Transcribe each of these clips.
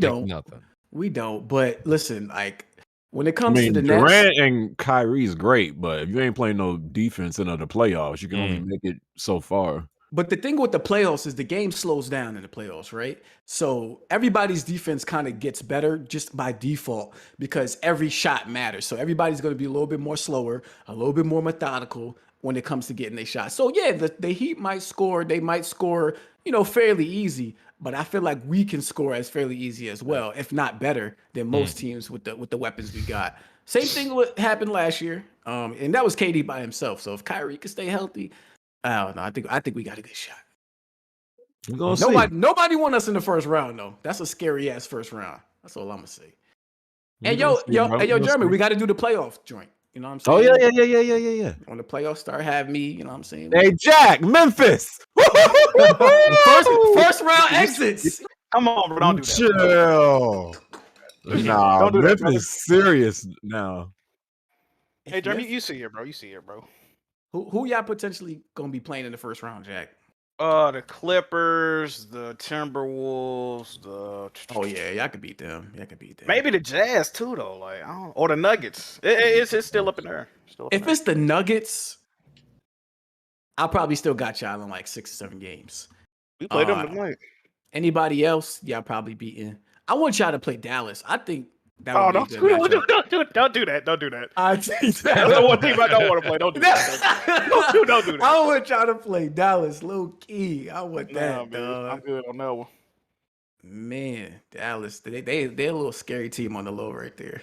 don't. Nothing. We don't. But listen, like when it I comes to mean, the Durant Nets, and Kyrie's great, but if you ain't playing no defense in the playoffs, you can only Mm. make it so far. but the thing with the playoffs is the game slows down in the playoffs, right? So everybody's defense kind of gets better just by default because every shot matters. So everybody's going to be a little bit more slower, a little bit more methodical when it comes to getting their shots. So yeah, the Heat might score. They might score, fairly easy. But I feel like we can score as fairly easy as well, if not better than most teams with the weapons we got. Same thing what happened last year, and that was KD by himself. So if Kyrie can stay healthy, I don't know. I think we got a good shot. We're gonna see. Nobody won us in the first round though. That's a scary ass first round. That's all I'm gonna say. We're And gonna yo, see, bro. We're gonna Jeremy, see. we got to do the playoff joint. You know what I'm saying? Oh yeah. When the playoffs start, have me. You know what I'm saying? Hey Jack, Memphis. First round exits. Come on, bro. Don't do that. Chill. Nah, Don't do that, Memphis serious now. Hey, Jeremy, you see here, bro. You see here, bro. Who y'all potentially gonna be playing in the first round, Jack? The Clippers, the Timberwolves, Oh yeah, y'all could beat them. maybe the Jazz too, though. Like I don't, or the Nuggets. It's still up in there. If it's the Nuggets, I'll probably still got y'all in like 6 or 7 games. we played them tonight. Anybody else, y'all probably beating. I want y'all to play Dallas. I think that would Don't be a do good matchup. don't do that. Don't do that. I think That's the one team I don't want to play. Don't do that. Don't do that. I want y'all to play Dallas, low key. I want that, man, I'm dog. good on that one. Man, Dallas, they're a little scary team on the low right there.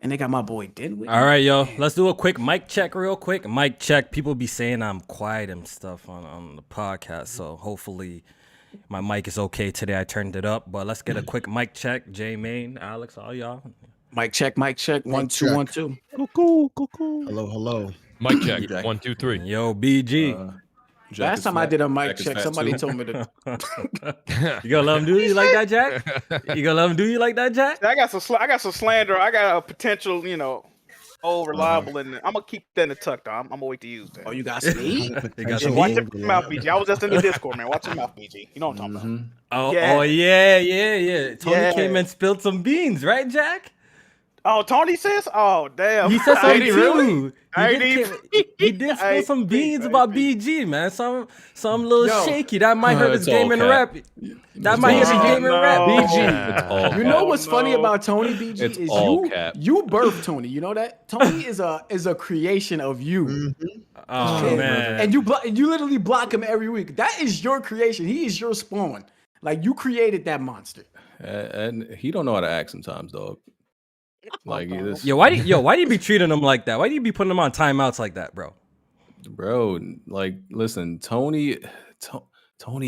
And they got my boy Dinwiddie. All right, yo. Let's do a quick mic check real quick. Mic check. People be saying I'm quiet and stuff on the podcast, so hopefully my mic is okay today. I turned it up, but let's get a quick mic check. J Main, Alex, all y'all. Mic check. 1 2 1 2. Cool. Hello. Mic check. 1 2 3. Yo, BG. Last time I did a mic check, somebody told me to. You gonna let him do you like that, Jack? You gonna let him do you like that, Jack? I got some slander. I got a potential, old reliable, and I'm gonna keep that in the tuck. Though I'm gonna wait to use that. Oh, you got speed? You got Yeah, some watch heat? your mouth, BG. I was just in the Discord, man. Watch your mouth, BG. You know what I'm talking about. Oh yeah. Tony Yeah. came and spilled some beans, right, Jack? Oh, Tony says? Oh, damn. He said something too. I He did spill some beans about BG, man. Some little Yo. shaky. That might hurt his it's all game in cap. rap. That might hit his game in rap. BG. It's all You know cap. what's funny about Tony, BG? It's is all cap. you birthed Tony. You know that? Tony is a creation of you. Oh man. And you literally block him every week. That is your creation. He is your spawn. Like you created that monster. And he don't know how to act sometimes, dog. Like this, Why do you be treating him like that? Why do you be putting him on timeouts like that, bro? bro. Like, listen, Tony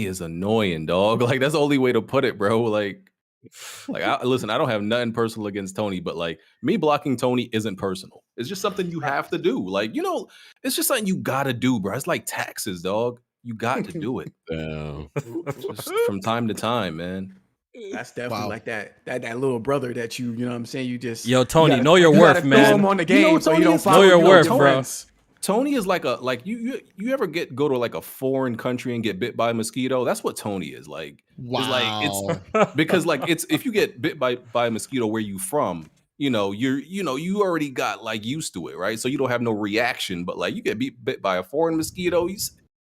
is annoying, dog. Like, that's the only way to put it, bro. Listen, I don't have nothing personal against Tony, but like me blocking Tony isn't personal. It's just something you have to do. Like, it's just something you gotta do, bro. It's like taxes, dog. You got to do it. Just from time to time, man. That's definitely like that little brother that you know what I'm saying? You just Tony, know your worth, man. Throw him on the game so you don't know your worth, bro. Tony is like you ever go to like a foreign country and get bit by a mosquito? That's what Tony is like. Wow. It's because it's if you get bit by a mosquito where you from, you already got like used to it, right? So you don't have no reaction. But like you get bit by a foreign mosquito,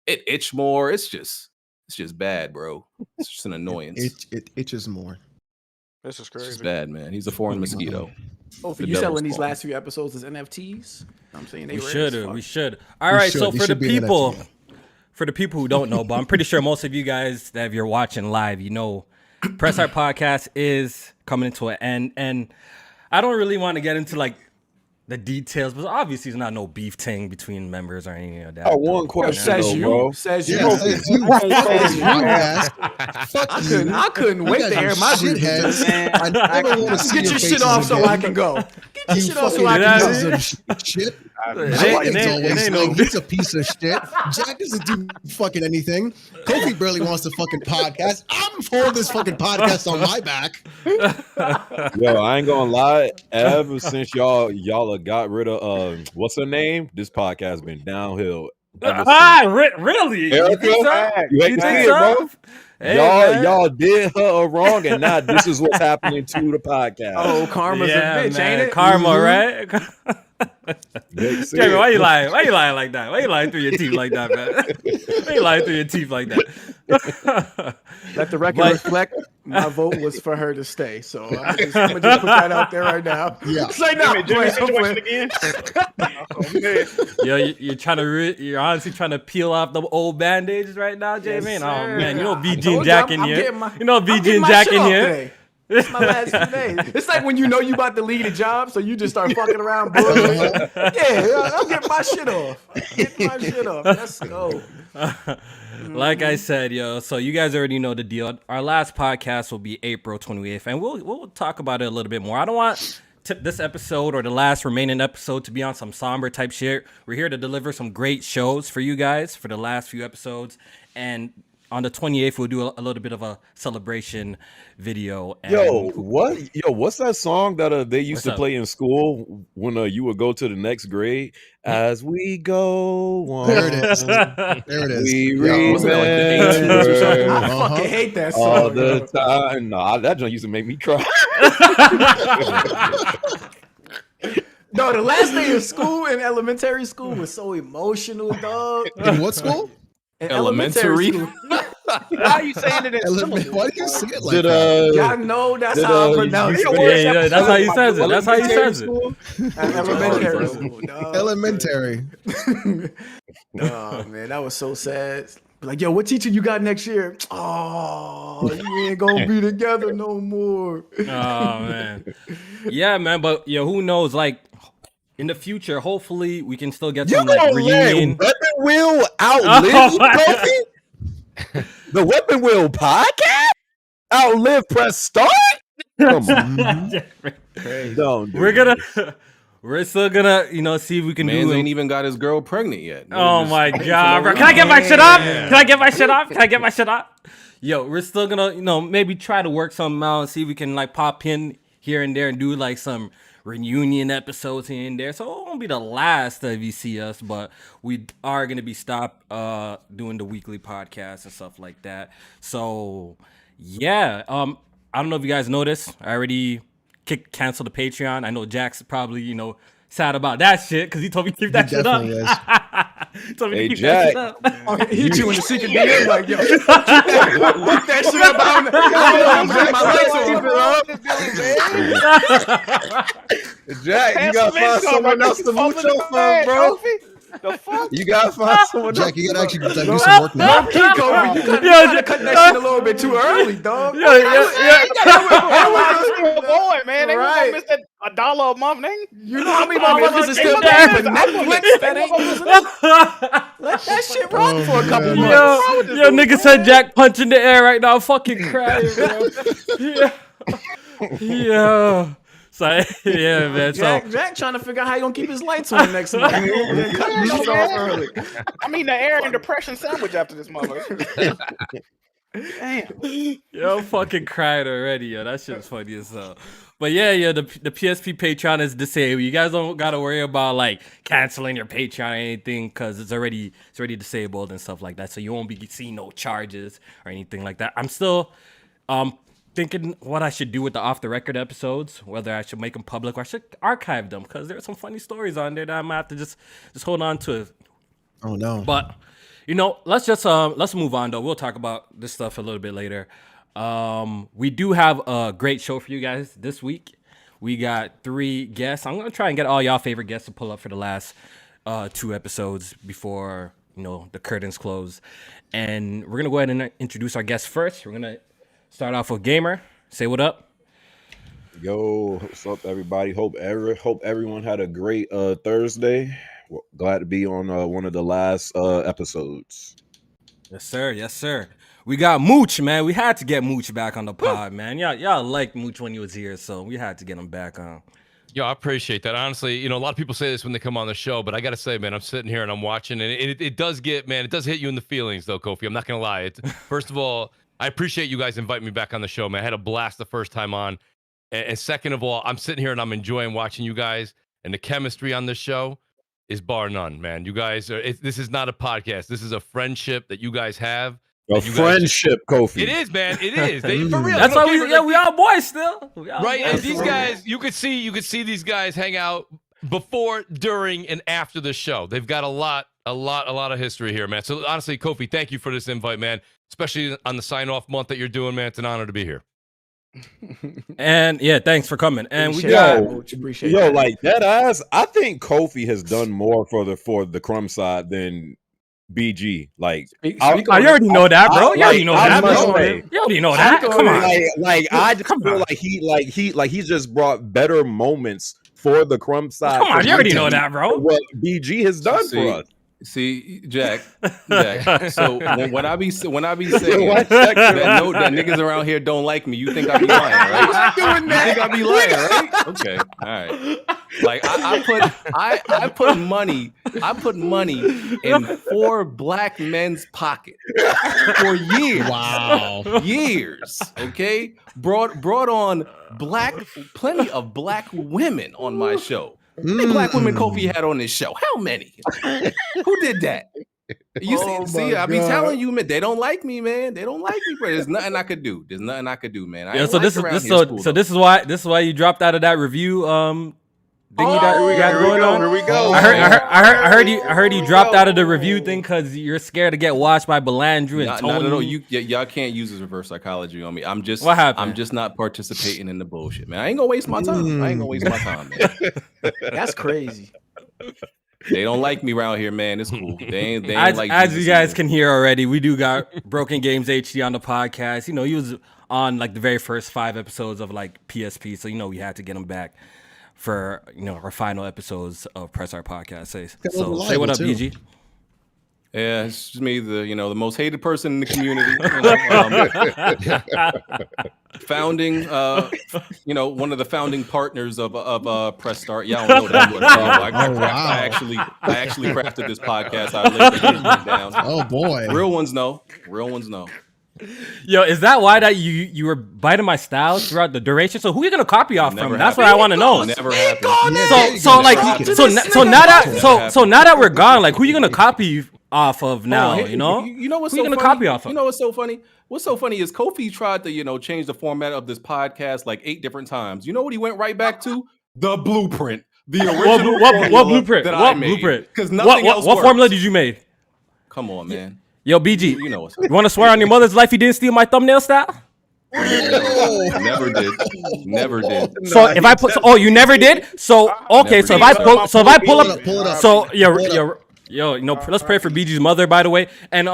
it itch more. It's just bad, bro. It's just an annoyance. It itches more. This is crazy. It's bad, man. He's a foreign mosquito. Oh, for you selling these last few episodes as NFTs? I'm saying we should. All right, so for the people who don't know, but I'm pretty sure most of you guys that if you're watching live, Press Start Podcast is coming into an end, and I don't really want to get into like the details, but obviously it's not no beef thing between members or anything like that. One question, bro. Says you. I couldn't wait to air my shitheads. I never want to see get your shit off so I can go. Get your shit off so I can go. Shit. It ain't no He's a piece of shit. Jack doesn't do fucking anything. Kofi barely wants to fucking podcast. I'm holding this fucking podcast on my back. Yo, I ain't gonna lie. Ever since y'all have got rid of what's her name, this podcast been downhill. ever since. Really? Erica, You think so? you hate You to think see it, so? bro. Hey, Y'all did her wrong, and now this is what's happening to the podcast. Oh, karma's a bitch, ain't it? Karma, right? You hate to see Jamie, it. why you lying? Why you lying like that? Why you lying through your teeth like that, man? Why you lying through your teeth like that? Let the record reflect. My vote was for her to stay, so I'm gonna just put that out there right now. Yeah. Say no. Jimmy situation again. Oh, man. Yo, you're honestly trying to peel off the old bandages right now, Jamie. Yes, Oh sir. man, you know I VG told and Jack you, in I'm here. getting my- You know I'm VG getting and my Jack shit in off here. today. It's my last 2 days. It's like when you know you about to leave a job, so you just start fucking around. Bullshit. Yeah, I'm getting my shit off. Getting my shit off. Let's go. Like I said, yo, so you guys already know the deal. Our last podcast will be April 28th, and we'll talk about it a little bit more. I don't want this episode or the last remaining episode to be on some somber type shit. We're here to deliver some great shows for you guys for the last few episodes, and on the 28th, we'll do a little bit of a celebration video. And what's that song that they used to up? play in school when you would go to the next grade? As we go on, There it is. There it is. we Yo, wasn't that like the 80s or something? I Uh-huh. fucking hate that all song. the yo. time. Nah, that joint used to make me cry. No, the last day of school in elementary school was so emotional, dog. In what school? In Elementary? school. Why are you saying it in syllables? Why do you say it like Did that? Y'all know that's Did, how I you pronounce used it. to- Yeah, that's how he says it. That's how he says it. At elementary bro. school, dog. Elementary. Oh man, that was so sad. Like, yo, what teacher you got next year? Oh, you ain't gonna be together no more. Oh man, yeah, man. But yo, who knows? Like in the future, hopefully we can still get You some like gonna let reunion. Weapon Wheel outlive Oh, you, my- Kofi? The Weapon Wheel podcast outlive Press Start? Come on, don't do We're that. gonna, we're still gonna, see if we can Man's do. ain't even got his girl pregnant yet. Oh Just- my god, bro! Can I get my shit up? Can I get my shit up? Can I get my shit up? Yo, we're still gonna, maybe try to work something out and see if we can like pop in here and there and do like some reunion episodes here and there. So it won't be the last that you see us, but we are gonna be stopped doing the weekly podcast and stuff like that. So yeah, I don't know if you guys noticed. I already canceled the Patreon. I know Jack's probably, sad about that shit because he told me to keep that shit up. definitely is. He told me Hey, to keep that shit Jack. up. Oh, he hit you in the secret DM like, yo, keep that shit up. I'm gonna get my lights on. Jack, you gotta find someone else to mooch off of, bro. The fuck? You gotta find someone else. Jack, you gotta actually do some work now. Low key, Kofi, you kinda cut that shit a little bit too early, dog. Boy, man, they Right. gonna miss that $1 a month thing. You know how many motherfuckers is still paying for Netflix that ain't using it? Let that shit run for a couple months. Yo, nigga said Jack punch in the air right now. I'm fucking crying, bro. Yeah. So, yeah, man. So, Jack trying to figure out how he gonna keep his lights on next month. Cut this shit off early. I mean, the air and depression sandwich after this motherfucker. Damn. yo, I'm fucking crying already, yo. That shit's funny as hell. But yeah, the PSP Patreon is disabled. You guys don't gotta worry about like canceling your Patreon or anything because it's already disabled and stuff like that. So you won't be seeing no charges or anything like that. I'm still thinking what I should do with the off the record episodes, whether I should make them public or I should archive them because there's some funny stories on there that I might have to just hold on to. Oh no. But let's move on though. We'll talk about this stuff a little bit later. We do have a great show for you guys this week. We got 3 guests. I'm gonna try and get all y'all favorite guests to pull up for the last 2 episodes before the curtains close. And we're gonna go ahead and introduce our guests first. We're gonna start off with Gamer. Say what up. Yo, what's up, everybody? Hope everyone had a great Thursday. Well, glad to be on one of the last episodes. Yes, sir. Yes, sir. We got Mooch, man. We had to get Mooch back on the pod, man. Y'all liked Mooch when he was here, so we had to get him back on. Yo, I appreciate that. Honestly, a lot of people say this when they come on the show, but I got to say, man, I'm sitting here and I'm watching, and it does it does hit you in the feelings, though, Kofi. I'm not going to lie. First of all, I appreciate you guys inviting me back on the show, man. I had a blast the first time on. And second of all, I'm sitting here and I'm enjoying watching you guys and the chemistry on this show. is bar none, man. You guys are. This is not a podcast. This is a friendship that you guys have. A friendship, Kofi. It is, man. It is. For real. That's why we all boys still. Right, and these guys, you could see these guys hang out before, during, and after the show. They've got a lot of history here, man. So honestly, Kofi, thank you for this invite, man. Especially on the sign-off month that you're doing, man. It's an honor to be here. And yeah, thanks for coming. And we appreciate that. Like that ass. I think Kofi has done more for the Crumb side than BG. Like, you already know that, bro. You already know that, bro. You already know that. Come on. I just feel like he just brought better moments for the Crumb side. Come on, you already know that, bro. What BG has done for us. See, Jack. So when I be saying that niggas around here don't like me, you think I be lying, right? You think I be lying, right? Okay, all right. Like I put money in 4 black men's pockets for years. Wow, years. Okay, brought on plenty of black women on my show. How many black women Kofi had on this show? How many? Who did that? You see, I be telling you, man, they don't like me, man. They don't like me, bro. There's nothing I could do. Man. So this is why you dropped out of that review thing you got going on. Here we go. I heard you dropped out of the review thing because you're scared to get watched by Belandrew and Tony. No. Y'all can't use this reverse psychology on me. What happened? I'm just not participating in the bullshit, man. I ain't gonna waste my time. Man. That's crazy. They don't like me around here, man. It's cool. They ain't like as you guys can hear already, we do got Broken Games HD on the podcast. You know, he was on like the very first 5 episodes of like PSP, so we had to get him back for our final episodes of Press Start Podcast. Say what up, BG. Yeah, it's just me, the most hated person in the community. Founding, one of the founding partners of Press Start. Y'all don't know that. I actually crafted this podcast. I laid it down. Oh boy, real ones know. Yo, is that why that you were biting my style throughout the duration? So who are you gonna copy off from? That's what I want to know. Never happened. So now that we're gone, like who are you gonna copy off of now? You know what's who so you gonna funny? copy off of? You know what's so funny? What's so funny is Kofi tried to change the format of this podcast like 8 different times. You know what he went right back to? The blueprint. The original. What blueprint? What blueprint? Because nothing else. What formula did you make? Come on, man. Yo, BG, you know what's you want to swear on your mother's life you didn't steal my thumbnail style? Never did. So if I put, you never did. So okay, so if I pull up, so let's pray for BG's mother, by the way. And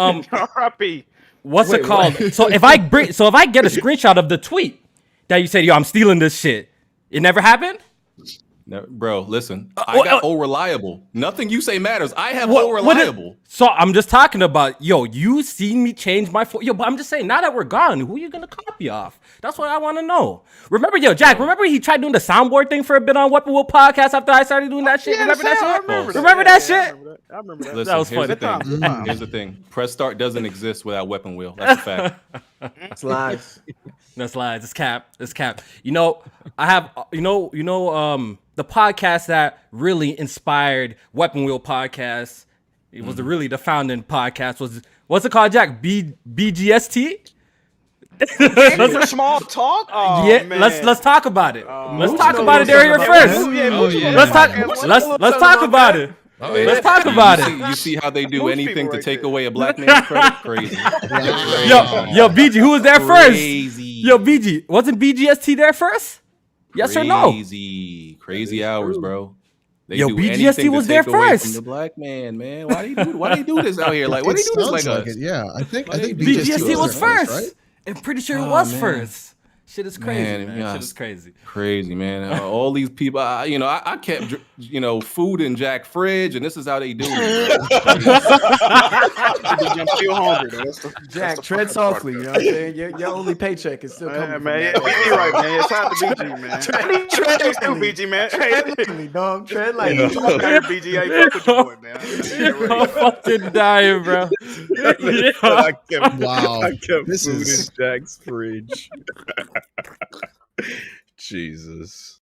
what's it called? So if I get a screenshot of the tweet that you said, yo, I'm stealing this shit, it never happened. No, bro, listen. I got reliable. Nothing you say matters. I have reliable. So I'm just talking about, you seen me change my but I'm just saying, now that we're gone, who are you gonna copy off? That's what I want to know. Remember, Jack, remember he tried doing the soundboard thing for a bit on Weapon Wheel podcast after I started doing that shit? Remember that shit? Remember that shit? I remember that. Listen, that was funny. Here's the thing. Press Start doesn't exist without Weapon Wheel. That's a fact. That's lies. That's lies. It's cap. I have the podcast that really inspired Weapon Wheel podcast. It was really the founding podcast. What's it called, Jack? BGST? Small talk? Oh, yeah, man. let's talk about it. Let's talk about it. They're here first. Let's talk about it. Let's talk about it. You see how they do anything to take away a black man's credit? Crazy. Yo, BG, who was there first? Yo, BG, wasn't BGST there first? Yes or no? Crazy hours, bro. BGST was there first. From the black man. Why they do this out here? Like, why they do this like us? Yeah, I think BGST was first. Right? I'm pretty sure it was first. Shit is crazy, man. Shit is crazy. Crazy, man. All these people, I kept, food in Jack fridge, and this is how they do it. I'm still hungry. Jack, tread softly. You know what I'm saying? Your only paycheck is still coming. Man, you're right, man. It's time to BG, man. Tread still BG, man. Tread lightly, dog. Tread lightly. BG, I ain't fuck with your boy, man. I'm fucking dying, bro. I kept food in This Jack's fridge. Jesus.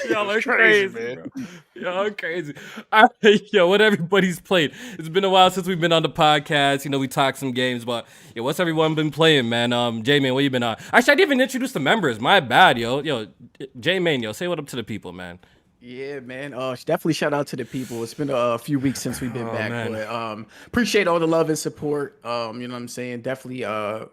Y'all are Crazy, crazy, man. bro. Y'all are crazy. All right, yo, what everybody's played? It's been a while since we've been on the podcast. You know, we talked some games, but yo, what's everyone been playing, man? J-Man, what you been on? Actually, I didn't even introduce the members. My bad, yo. J-Man, yo, say what up to the people, man. Yeah, man. Definitely shout out to the people. It's been a few weeks since we've been back, man. but appreciate all the love and support. You know what I'm saying? Definitely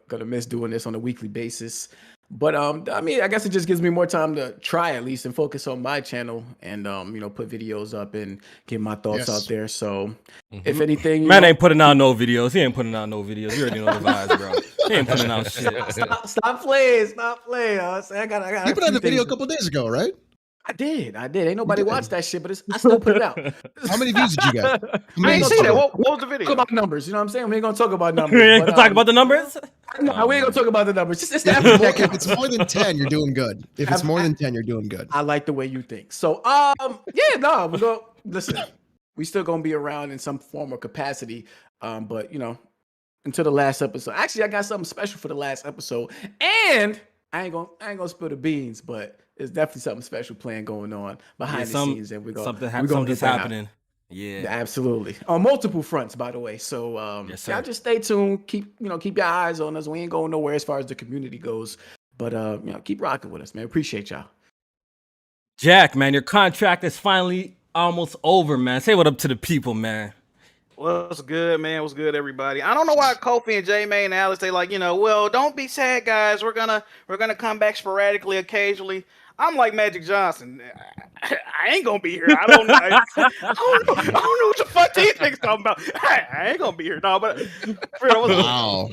gonna miss doing this on a weekly basis. But I mean, I guess it just gives me more time to try at least and focus on my channel and you know, put videos up and get my thoughts out there. So if anything, Man ain't putting out no videos. He ain't putting out no videos. You already know the vibes, bro. He ain't putting out shit. Stop playing. I got. You put out a video a couple days ago, right? I did. Ain't nobody watched that shit, but I still put it out. How many views did you get? I ain't say that. What was the video? Talk about numbers. You know what I'm saying? We ain't gonna talk about numbers. We ain't gonna talk about the numbers? No, we ain't gonna talk about the numbers. It's the If it's more than 10, you're doing good. If it's more than 10, you're doing good. I like the way you think. So, yeah, no, we're gonna listen. We still gonna be around in some form or capacity. But you know, until the last episode. Actually, I got something special for the last episode, and I ain't gonna spill the beans, but there's definitely something special planned going on behind the scenes, and we're gonna something's happening. Yeah, absolutely, on multiple fronts, by the way. So yes, sir. y'all just stay tuned. Keep your eyes on us. We ain't going nowhere as far as the community goes, but you know, keep rocking with us, man. Appreciate y'all. Jack, man, your contract is finally almost over, man. Say what up to the people, man. What's good, man? What's good, everybody? I don't know why Kofi and J-Man and Alex, they like, you know, well, don't be sad, guys. We're gonna come back sporadically, occasionally. I'm like Magic Johnson. I ain't gonna be here. I don't know. I don't know what the fuck these niggas talking about. I ain't gonna be here. No, but Wow.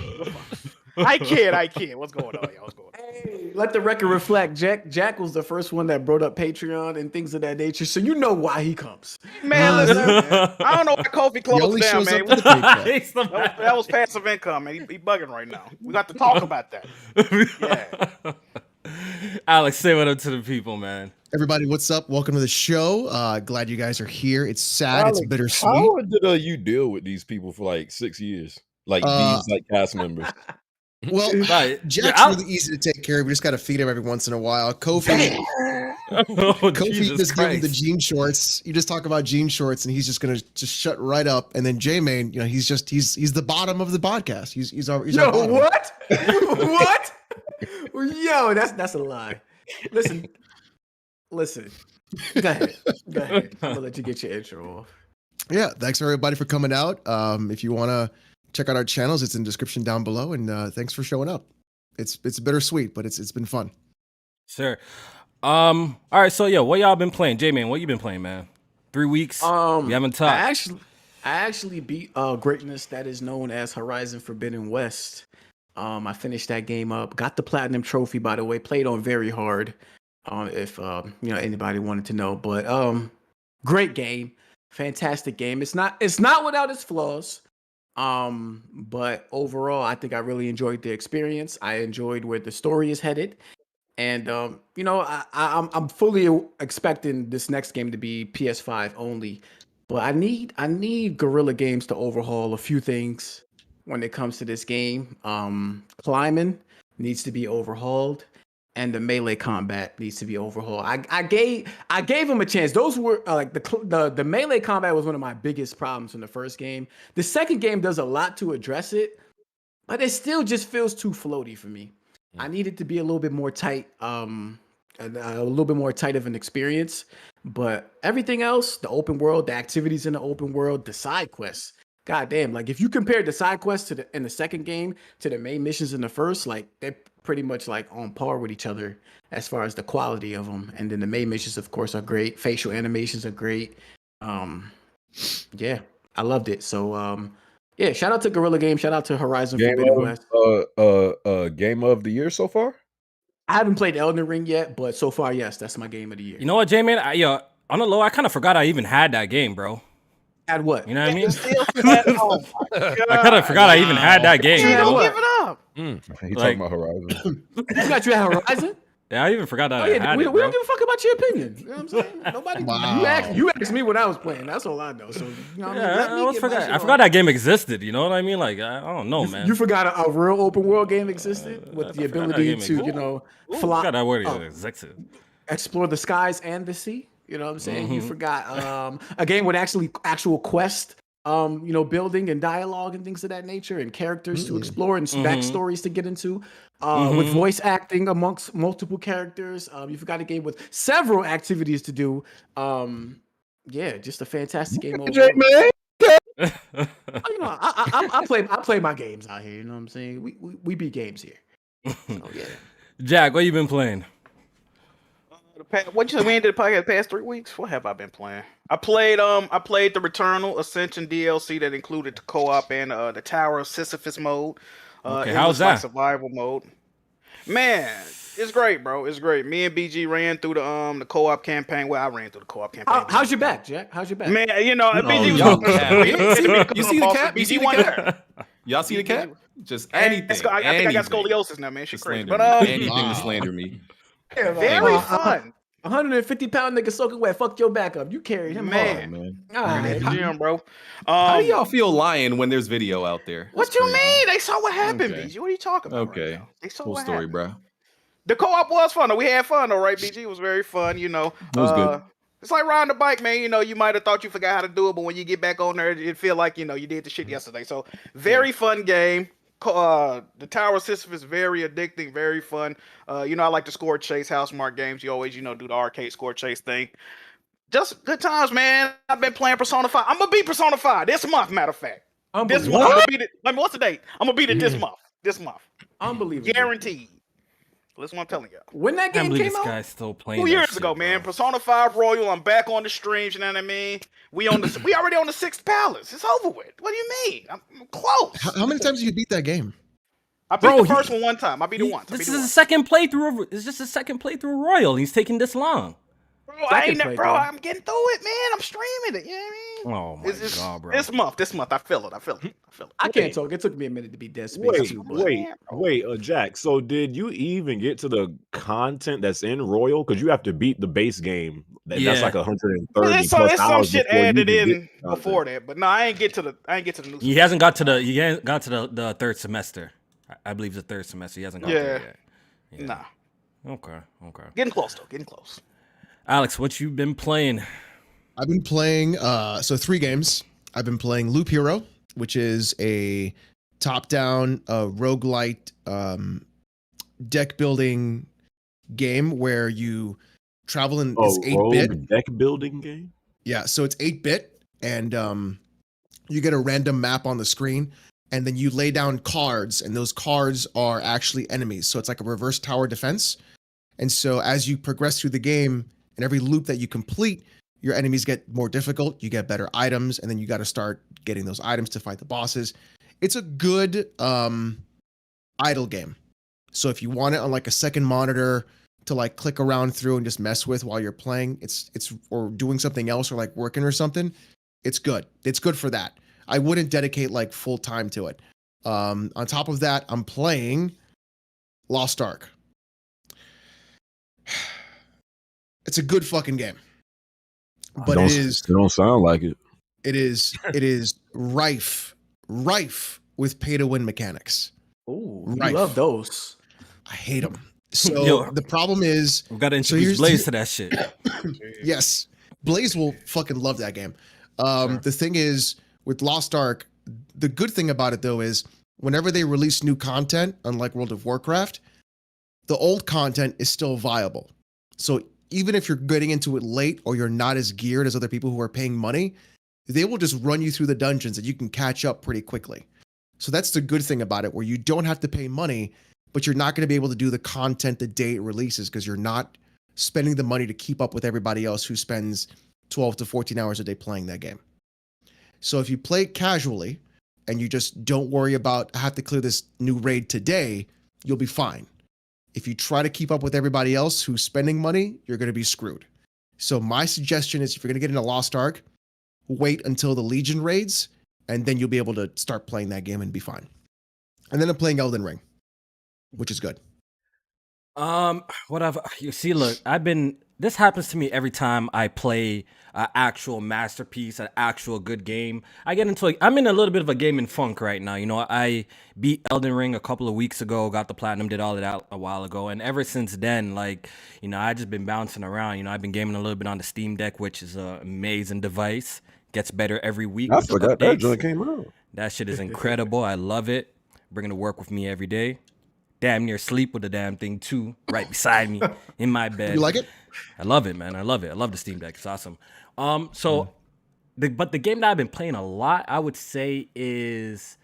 I can't. What's going on, y'all? What's going on? Hey, let the record reflect. Jack was the first one that brought up Patreon and things of that nature, so you know why he comes. Man, listen, I don't know why Kofi closed down, man. Up for the Patreon. That was passive income, man. He bugging right now. We got to talk about that. Yeah. Alex, say what up to the people, man. Everybody, what's up? Welcome to the show. Glad you guys are here. It's sad. Alex, it's bittersweet. How did you deal with these people for like 6 years? Like these like cast members? Well, Right. Jack's really easy to take care of. We just got to feed him every once in a while. Kofi, Kofi Jesus just gave him the Christ. jean shorts. You just talk about jean shorts, and he's just gonna just shut right up. And then J-Man, you know, he's the bottom of the podcast. He's our Yo, bottom. what? What? Yo, that's a lie. Listen. Go ahead. I'm gonna let you get your intro off. Yeah, thanks everybody for coming out. If you want to check out our channels, it's in the description down below. And thanks for showing up. It's bittersweet, but it's been fun. Sure. All right, so yo, what y'all been playing? J-Man, what you been playing, man? 3 weeks? We haven't talked. I actually beat greatness that is known as Horizon Forbidden West. I finished that game up. Got the platinum trophy, by the way. Played on very hard. If you know, anybody wanted to know, but great game, fantastic game. It's not without its flaws, but overall, I think I really enjoyed the experience. I enjoyed where the story is headed, and you know, I'm fully expecting this next game to be PS5 only. But I need Guerrilla Games to overhaul a few things when it comes to this game. Climbing needs to be overhauled, and the melee combat needs to be overhauled. I gave him a chance. Those were like the melee combat was one of my biggest problems in the first game. The second game does a lot to address it, but it still just feels too floaty for me. I need it to be a little bit more tight, a little bit more tight of an experience. But everything else, the open world, the activities in the open world, the side quests, goddamn, like if you compare the side quests in the second game to the main missions in the first, like they're pretty much like on par with each other as far as the quality of them. And then the main missions, of course, are great. Facial animations are great. Yeah, I loved it. So yeah, shout out to Guerrilla Games, shout out to Horizon Forbidden West. Game of the year so far? I haven't played Elden Ring yet, but so far, yes, that's my game of the year. You know what, J-Man? On the low, I kind of forgot I even had that game, bro. Had what? You know what I mean? Oh my God. I kind of forgot I even had that game. Yeah, bro. Don't give it up. He Like- talking about Horizon. You got you at Horizon? Yeah, I even forgot that Oh I yeah, had we it, don't bro. give a fuck about your opinion. You know what I'm saying? Nobody. Wow. You asked me when I was playing. That's all I know. So you know what I mean? Let me get my shit I on. forgot that game existed. You know what I mean? Like I don't know, man. You forgot a real open world game existed with the I forgot that ability game to, existed. you know, I fly. forgot that word Oh, existed. explore the skies and the sea. You know what I'm saying? You forgot a game with actual quest, building and dialogue and things of that nature, and characters to explore and backstories to get into, with voice acting amongst multiple characters. You forgot a game with several activities to do. Yeah, just a fantastic game overall. I play my games out here. You know what I'm saying? We beat games here. So, yeah. Jack, what you been playing? What you we ended the podcast the past 3 weeks? What have I been playing? I played the Returnal Ascension DLC that included the co-op and the Tower of Sisyphus mode. Okay, it how's was that? like survival mode. Man, it's great, bro. It's great. Me and BG ran through the co-op campaign. Well, I ran through the co-op campaign. How's your back, Jack? How's your back? Man, BG was y'all you see the cat? BG You see the won. cat? Y'all see the cat? Just anything. I think I got anything scoliosis now, man. Shit to crazy. slander But me. Anything to slander me. very fun. 150-pound nigga soaking wet. Fucked your back up. You carried him hard. Man. All right. At the gym, bro. How do y'all feel lying when there's video out there? What you mean? They saw what happened, Okay. BG. What are you talking about? Okay. Right now? They saw Full what story, happened. bro. The co-op was fun though. We had fun though, right? BG? It was very fun, It was good. It's like riding a bike, man. You might have thought you forgot how to do it, but when you get back on there, it feel like you did the shit yesterday. So very fun game. The Tower of Sisyphus, very addicting, very fun. I like the score chase house mark games. You always, do the arcade score chase thing. Just good times, man. I've been playing Persona 5. I'm gonna beat Persona 5 this month, matter of fact. This month, I'm gonna beat it. What's the date? I'm gonna beat it this month. This month. Unbelievable. Guaranteed. That's what I'm telling y'all. When that I can't game believe came this out, guy's still playing. 2 that years shit, ago, bro. man. Persona 5 Royal. I'm back on the streams. You know what I mean? We already on the 6th palace. It's over with. What do you mean? I'm close. How many times did you beat that game? I beat Bro, the first one time. I beat it once. This is a second playthrough. It's just a second playthrough Royal. He's taking this long. Bro, Second playthrough. I'm getting through it, man. I'm streaming it. You know what I mean? Oh my god, bro. This month. I feel it. I can't talk. It took me a minute to beat Dead Space 2. But Jack. So did you even get to the content that's in Royal? Because you have to beat the base game. That's like 130 There's plus some hours shit before you added can in get before that, but no, I ain't get to the new. He hasn't got to the third semester. I believe the third semester. He hasn't got there yet. Yeah. Nah. Okay. Getting close though. Getting close. Alex, what you been playing? I've been playing 3 games. I've been playing Loop Hero, which is a top-down roguelite deck building game where you travel in it's 8-bit deck building game. Yeah, so it's 8-bit, and you get a random map on the screen, and then you lay down cards, and those cards are actually enemies. So it's like a reverse tower defense. And so as you progress through the game, and every loop that you complete, your enemies get more difficult, you get better items, and then you got to start getting those items to fight the bosses. It's a good idle game. So if you want it on like a second monitor to like click around through and just mess with while you're playing, it's or doing something else or like working or something, it's good. It's good for that. I wouldn't dedicate like full time to it. On top of that, I'm playing Lost Ark. It's a good fucking game, but it don't sound like it. It is rife with pay to win mechanics. Oh, I love those. I hate them. So the problem is we've got to introduce Blaze to that shit. Yes, Blaze will fucking love that game. The thing is with Lost Ark, the good thing about it though is whenever they release new content, unlike World of Warcraft, the old content is still viable. So even if you're getting into it late or you're not as geared as other people who are paying money, they will just run you through the dungeons and you can catch up pretty quickly. So that's the good thing about it, where you don't have to pay money, but you're not going to be able to do the content the day it releases because you're not spending the money to keep up with everybody else who spends 12 to 14 hours a day playing that game. So if you play casually and you just don't worry about, I have to clear this new raid today, you'll be fine. If you try to keep up with everybody else who's spending money, you're going to be screwed. So my suggestion is if you're going to get into Lost Ark, wait until the Legion raids, and then you'll be able to start playing that game and be fine. And then I'm playing Elden Ring, which is good. Look, I've been this happens to me every time I play an actual masterpiece, an actual good game. I'm in a little bit of a gaming funk right now. You know, I beat Elden Ring a couple of weeks ago, got the platinum, did all of that a while ago. And ever since then, like, you know, I just been bouncing around. You know, I've been gaming a little bit on the Steam Deck, which is an amazing device. Gets better every week. I with forgot that updates. joint came out. That shit is incredible. I love it. Bringing to work with me every day. Damn near sleep with the damn thing too, right beside me in my bed. You like it? I love it, man. I love it. I love the Steam Deck. It's awesome. But the game that I've been playing a lot, I would say, is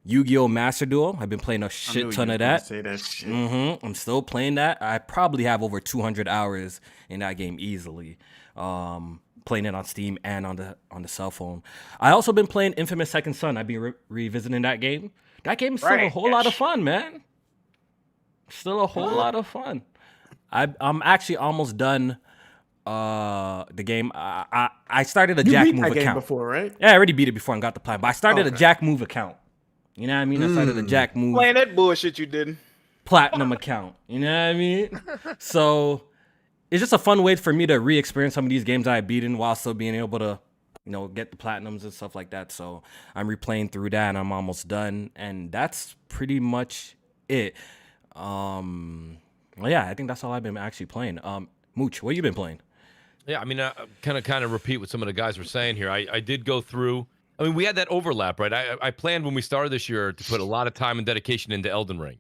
Yu-Gi-Oh! Master Duel. I've been playing a shit ton of that. Say that shit. I'm still playing that. I probably have over 200 hours in that game easily. Playing it on Steam and on the cell phone. I also been playing Infamous Second Son. I've been revisiting that game. That game is still a whole lot of fun, man. Still a whole lot of fun. I'm actually almost done the game. I started a Jack Move account before, right? Yeah, I already beat it before and got the plan. But I started a Jack Move account. You know what I mean? I started a Jack Move Playing that bullshit you didn't. platinum account. You know what I mean? So it's just a fun way for me to re-experience some of these games I've beaten while still being able to, you know, get the platinums and stuff like that. So I'm replaying through that and I'm almost done. And that's pretty much it. Well, yeah, I think that's all I've been actually playing. Mooch, what you been playing? Yeah, I mean, kind of repeat what some of the guys were saying here. I did go through. I mean, we had that overlap, right? I planned when we started this year to put a lot of time and dedication into Elden Ring.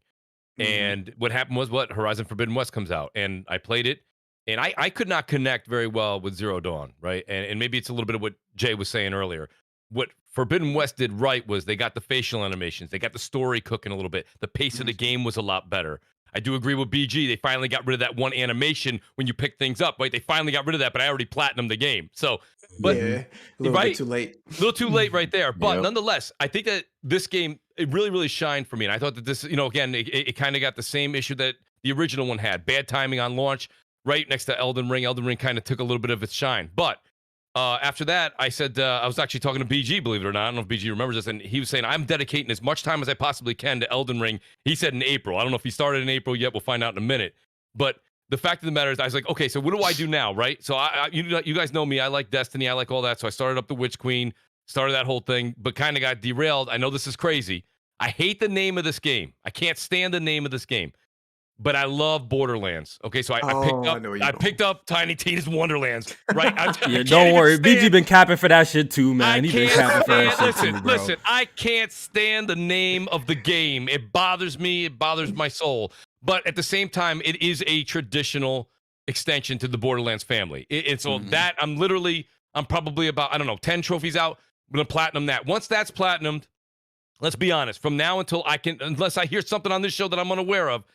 And what happened was Horizon Forbidden West comes out, and I played it, and I could not connect very well with Zero Dawn, right? And maybe it's a little bit of what Jay was saying earlier. What Forbidden West did right was they got the facial animations, they got the story cooking a little bit. The pace of the game was a lot better. I do agree with BG. They finally got rid of that one animation when you pick things up, right? They finally got rid of that, but I already platinumed the game. So, but yeah, a little bit too late. A little too late right there. But Yep. nonetheless, I think that this game, it really, really shined for me. And I thought that this, you know, again, it kind of got the same issue that the original one had. Bad timing on launch, right next to Elden Ring. Elden Ring kind of took a little bit of its shine. But after that, I said, I was actually talking to BG, believe it or not. I don't know if BG remembers this. And he was saying, I'm dedicating as much time as I possibly can to Elden Ring. He said in April. I don't know if he started in April yet. We'll find out in a minute. But the fact of the matter is, I was like, okay, so what do I do now, right? So you guys know me. I like Destiny. I like all that. So I started up the Witch Queen, started that whole thing, but kind of got derailed. I know this is crazy. I hate the name of this game. I can't stand the name of this game. But I love Borderlands. Okay, so I picked up Tiny Tina's Wonderlands, right? Yeah, don't worry. BG been capping for that shit too, man. He been capping for that shit too, bro. Listen, I can't stand the name of the game. It bothers me. It bothers my soul. But at the same time, it is a traditional extension to the Borderlands family. And so that I'm probably about, I don't know, 10 trophies out. I'm going to platinum that. Once that's platinumed, let's be honest, from now until unless I hear something on this show that I'm unaware of,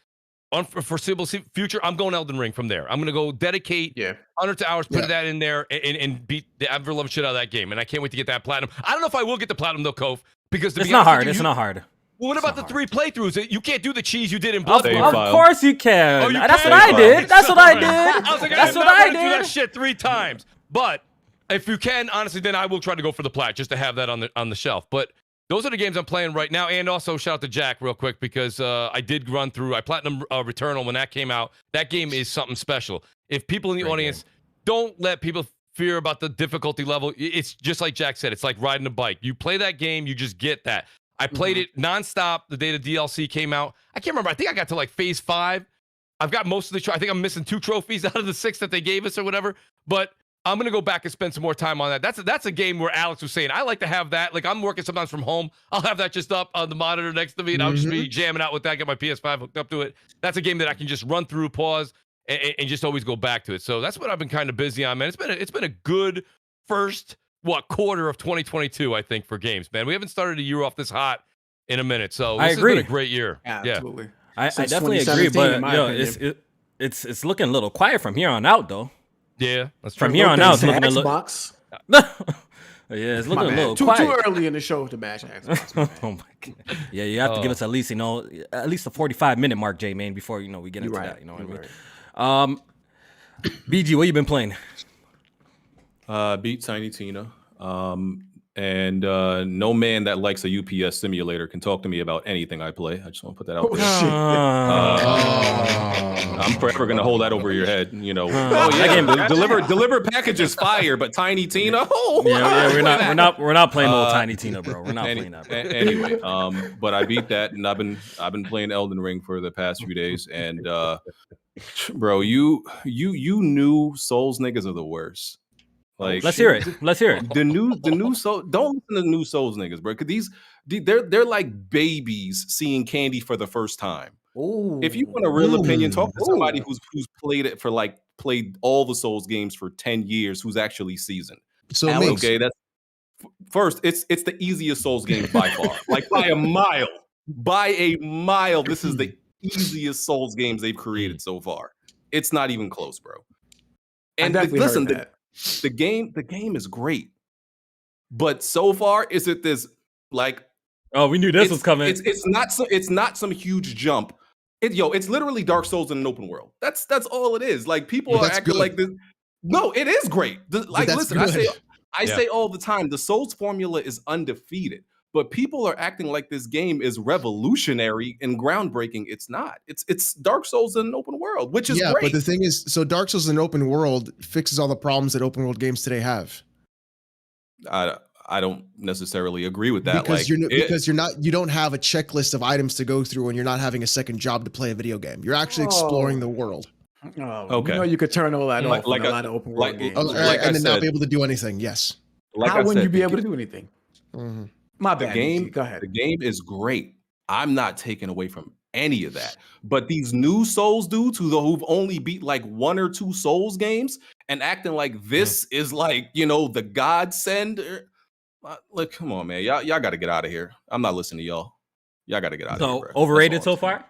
foreseeable future, I'm going Elden Ring from there. I'm going to go dedicate hundreds of hours, put that in there, and beat the ever-loving shit out of that game. And I can't wait to get that platinum. I don't know if I will get the platinum, though, Kof, because it's not hard. It's not hard. Well, what about the 3 playthroughs? You can't do the cheese you did in Bloodborne. Of course you can. Oh, That's what I did. That's what I did. That's what I did. Do that shit 3 times. But if you can, honestly, then I will try to go for the plat just to have that on the shelf. But those are the games I'm playing right now. And also shout out to Jack real quick because I did run through. I platinum Returnal when that came out. That game is something special. If people in the audience don't let people fear about the difficulty level, it's just like Jack said. It's like riding a bike. You play that game, you just get that. I played it nonstop the day the DLC came out. I can't remember. I think I got to like phase 5. I've got most of the. I think I'm missing 2 trophies out of the 6 that they gave us or whatever. But I'm gonna go back and spend some more time on that. That's a game where Alex was saying I like to have that. Like I'm working sometimes from home. I'll have that just up on the monitor next to me, and I'll just be jamming out with that. Get my PS5 hooked up to it. That's a game that I can just run through, pause, and just always go back to it. So that's what I've been kind of busy on, man. It's been a good first quarter of 2022, I think, for games, man. We haven't started a year off this hot in a minute, so this has been a great year. Absolutely. I definitely agree, but it's looking a little quiet from here on out, though. Yeah, that's true. From here on out, it's looking Xbox. It's looking a little too quiet. Too early in the show to bash Xbox. Oh my god. Yeah, you have to give us at least, at least a 45-minute mark, J man, before we get into that. You know what I mean? BG, what you been playing? Beat Tiny Tina. And no man that likes a UPS simulator can talk to me about anything I play. I just want to put that out there. I'm forever gonna hold that over your head. You know. That Oh yeah, game- deliver packages fire, but Tiny Tina. Oh, Yeah, we're not playing no Tiny Tina, bro. We're not playing that. Bro. Anyway, but I beat that, and I've been playing Elden Ring for the past few days, and bro, you new Souls niggas are the worst. Like, Let's hear it. Let's hear it. The new Soul. Don't listen to the new Souls niggas, bro. Because they're like babies seeing candy for the first time. Ooh. If you want a real opinion, talk to somebody who's played it for played all the Souls games for 10 years, who's actually seasoned. So Alex, okay, that's first. It's the easiest Souls game by far, like by a mile. By a mile, this is the easiest Souls games they've created so far. It's not even close, bro. And listen, the game is great, but so far, is it this like? Oh, we knew this was coming. It's not some huge jump. It's literally Dark Souls in an open world. That's all it is. Like people are acting like this. No, it is great. Listen, good. I say all the time, the Souls formula is undefeated, but people are acting like this game is revolutionary and groundbreaking. It's not. It's Dark Souls in an open world, which is great. But the thing is, so Dark Souls in an open world fixes all the problems that open world games today have. I don't necessarily agree with that. Because you don't have a checklist of items to go through, and you're not having a second job to play a video game. You're actually exploring the world. Oh, okay. You know, you could turn all that off like a lot of open world games. And then not be able to do anything. Yes. How wouldn't you be able to do anything? Mm-hmm. My bad. Go ahead. The game is great. I'm not taking away from any of that. But these new Souls dudes who've only beat like 1 or 2 Souls games and acting like this is like, the godsend. Look, come on, man. Y'all got to get out of here. I'm not listening to y'all. Y'all got to get out of here. So overrated so far?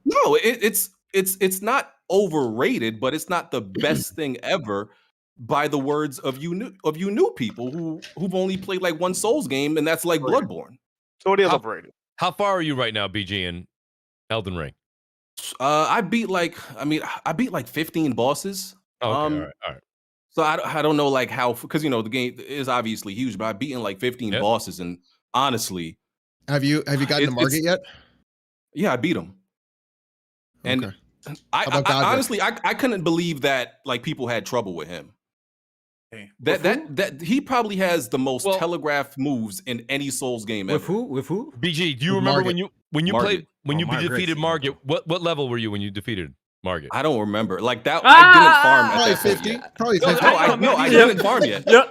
No, it's not overrated, but it's not the best thing ever. By the words of you new people who've only played like 1 Souls game, and that's like Bloodborne. So it is overrated. How far are you right now, BG, in Elden Ring? I beat like 15 bosses. Okay, all right. So I don't know like how, because the game is obviously huge, but I've beaten like 15 bosses, and honestly, have you gotten to Margit yet? Yeah, I beat him. And okay. I honestly I couldn't believe that like people had trouble with him. That he probably has the most telegraphed moves in any Souls game ever. With who? BG, do you remember when you played defeated Margit? What level were you when you defeated Margit? I don't remember. Like that, I didn't farm at probably that 50. Point Probably 50. I didn't farm yet. Yeah.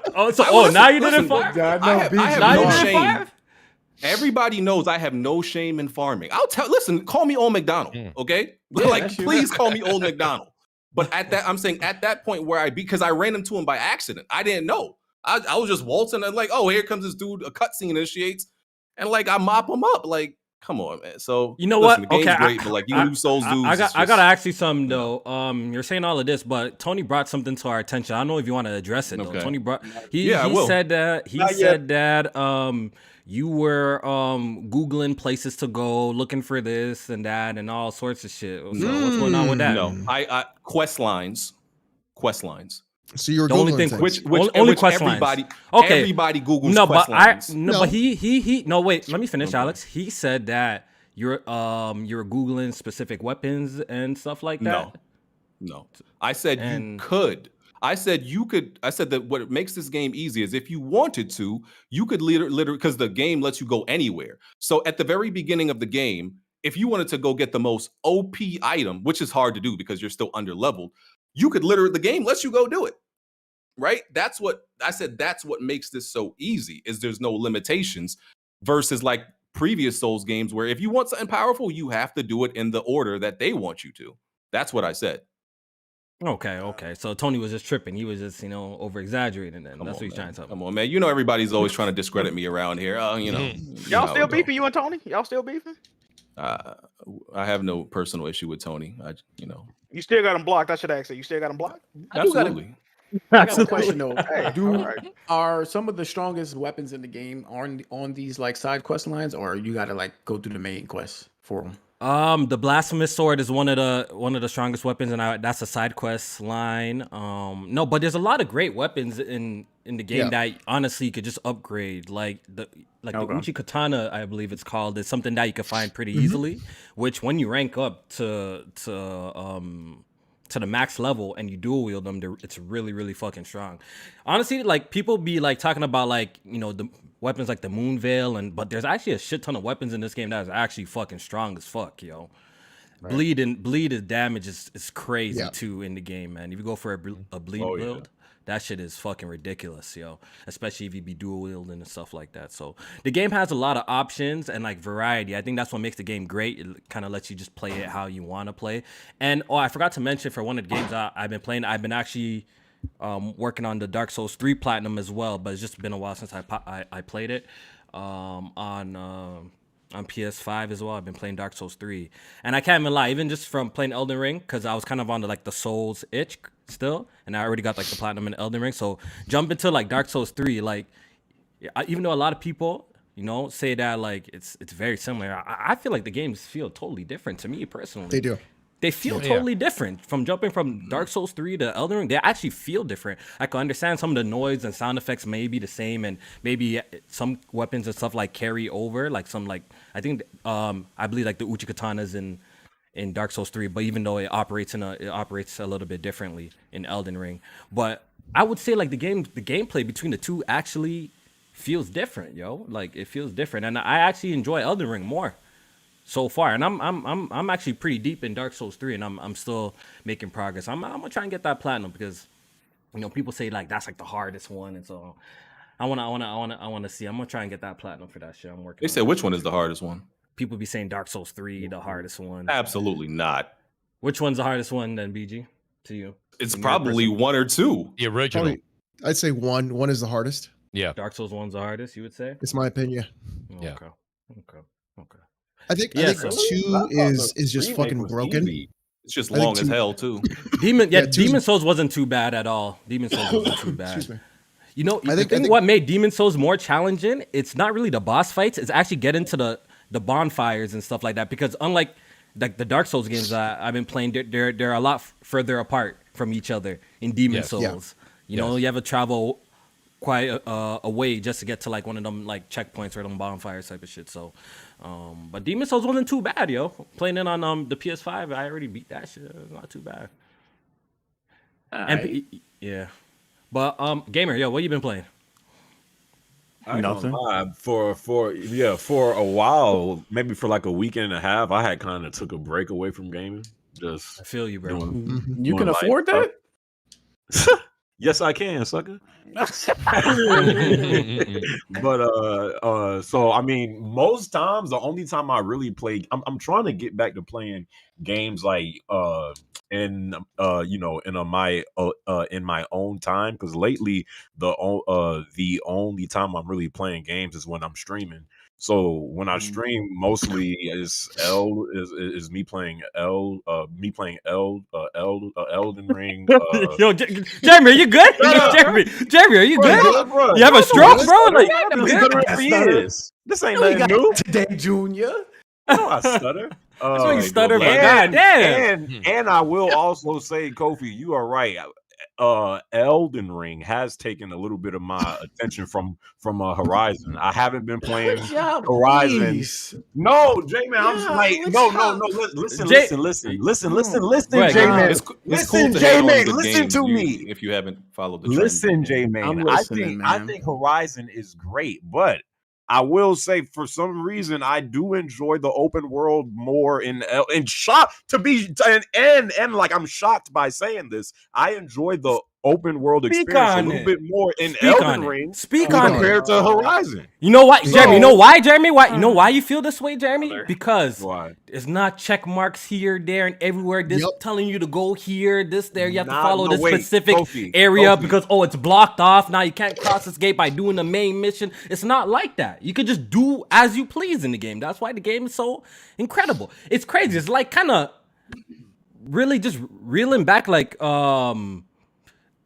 Now you didn't farm. I have no shame. Everybody knows I have no shame in farming. Listen, call me Old McDonald, okay? Yeah, please call me Old McDonald. But at that point where because I ran into him by accident. I didn't know. I was just waltzing and like, oh, here comes this dude, a cutscene initiates, and like I mop him up. Like, come on, man. So you know what? The game's great, but like new Souls dudes. I gotta ask you something though. You're saying all of this, but Tony brought something to our attention. I don't know if you want to address it though. Okay. Tony brought he said that you were Googling places to go, looking for this and that and all sorts of shit. So what's going on with that? No, I quest lines. So you're the only thing which only quest everybody, lines. Okay. Everybody Googles no, quest but lines. but he no wait, let me finish, Alex. He said that you're Googling specific weapons and stuff like that. No. I said you could. I said you could. I said that what makes this game easy is if you wanted to, you could literally because the game lets you go anywhere. So at the very beginning of the game, if you wanted to go get the most OP item, which is hard to do because you're still under leveled, you could the game lets you go do it. Right? That's what I said. That's what makes this so easy is there's no limitations versus like previous Souls games where if you want something powerful, you have to do it in the order that they want you to. That's what I said. Okay. So Tony was just tripping. He was just, over exagerating. Then that's what he's trying to tell me. Come on, man. Everybody's always trying to discredit me around here. Y'all still beefing, you and Tony? Y'all still beefing? I have no personal issue with Tony. You still got him blocked. I should ask you. You still got him blocked? Absolutely. I got a question though. Are some of the strongest weapons in the game on these like side quest lines, or you gotta like go through the main quest for them? The blasphemous sword is one of the strongest weapons, and that's a side quest line. No, but there's a lot of great weapons in the game that honestly you could just upgrade. Like the Uchi Katana, I believe it's called, is something that you can find pretty easily. Which when you rank up to the max level and you dual wield them, it's really, really fucking strong. Honestly, like people be like talking about like, you know, the weapons like the Moon Veil, but there's actually a shit ton of weapons in this game that is actually fucking strong as fuck, yo. Right. Bleed damage is crazy too in the game, man. If you go for a bleed build, that shit is fucking ridiculous, yo. Especially if you be dual wielding and stuff like that. So the game has a lot of options and like variety. I think that's what makes the game great. It kind of lets you just play it how you want to play. And I forgot to mention, for one of the games I've been playing, I've been actually working on the Dark Souls 3 Platinum as well, but it's just been a while since I played it on PS5 as well. I've been playing Dark Souls 3, and I can't even lie, even just from playing Elden Ring, because I was kind of on the Souls itch still, and I already got like the Platinum in Elden Ring. So jump into like Dark Souls 3, like even though a lot of people, you know, say that like it's very similar, I feel like the games feel totally different to me personally. They do. They feel totally different. From jumping from Dark Souls 3 to Elden Ring, they actually feel different. I can understand some of the noise and sound effects may be the same, and maybe some weapons and stuff like carry over. Like some I think I believe like the Uchi Katanas in Dark Souls 3, but even though it operates a little bit differently in Elden Ring. But I would say like the gameplay between the two actually feels different, yo. Like it feels different, and I actually enjoy Elden Ring more so far, and I'm actually pretty deep in Dark Souls 3, and I'm still making progress. I'm gonna try and get that platinum, because you know people say like that's like the hardest one, and so I wanna see. I'm gonna try and get that platinum for that shit. I'm working. They said which one is the hardest one? People be saying Dark Souls 3 the hardest one. Absolutely not. Which one's the hardest one then, BG, to you? It's probably 1 or 2. The original. Probably, I'd say one. One is the hardest. Yeah. Dark Souls 1's the hardest, you would say? It's my opinion. Yeah. Okay. I think so 2 is just fucking broken. Easy. It's just long as hell too. Demon Souls wasn't too bad at all. Demon Souls wasn't too bad. Excuse me. You know, I think what made Demon Souls more challenging, it's not really the boss fights, it's actually getting to the bonfires and stuff like that, because unlike like the Dark Souls games that I've been playing, they're a lot further apart from each other in Demon Souls. You know, you have to travel quite a way just to get to like one of them like checkpoints or them bonfires type of shit. So but Demon Souls wasn't too bad, yo. Playing it on the PS5, I already beat that shit. It's not too bad. Yeah. But Gamer, yo, what you been playing? Nothing. For a while, maybe for like a week and a half, I had kind of took a break away from gaming. Just I feel you, bro. You can afford that? Yes, I can, sucker. But so I mean, most times the only time I really play, I'm trying to get back to playing games like in my own time, because lately the only time I'm really playing games is when I'm streaming. So when I stream, mostly is me playing Elden Ring. Yo, Jeremy, are you good? Jeremy, are you good? You have a stroke, bro? Like, this ain't nothing new today, Junior. I stutter. That's why you stutter, but god damn. And I will also say, Kofi, you are right. Elden Ring has taken a little bit of my attention from Horizon. I haven't been playing Horizon. Please. No, J-Man, I'm like, no. Listen, J-Man. Listen, J-Man, listen to me. If you haven't followed the trend. Listen, J-Man. I think Horizon is great, but I will say, for some reason, I do enjoy the open world more and shocked to be and like I'm shocked by saying this. I enjoy the open world experience a little bit more in Elden Ring compared to Horizon. You know what, Jeremy? You know why, Jeremy? Why? You know why you feel this way, Jeremy? Because it's not check marks here, there, and everywhere. This telling you to go here, this, there. You have to follow this specific area because it's blocked off. Now you can't cross this gate by doing the main mission. It's not like that. You could just do as you please in the game. That's why the game is so incredible. It's crazy. It's like kind of really just reeling back, like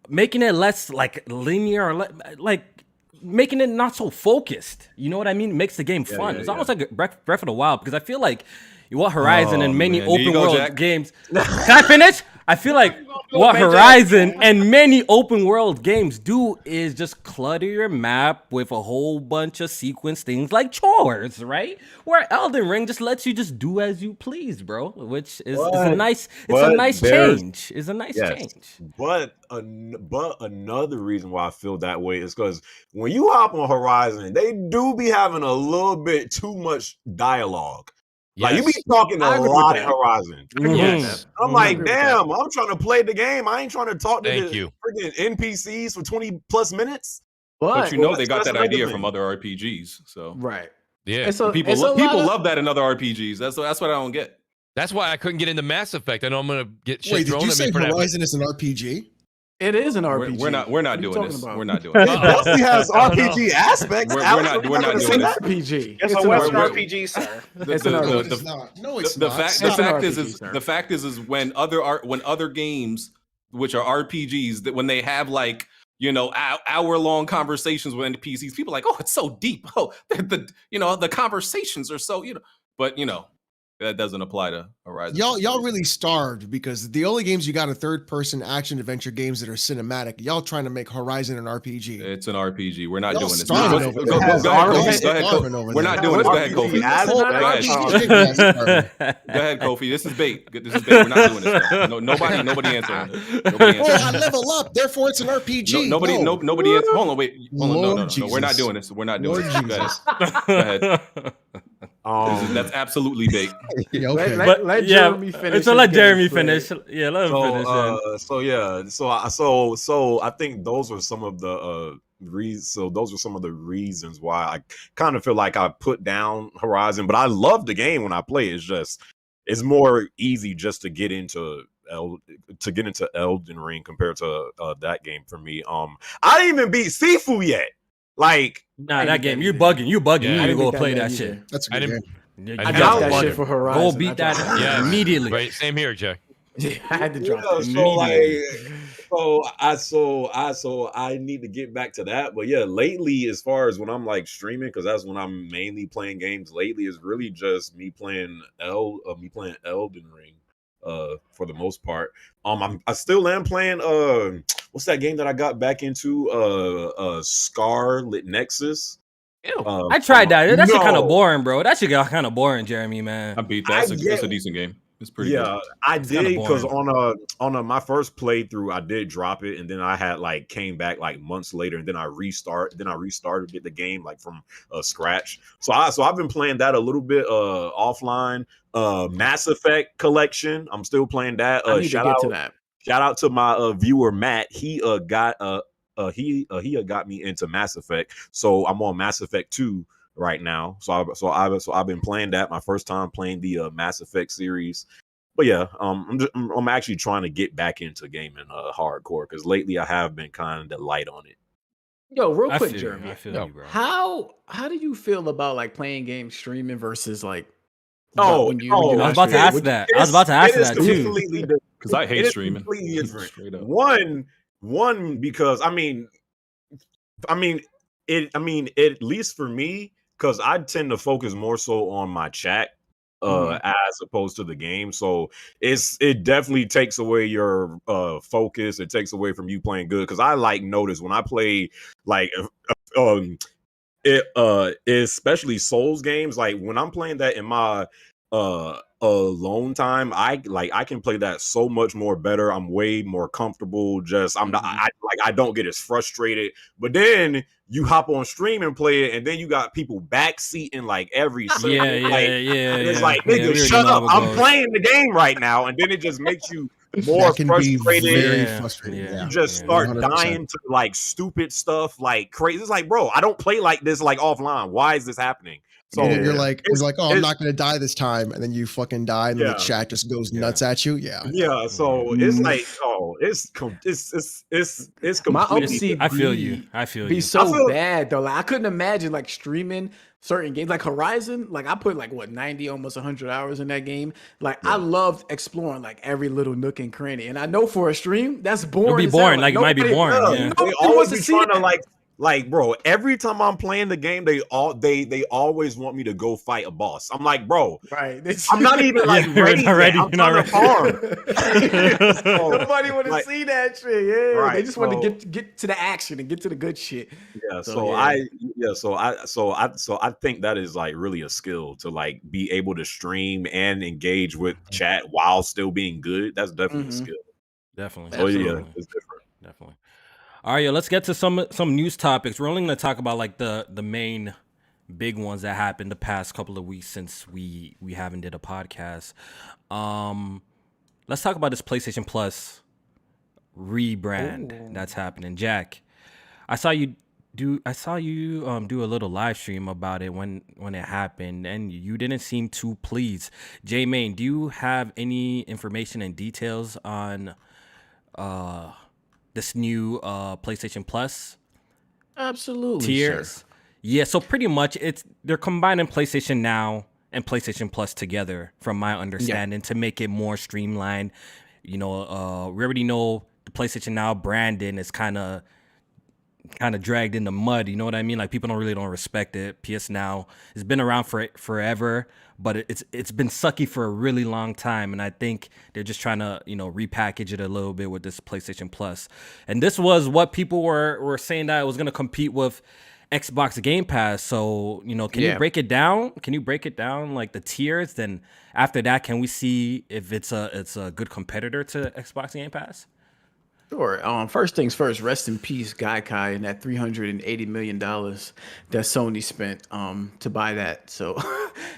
making it less like linear or like making it not so focused. You know what I mean? It makes the game fun. It's almost like Breath of the Wild, because I feel like You want Horizon and many man. There you open go, world Jack. games. Can I finish? I feel like what Horizon and many open world games do is just clutter your map with a whole bunch of sequence things like chores, right? Where Elden Ring just lets you just do as you please, bro. Which is a nice change. It's a nice change. But another reason why I feel that way is because when you hop on Horizon, they do be having a little bit too much dialogue. Like you be talking a lot in Horizon. Yes. I'm like, damn, I'm trying to play the game. I ain't trying to talk to the freaking NPCs for 20 plus minutes. But you know they got that idea from other RPGs. So right. Yeah. And so, people love that in other RPGs. That's what I don't get. That's why I couldn't get into Mass Effect. I know I'm gonna get shit Wait, thrown did you at me say for Horizon is an RPG? It is an RPG. We're not doing this. About? We're not doing this. It definitely has RPG aspects. We're not doing It's this. an RPG. It's a Western RPG, sir. It's an RPG. It's not. No, it's The not. fact is when other games, which are RPGs, that when they have like hour-long conversations with NPCs, people are like, oh, it's so deep. Oh, the conversations are so but that doesn't apply to Horizon. Y'all really starved because the only games you got are third-person action adventure games that are cinematic. Y'all trying to make Horizon an RPG. It's an RPG. We're not Y'all doing this. starving Go over ahead, there. Kofi. We're not doing this. Go ahead, Kofi. Go ahead, Kofi. This is bait. We're not doing this. No, nobody answering. I level up, therefore it's an RPG. Nobody answer. Hold on, wait. Hold on, no. We're not doing this. We're not doing this. Go ahead. That's absolutely bait. Okay. Let Jeremy finish. So let Jeremy finish. Yeah, let him finish. So I think those are some of the reasons. So those are some of the reasons why I kind of feel like I put down Horizon, but I love the game when I play. It's more easy just to get into Elden Ring compared to that game for me. I didn't even beat Sifu yet. Like, that game, you bugging. You Yeah, need to go play that shit. That's a good game. I dropped that shit for Horizon. Go beat that immediately. Right, same here, Jay. Yeah, I had to drop it So I need to get back to that. But yeah, lately, as far as when I'm like streaming, because that's when I'm mainly playing games lately, is really just me playing Elden Ring. For the most part, I still am playing. What's that game that I got back into? Scarlet Nexus. I tried that. That shit kind of boring, bro. That shit got kind of boring, Jeremy, man. I beat that. It's a decent game. It's pretty good. I did because on my first playthrough I did drop it, and then I had came back months later, and then I restarted the game from scratch. So I've been playing that a little bit offline. Mass Effect Collection, I'm still playing that. I need to get to that. Shout out to my viewer Matt. He got me into Mass Effect, so I'm on Mass Effect 2 right now. So I've been playing that. My first time playing the Mass Effect series. But yeah, I'm actually trying to get back into gaming hardcore because lately I have been kind of light on it. Yo, real quick, Jeremy. I feel you, bro. How do you feel about playing games streaming versus I was about to ask that. I was about to ask that too. Because I hate streaming. Completely different. One because at least for me, because I tend to focus more so on my chat as opposed to the game. So it definitely takes away your focus. It takes away from you playing good. Because I notice when I play especially Souls games, when I'm playing that in my alone time, I can play that so much more better. I'm way more comfortable. I don't get as frustrated. But then you hop on stream and play it, and then you got people backseating every second. It's nigga, shut up. I'm playing the game right now, and then it just makes you more frustrated. Very frustrating. You just start 100%. Dying to stupid stuff, crazy. It's bro, I don't play like this offline. Why is this happening? So you're like, oh, I'm not gonna die this time, and then you fucking die, and then the chat just goes nuts at you. Yeah. So it's it's completely. My OC, I feel you. Be so bad though. I couldn't imagine streaming certain games like Horizon. I put 90, almost 100 hours in that game. I loved exploring every little nook and cranny, and I know for a stream that's boring. It'll be boring. It might be boring. They always be trying to Like, bro, every time I'm playing the game, they always want me to go fight a boss. I'm like, bro, Right. I'm not even like ready yet. I'm trying to farm. So, nobody want to see that shit. Yeah, right, they just want to get to the action and get to the good shit. Yeah. So, I think that is like really a skill to like be able to stream and engage with chat while still being good. That's definitely a skill. Definitely. So yeah, it's different. Definitely. All right, let's get to some news topics. We're only going to talk about like the main big ones that happened the past couple of weeks since we haven't did a podcast. Let's talk about this PlayStation Plus rebrand that's happening. Jack, I saw you do a little live stream about it when it happened, and you didn't seem too pleased. J Main, do you have any information and details on this new PlayStation Plus absolutely tiers? sure. Yeah, so pretty much they're combining PlayStation Now and PlayStation Plus together, from my understanding, to make it more streamlined. You know, we already know the PlayStation Now branding is kind of dragged in the mud. You know what I mean? Like, people don't respect it. PS Now has been around for forever, but it's been sucky for a really long time, and I think they're just trying to repackage it a little bit with this PlayStation Plus. And this was what people were saying, that it was going to compete with Xbox Game Pass. So can you break it down? Can you break it down, like the tiers? Then after that, can we see if it's a good competitor to Xbox Game Pass? Sure. First things first, rest in peace, Gaikai, and that $380 million that Sony spent to buy that. So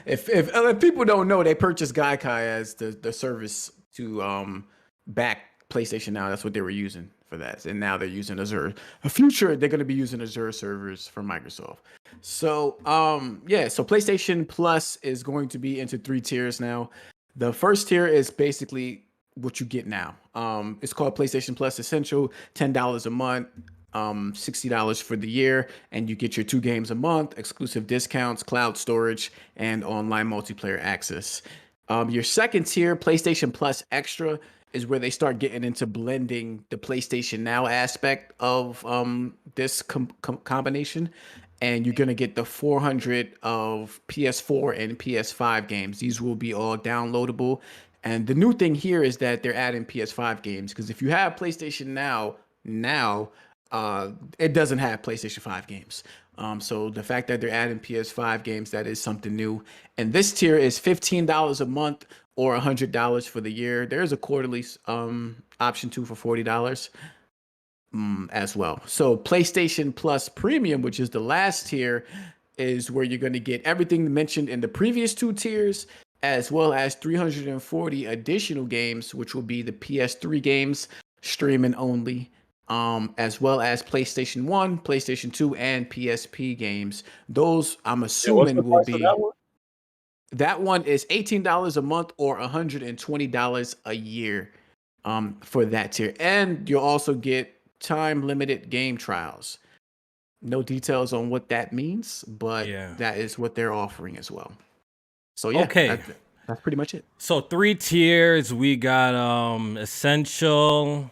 if people don't know, they purchased Gaikai as the service to back PlayStation Now. That's what they were using for that. And now they're using Azure. In the future, they're going to be using Azure servers from Microsoft. So so PlayStation Plus is going to be into 3 tiers now. The first tier is basically what you get now. It's called PlayStation Plus Essential, $10 a month, $60 for the year, and you get your 2 games a month, exclusive discounts, cloud storage, and online multiplayer access. Your second tier, PlayStation Plus Extra, is where they start getting into blending the PlayStation Now aspect of this combination. And you're going to get the 400 of PS4 and PS5 games. These will be all downloadable. And the new thing here is that they're adding PS5 games, because if you have PlayStation Now, it doesn't have PlayStation 5 games. So the fact that they're adding PS5 games, that is something new. And this tier is $15 a month or $100 for the year. There's a quarterly option too for $40 as well. So PlayStation Plus Premium, which is the last tier, is where you're going to get everything mentioned in the previous 2 tiers, as well as 340 additional games, which will be the PS3 games, streaming only, as well as PlayStation 1, PlayStation 2, and PSP games. Those, I'm assuming, will be... That one is $18 a month or $120 a year for that tier. And you'll also get time-limited game trials. No details on what that means, but that is what they're offering as well. So that's pretty much it. So 3 tiers. We got Essential,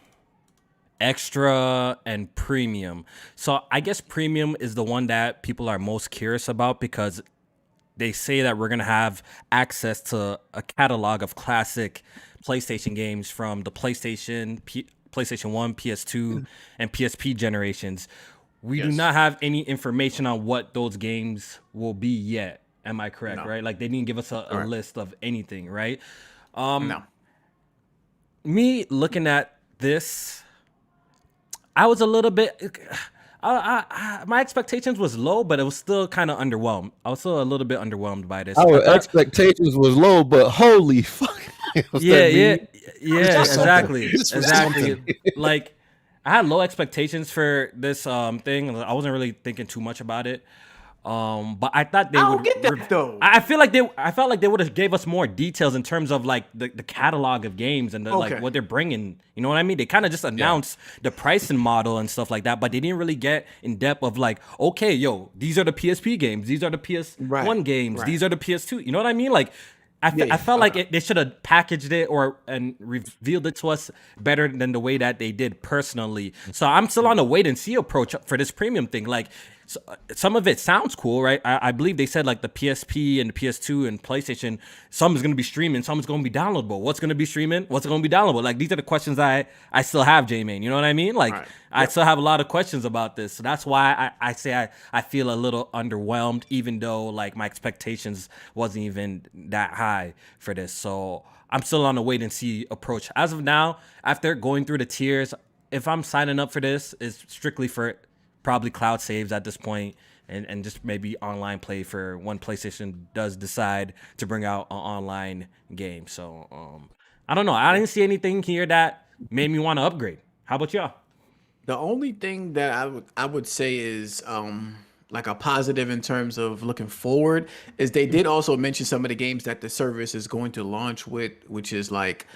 Extra, and Premium. So I guess Premium is the one that people are most curious about, because they say that we're going to have access to a catalog of classic PlayStation games from the PlayStation 1, PS2, and PSP generations. We do not have any information on what those games will be yet. Am I correct? No. Right? Like, they didn't give us a list of anything, right? No. Me looking at this, I was a little bit... my expectations was low, but it was still kind of underwhelmed. I was still a little bit underwhelmed by this. Our expectations was low, but holy fuck. Yeah, exactly. Like, I had low expectations for this thing. I wasn't really thinking too much about it. But I thought they would get that though. I felt like they would have gave us more details in terms of like the catalog of games and like what they're bringing. You know what I mean? They kind of just announced the pricing model and stuff like that, but they didn't really get in depth of like, okay, these are the PSP games, these are the PS1 games, these are the PS2. You know what I mean? Like, I felt like they should have packaged it and revealed it to us better than the way that they did personally. So I'm still on a wait and see approach for this premium thing. Like, so, some of it sounds cool, right? I believe they said like the PSP and the PS2 and PlayStation, some is going to be streaming, some is going to be downloadable. What's going to be streaming? What's going to be downloadable? Like, these are the questions I still have, J-Main. You know what I mean? Like, right. I still have a lot of questions about this. So that's why I say I feel a little underwhelmed, even though like my expectations wasn't even that high for this. So I'm still on a wait and see approach. As of now, after going through the tiers, if I'm signing up for this, it's strictly for probably cloud saves at this point, and just maybe online play for when PlayStation does decide to bring out an online game. So I don't know. I didn't see anything here that made me want to upgrade. How about y'all? The only thing that I would say is like a positive in terms of looking forward is they did also mention some of the games that the service is going to launch with, which is like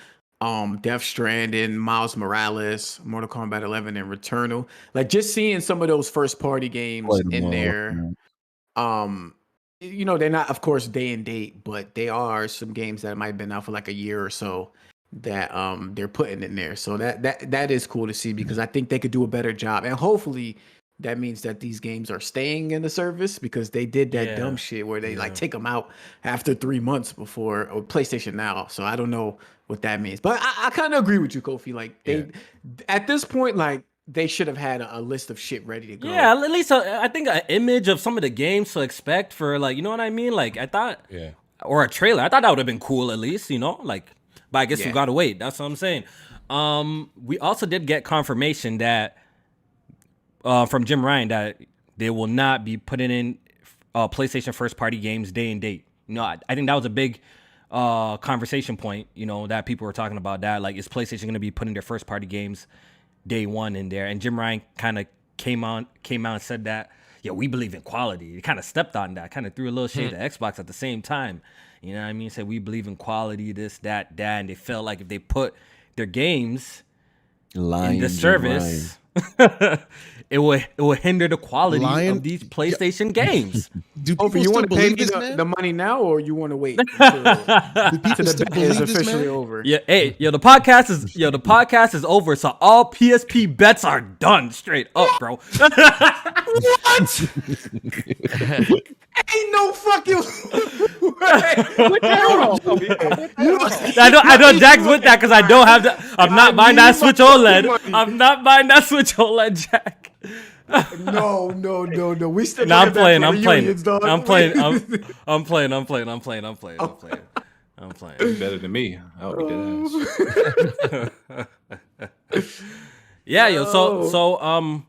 Death Stranding, Miles Morales, Mortal Kombat 11, and Returnal. Like, just seeing some of those first party games in there. You know, they're not, of course, day and date, but they are some games that might have been out for like a year or so that they're putting in there. So that is cool to see, because I think they could do a better job, and hopefully that means that these games are staying in the service, because they did that dumb shit where they like take them out after 3 months before PlayStation Now. So I don't know what that means, but I kind of agree with you, Kofi. Like, they at this point, like, they should have had a list of shit ready to go. Yeah, at least I think an image of some of the games to expect for, like, you know what I mean? Like, I thought, or a trailer. I thought that would have been cool at least, you know? Like, but I guess we gotta wait. That's what I'm saying. We also did get confirmation that from Jim Ryan that they will not be putting in PlayStation first party games day and date. You know, I think that was a big conversation point, you know, that people were talking about, that like, is PlayStation going to be putting their first party games day one in there? And Jim Ryan kind of came out and said that, yeah, we believe in quality. He kind of stepped on that, kind of threw a little shade at Xbox at the same time. You know what I mean? Said we believe in quality, this, that, and they felt like if they put their games in the service, it will hinder the quality of these PlayStation games. Do people you want to pay me the money now, or you want to wait until the bet is officially over? Yeah, hey, the podcast is over, so all PSP bets are done. Straight up, bro. What? Ain't no fucking way. I know Jack's with that, because I don't have that. I'm not buying that Switch OLED. I'm not buying that Switch OLED, Jack. No. We still. No, I'm playing. I'm playing. Better than me. I'll be dead ass. Yeah, yo. So,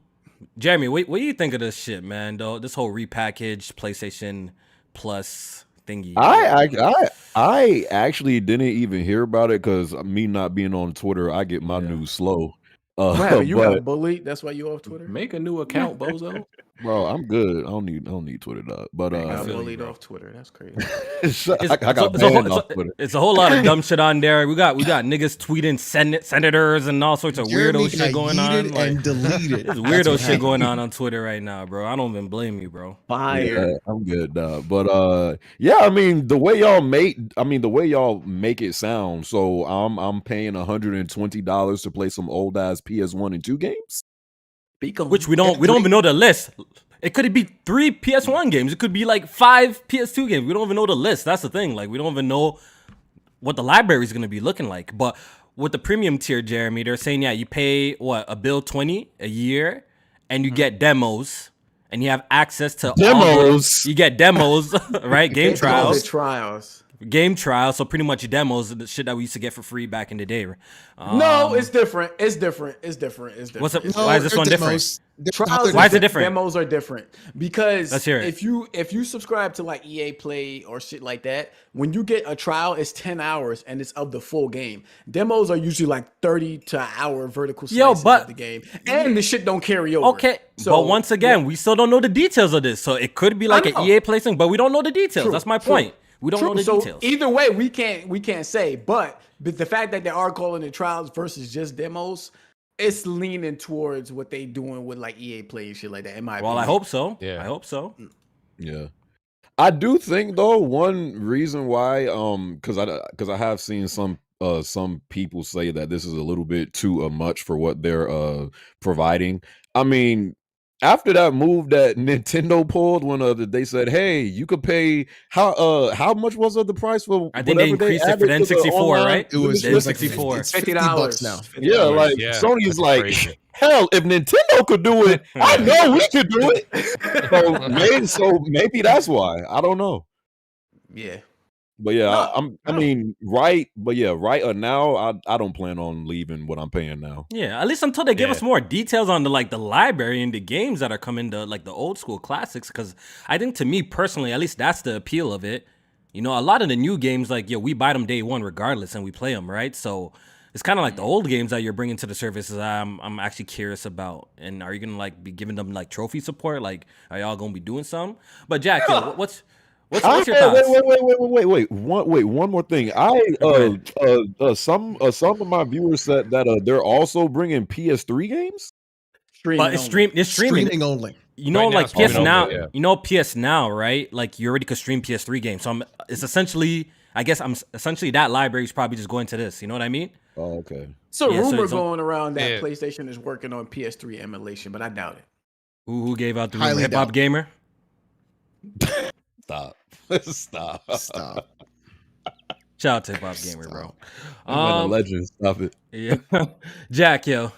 Jeremy, what do you think of this shit, man? Though, this whole repackaged PlayStation Plus thingy. I actually didn't even hear about it, because me not being on Twitter, I get my news slow. You got bullied. That's why you off Twitter. Make a new account, bozo. Bro, I'm good. I don't need Twitter, dog. But I got bullied off Twitter. That's crazy. I got banned off Twitter. It's a whole lot of dumb shit on there. We got niggas tweeting senators and all sorts of weirdo shit going on. And deleted. There's weirdo shit going on Twitter right now, bro. I don't even blame you, bro. Yeah, I'm good, dog. But yeah, I mean, the way y'all make it sound. So I'm paying $120 to play some old ass PS1 and 2 games. Which we don't even know the list. It could be 3 PS1 games. It could be like 5 PS2 games. We don't even know the list. That's the thing. Like, we don't even know what the library is going to be looking like. But with the premium tier, Jeremy, they're saying, you pay $1.20 a year, and you get demos, and you have access to demos. You get demos, right? Game trials. Game trials, so pretty much demos, the shit that we used to get for free back in the day. No, it's different. Why is this one different? Why is it different? Demos are different because Let's hear it. if you subscribe to like EA Play or shit like that, when you get a trial, it's 10 hours and it's of the full game. Demos are usually like 30 to an hour vertical slices of the game, and the shit don't carry over. Okay, so, but once again, we still don't know the details of this, so it could be like an EA Play thing, but we don't know the details. That's my point. We don't know the details. Either way, we can't say. But the fact that they are calling it trials versus just demos, it's leaning towards what they doing with like EA Play and shit like that. In my opinion. I hope so. Yeah, I hope so. Yeah. I do think though one reason why because I have seen some people say that this is a little bit too much for what they're providing. I mean, after that move that Nintendo pulled when they said, "Hey, you could pay how much was the price for I think they whatever increased it for added the to N64, online?" right? It was The like N64. it's $50 now. Yeah, like Yeah, Sony's that's like, crazy. hell, if Nintendo could do it, I know we could do it. So maybe that's why. I don't know. Yeah. But yeah, No, I mean, right now, I don't plan on leaving what I'm paying now. Yeah, at least until they give us more details on the library and the games that are coming to like the old school classics. Because I think to me personally, at least that's the appeal of it. You know, a lot of the new games, like we buy them day one regardless, and we play them, right? So it's kind of like the old games that you're bringing to the services. I'm actually curious about. And are you gonna like be giving them like trophy support? Like, are y'all gonna be doing some? But Jack, yo, what's your thoughts? Wait. One more thing. Some of my viewers said that they're also bringing PS3 games. But it's streaming. Streaming only. You know, Right now, like it's streaming PS only, Now. yeah. You know PS Now, right? Like you already could stream PS3 games. So it's essentially, I guess, essentially that library is probably just going to this. You know what I mean? Oh, okay. So Yeah, so rumor it's going around that Yeah. PlayStation is working on PS3 emulation, but I doubt it. Who gave out the Highly Hip Hop doubt. Gamer? Stop. Stop. Stop. Shout out to Hip Hop Gamer, bro. I'm a legend. Stop it. Yeah. Jack, yo,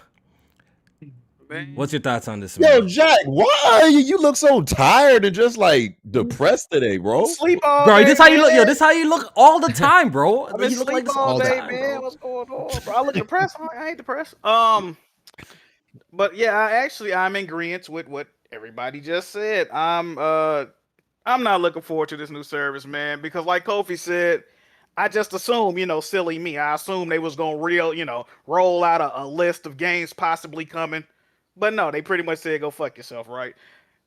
Man. what's your thoughts on this? Yo, Man? Jack, why are you look so tired and just like depressed today, bro? Sleep all Bro, day, this how you look. man. Yo, this how you look all the time, bro. I've been You look sleep like this all all the day, time, man. bro. What's going on, bro? I look depressed. I ain't depressed. But yeah, I'm in agreement with what everybody just said. I'm not looking forward to this new service, man, because like Kofi said, I just assume, silly me. I assume they was gonna roll out a list of games possibly coming, but no, they pretty much said go fuck yourself, right?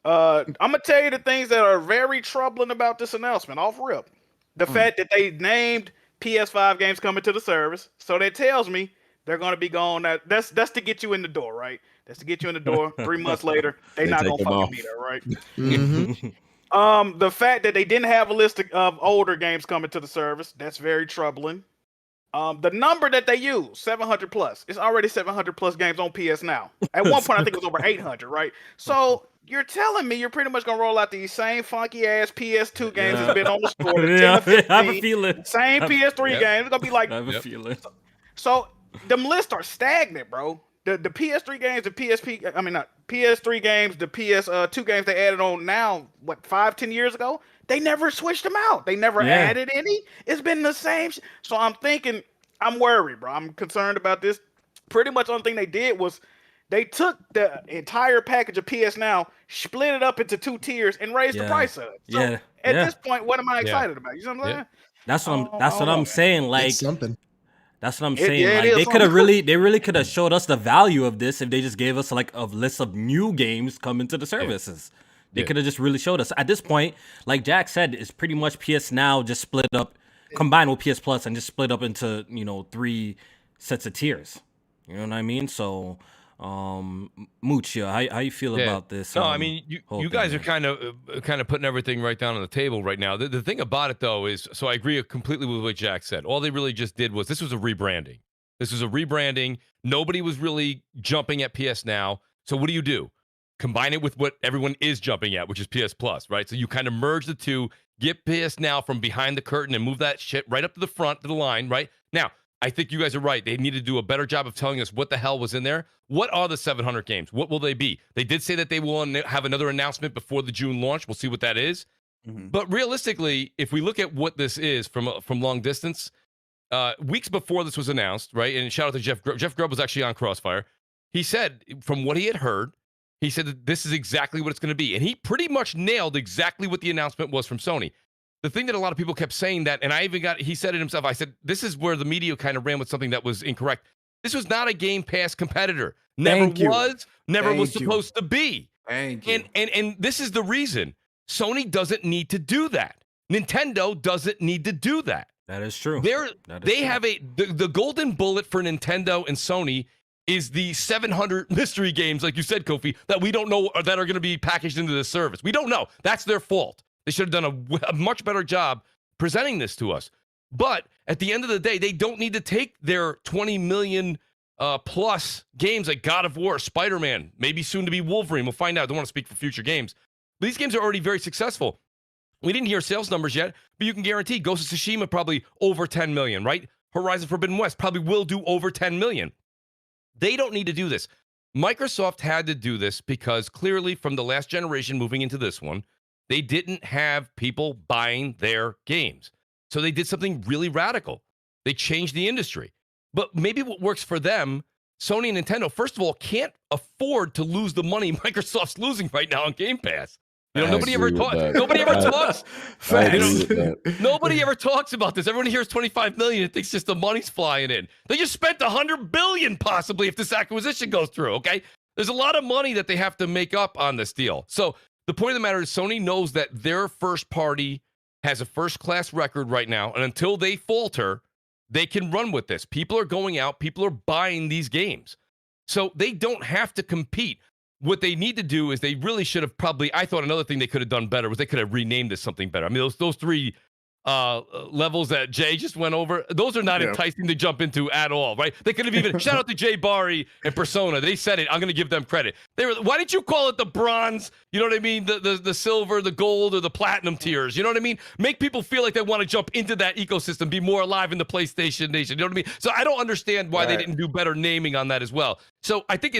I'm gonna tell you the things that are very troubling about this announcement. Off rip, the fact that they named PS5 games coming to the service, so that tells me they're gonna be gone. That's to get you in the door, right? That's to get you in the door. 3 months later, they not take gonna them fucking off. be there, right? Mhm. The fact that they didn't have a list of older games coming to the service, that's very troubling. The number that they use, 700 plus, it's already 700 plus games on PS Now. At one point, I think it was over 800, right? So you're telling me you're pretty much gonna roll out these same funky ass PS2 games that's been on the store. The 10 Yeah, or 15, I have a feeling. same PS3 Yep. games. It's gonna be like I have a feeling. so. Them lists are stagnant, bro. The PS3 games, the PS3 games, the PS2 games they added on now, 5-10 years ago, they never switched them out. They never added any. It's been the same. So I'm thinking, I'm worried, bro. I'm concerned about this. Pretty much only thing they did was they took the entire package of PS Now, split it up into 2 tiers, and raised the price of it. So at this point, what am I excited about? You know what I'm saying? That's what I'm saying. Like It's something. that's what I'm saying. it Like is they could have something. they really could have showed us the value of this if they just gave us like a list of new games coming to the services. They could have just really showed us. At this point, like Jack said, it's pretty much PS Now just split up, combined with PS Plus, and just split up into 3 sets of tiers. You know what I mean? So, Mucha, how you feel about this? No, I mean you guys are kind of putting everything right down on the table right now. The thing about it though is, so I agree completely with what Jack said. All they really just did was this was a rebranding. Nobody was really jumping at PS Now. So what do? Combine it with what everyone is jumping at, which is PS Plus, right? So you kind of merge the two, get PS Now from behind the curtain and move that shit right up to the front to the line, right? Now, I think you guys are right. They need to do a better job of telling us what the hell was in there. What are the 700 games? What will they be? They did say that they will have another announcement before the June launch. We'll see what that is. Mhm. But realistically, if we look at what this is from long distance, weeks before this was announced, right? And shout out to Jeff Grubb. Jeff Grubb was actually on Crossfire. He said, from what he had heard, he said that this is exactly what it's going to be. And he pretty much nailed exactly what the announcement was from Sony. The thing that a lot of people kept saying that, and he said it himself, I said, this is where the media kind of ran with something that was incorrect. This was not a Game Pass competitor. Never was supposed to be. Thank you. And this is the reason. Sony doesn't need to do that. Nintendo doesn't need to do that. That is true. They have the golden bullet for Nintendo and Sony is the 700 mystery games, like you said, Kofi, that we don't know or that are going to be packaged into this service. We don't know. That's their fault. They should have done a much better job presenting this to us. But at the end of the day, they don't need to take their 20 million plus games like God of War, Spider-Man, maybe soon to be Wolverine. We'll find out. I don't want to speak for future games. But these games are already very successful. We didn't hear sales numbers yet, but you can guarantee Ghost of Tsushima probably over 10 million, right? Horizon Forbidden West probably will do over 10 million. They don't need to do this. Microsoft had to do this because clearly from the last generation moving into this one, they didn't have people buying their games. So they did something really radical. They changed the industry. But maybe what works for them, Sony and Nintendo, first of all, can't afford to lose the money Microsoft's losing right now on Game Pass. You know, nobody ever talks. Nobody ever talks. Nobody ever talks about this. Everyone hears 25 million and thinks just the money's flying in. They just spent 100 billion possibly if this acquisition goes through. Okay, there's a lot of money that they have to make up on this deal. So the point of the matter is, Sony knows that their first party has a first-class record right now, and until they falter, they can run with this. People are going out. People are buying these games, so they don't have to compete. What they need to do is they really should have probably, I thought another thing they could have done better was they could have renamed this something better. I mean, those three levels that Jay just went over, those are not enticing to jump into at all, right? They could have even, shout out to Jay Barry and Persona. They said it. I'm going to give them credit. Why didn't you call it the bronze, you know what I mean? The silver, the gold, or the platinum tiers, you know what I mean? Make people feel like they want to jump into that ecosystem, be more alive in the PlayStation Nation, you know what I mean? So I don't understand why they didn't do better naming on that as well. So I think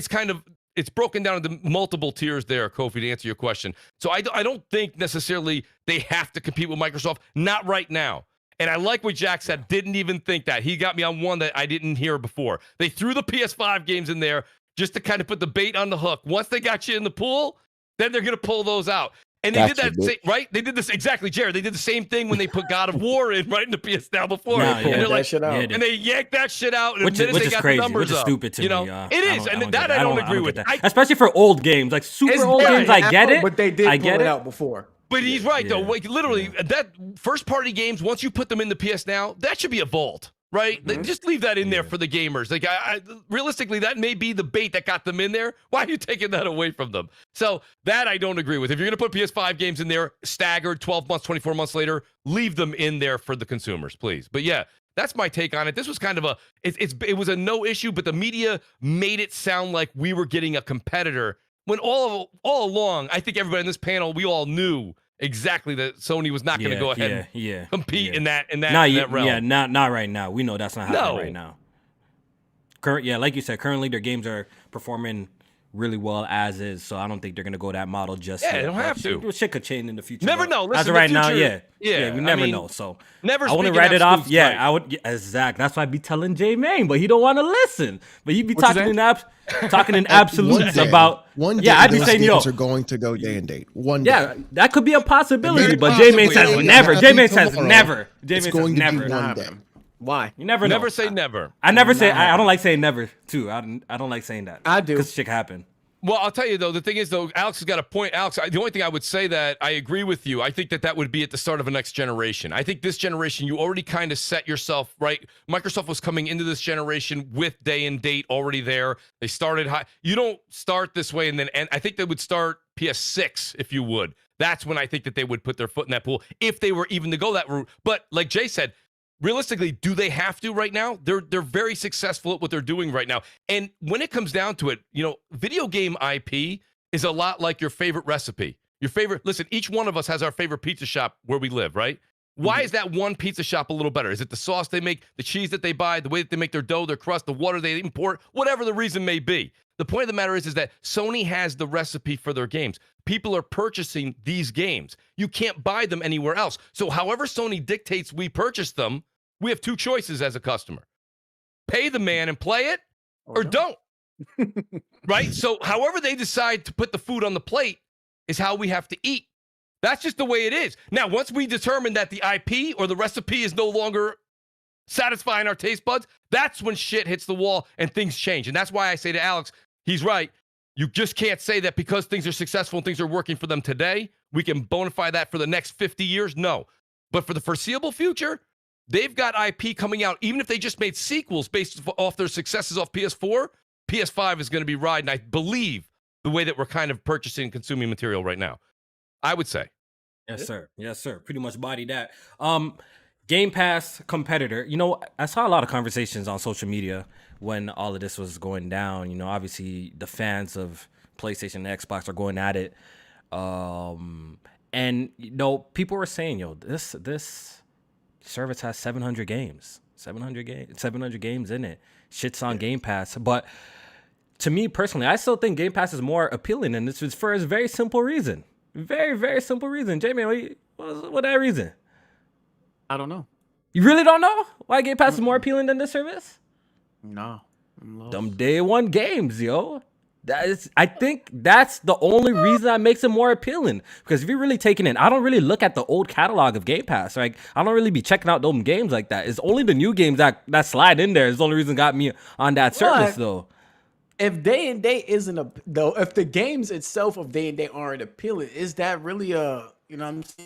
it's broken down into multiple tiers there, Kofi, to answer your question. So I don't think necessarily they have to compete with Microsoft. Not right now. And I like what Jack said. Didn't even think that. He got me on one that I didn't hear before. They threw the PS5 games in there just to kind of put the bait on the hook. Once they got you in the pool, then they're going to pull those out. And they did that, right? They did this exactly, Jared. They did the same thing when they put God of War in right in the PS Now before. And they're like, and they yanked that shit out. And which is crazy, which is stupid to me. It is, and that I don't agree with. Especially for old games, like super old games. I get it, but they did pull it out before. But he's right though. Like literally, that first party games, once you put them in the PS Now, that should be a vault. Right? Just leave that in there for the gamers. Like, realistically, that may be the bait that got them in there. Why are you taking that away from them? So that I don't agree with. If you're going to put PS5 games in there, staggered 12 months, 24 months later, leave them in there for the consumers, please. But yeah, that's my take on it. This was kind of it was a no issue, but the media made it sound like we were getting a competitor when all along, I think everybody in this panel, we all knew exactly that Sony was not going to go ahead and compete in that realm. Yeah, not right now. We know that's not happening right now. Like you said, currently their games are performing really well as is, so I don't think they're going to go that model just yet. They don't have to. Shit could change in the future. Never know. Listen, as of right now, we never know. So I want to write it off. Yeah, I would. Exactly. That's why I'd be telling J Main, but he don't want to listen. But he'd be talking in absolutes about. One day, I'd be saying, games are going to go day and date. One day. Yeah, that could be a possibility, but J Main says never. J Main says never. J Main says never. One day. Why? You never know. Never say never. I never say. I don't like saying never too. I don't like saying that. I do. Because shit happen. Well, I'll tell you, though, the thing is, though, Alex has got a point. Alex, the only thing I would say that I agree with you, I think that would be at the start of a next generation. I think this generation, you already kind of set yourself, right? Microsoft was coming into this generation with day and date already there. They started high. You don't start this way and then end. I think they would start PS6, if you would. That's when I think that they would put their foot in that pool, if they were even to go that route. But like Jay said, realistically, do they have to right now? They're very successful at what they're doing right now. And when it comes down to it, video game IP is a lot like your favorite recipe. Listen, each one of us has our favorite pizza shop where we live, right? Why is that one pizza shop a little better? Is it the sauce they make, the cheese that they buy, the way that they make their dough, their crust, the water they import, whatever the reason may be? The point of the matter is that Sony has the recipe for their games. People are purchasing these games. You can't buy them anywhere else. So however Sony dictates we purchase them, we have two choices as a customer. Pay the man and play it or don't. Right? So however they decide to put the food on the plate is how we have to eat. That's just the way it is. Now, once we determine that the IP or the recipe is no longer satisfying our taste buds, that's when shit hits the wall and things change. And that's why I say to Alex, he's right. You just can't say that because things are successful and things are working for them today, we can bona fide that for the next 50 years. No. But for the foreseeable future, they've got IP coming out. Even if they just made sequels based off their successes off PS4, PS5 is going to be riding, I believe, the way that we're kind of purchasing and consuming material right now. I would say. Yes, sir. Yes, sir. Pretty much body that. Game Pass competitor. I saw a lot of conversations on social media when all of this was going down. Obviously the fans of PlayStation and Xbox are going at it. And people were saying, this service has 700 games. 700 games in it. Shit's on Game Pass. But to me personally, I still think Game Pass is more appealing, and this is for a very simple reason. Very, very simple reason. J-Man, what that reason? I don't know. You really don't know why Game Pass is more appealing than this service? No. Them day one games, yo. I think that's the only reason that makes it more appealing. Because if you're really taking it, I don't really look at the old catalog of Game Pass. Like, I don't really be checking out those games like that. It's only the new games that slide in there is the only reason got me on that service, though. If Day and Day isn't if the games itself of Day and Day aren't appealing, is that really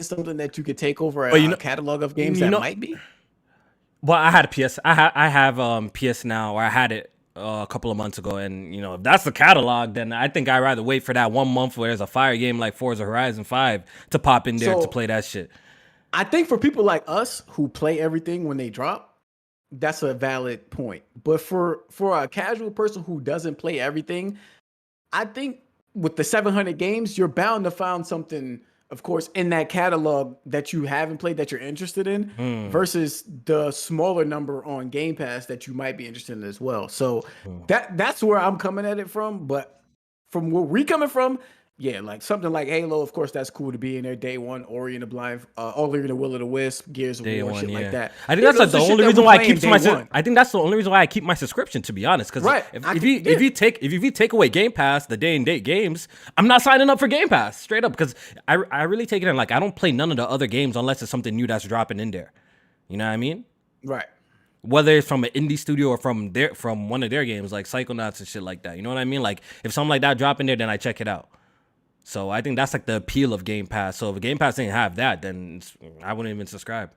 something that you could take over a catalog of games that might be? Well, I had a PS. I have PS Now, or I had it a couple of months ago, and if that's the catalog, then I think I'd rather wait for that 1 month where there's a fire game like Forza Horizon 5 to pop in there to play that shit. I think for people like us who play everything when they drop, that's a valid point. But for a casual person who doesn't play everything, I think with the 700 games, you're bound to find something, of course, in that catalog that you haven't played that you're interested in versus the smaller number on Game Pass that you might be interested in as well. So that's where I'm coming at it from. But from where we coming from, yeah, like something like Halo, of course, that's cool to be in there day one. Ori and the Blind, Ori and the Will of the Wisp, Gears of War, shit like that. I think that's the only reason why I keep I think that's the only reason why I keep my subscription, to be honest. Because if you take away Game Pass, the day and date games, I'm not signing up for Game Pass straight up, because I really take it in like I don't play none of the other games unless it's something new that's dropping in there. You know what I mean? Right. Whether it's from an indie studio or from one of their games like Psychonauts and shit like that. You know what I mean? Like if something like that drop in there, then I check it out. So I think that's like the appeal of Game Pass. So if Game Pass didn't have that, then I wouldn't even subscribe.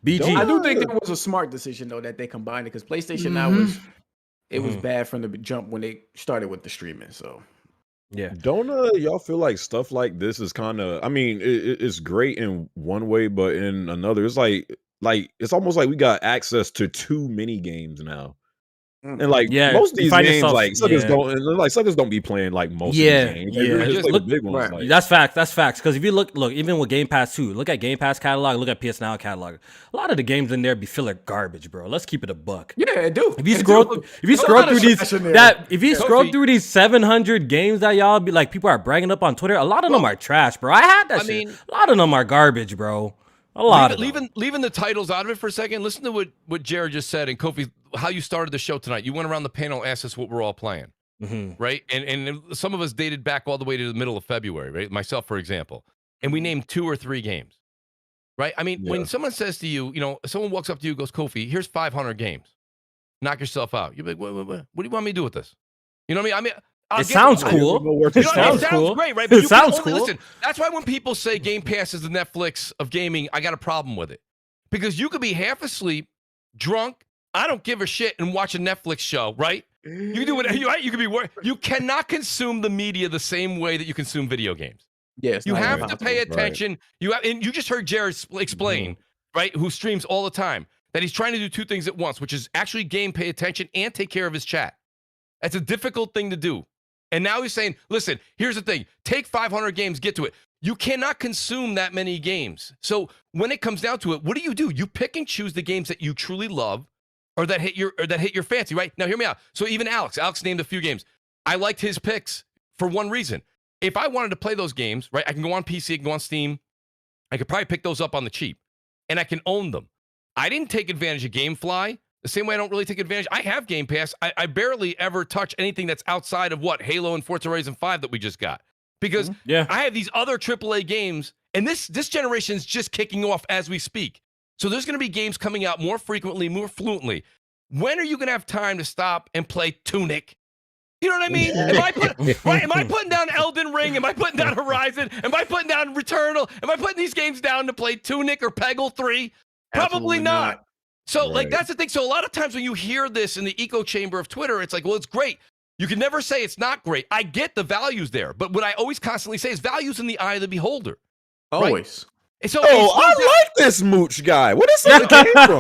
BG, I do think it was a smart decision though that they combined it, because PlayStation Now was bad from the jump when they started with the streaming. So yeah, don't y'all feel like stuff like this is kind of? I mean, it's great in one way, but in another, it's like it's almost like we got access to too many games now. And most of these games, suckers don't be playing like most of these games. Just like the big ones. Like, that's facts. That's facts. Because if you look, even with Game Pass too, look at Game Pass catalog, look at PS Now catalog. A lot of the games in there be filler garbage, bro. Let's keep it a buck. Yeah, it do. If you scroll through these 700 games that y'all be like, people are bragging up on Twitter, a lot of them are trash, bro. I had that shit. A lot of them are garbage, bro. Leaving the titles out of it for a second. Listen to what Jared just said, and Kofi, how you started the show tonight. You went around the panel, asked us what we're all playing, right? And some of us dated back all the way to the middle of February, right? Myself, for example, and we named 2 or 3 games, right? I mean, when someone says to you, someone walks up to you, and goes, "Kofi, here's 500 games. Knock yourself out." You're like, what do you want me to do with this? You know what I mean? It sounds cool. It sounds great, right? But it sounds cool. Listen, that's why when people say Game Pass is the Netflix of gaming, I got a problem with it. Because you could be half asleep, drunk, I don't give a shit, and watch a Netflix show, right? You can do whatever, right? You can be you cannot consume the media the same way that you consume video games. Yes, you have to pay attention. Right. And you just heard Jared explain, right? Who streams all the time, that he's trying to do 2 things at once, which is actually pay attention, and take care of his chat. That's a difficult thing to do. And now he's saying, listen, here's the thing. Take 500 games, get to it. You cannot consume that many games. So when it comes down to it, what do? You pick and choose the games that you truly love or that hit your fancy, right? Now, hear me out. So even Alex named a few games. I liked his picks for one reason. If I wanted to play those games, right, I can go on PC, I can go on Steam. I could probably pick those up on the cheap, and I can own them. I didn't take advantage of GameFly. The same way I don't really take advantage. I have Game Pass. I barely ever touch anything that's outside of Halo and Forza Horizon 5 that we just got. Because I have these other AAA games, and this generation is just kicking off as we speak. So there's going to be games coming out more frequently, more fluently. When are you going to have time to stop and play Tunic? You know what I mean? Am I putting down Elden Ring? Am I putting down Horizon? Am I putting down Returnal? Am I putting these games down to play Tunic or Peggle 3? Probably not. So, that's the thing. So, a lot of times when you hear this in the echo chamber of Twitter, it's like, well, it's great. You can never say it's not great. I get the values there. But what I always constantly say is values in the eye of the beholder. Always. So I like this Mooch guy. Where this nigga came from?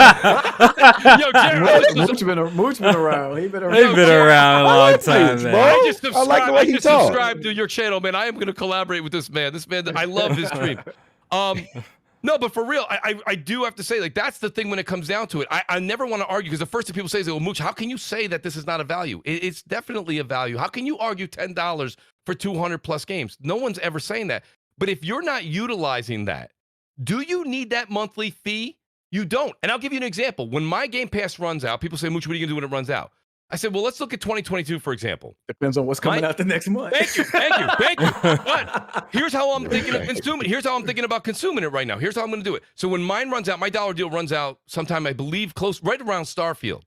Yo, Jared, Mooch been around. He been around. He's been around a long time, Mooch, man. bro. I just I like the way he talks. subscribed to your channel, man. I am going to collaborate with this man. This man, I love his stream. No, but for real, I do have to say, like, that's the thing when it comes down to it. I never want to argue, because the first thing people say is, well, Mooch, how can you say that this is not a value? It's definitely a value. How can you argue $10 for 200 plus games? No one's ever saying that. But if you're not utilizing that, do you need that monthly fee? You don't. And I'll give you an example. When my Game Pass runs out, people say, Mooch, what are you going to do when it runs out? I said, well, let's look at 2022, for example. Depends on what's coming out the next month. Thank you. But here's how I'm thinking of consuming. Here's how I'm thinking about consuming it right now. Here's how I'm going to do it. So when mine runs out, my dollar deal runs out sometime, I believe, right around Starfield.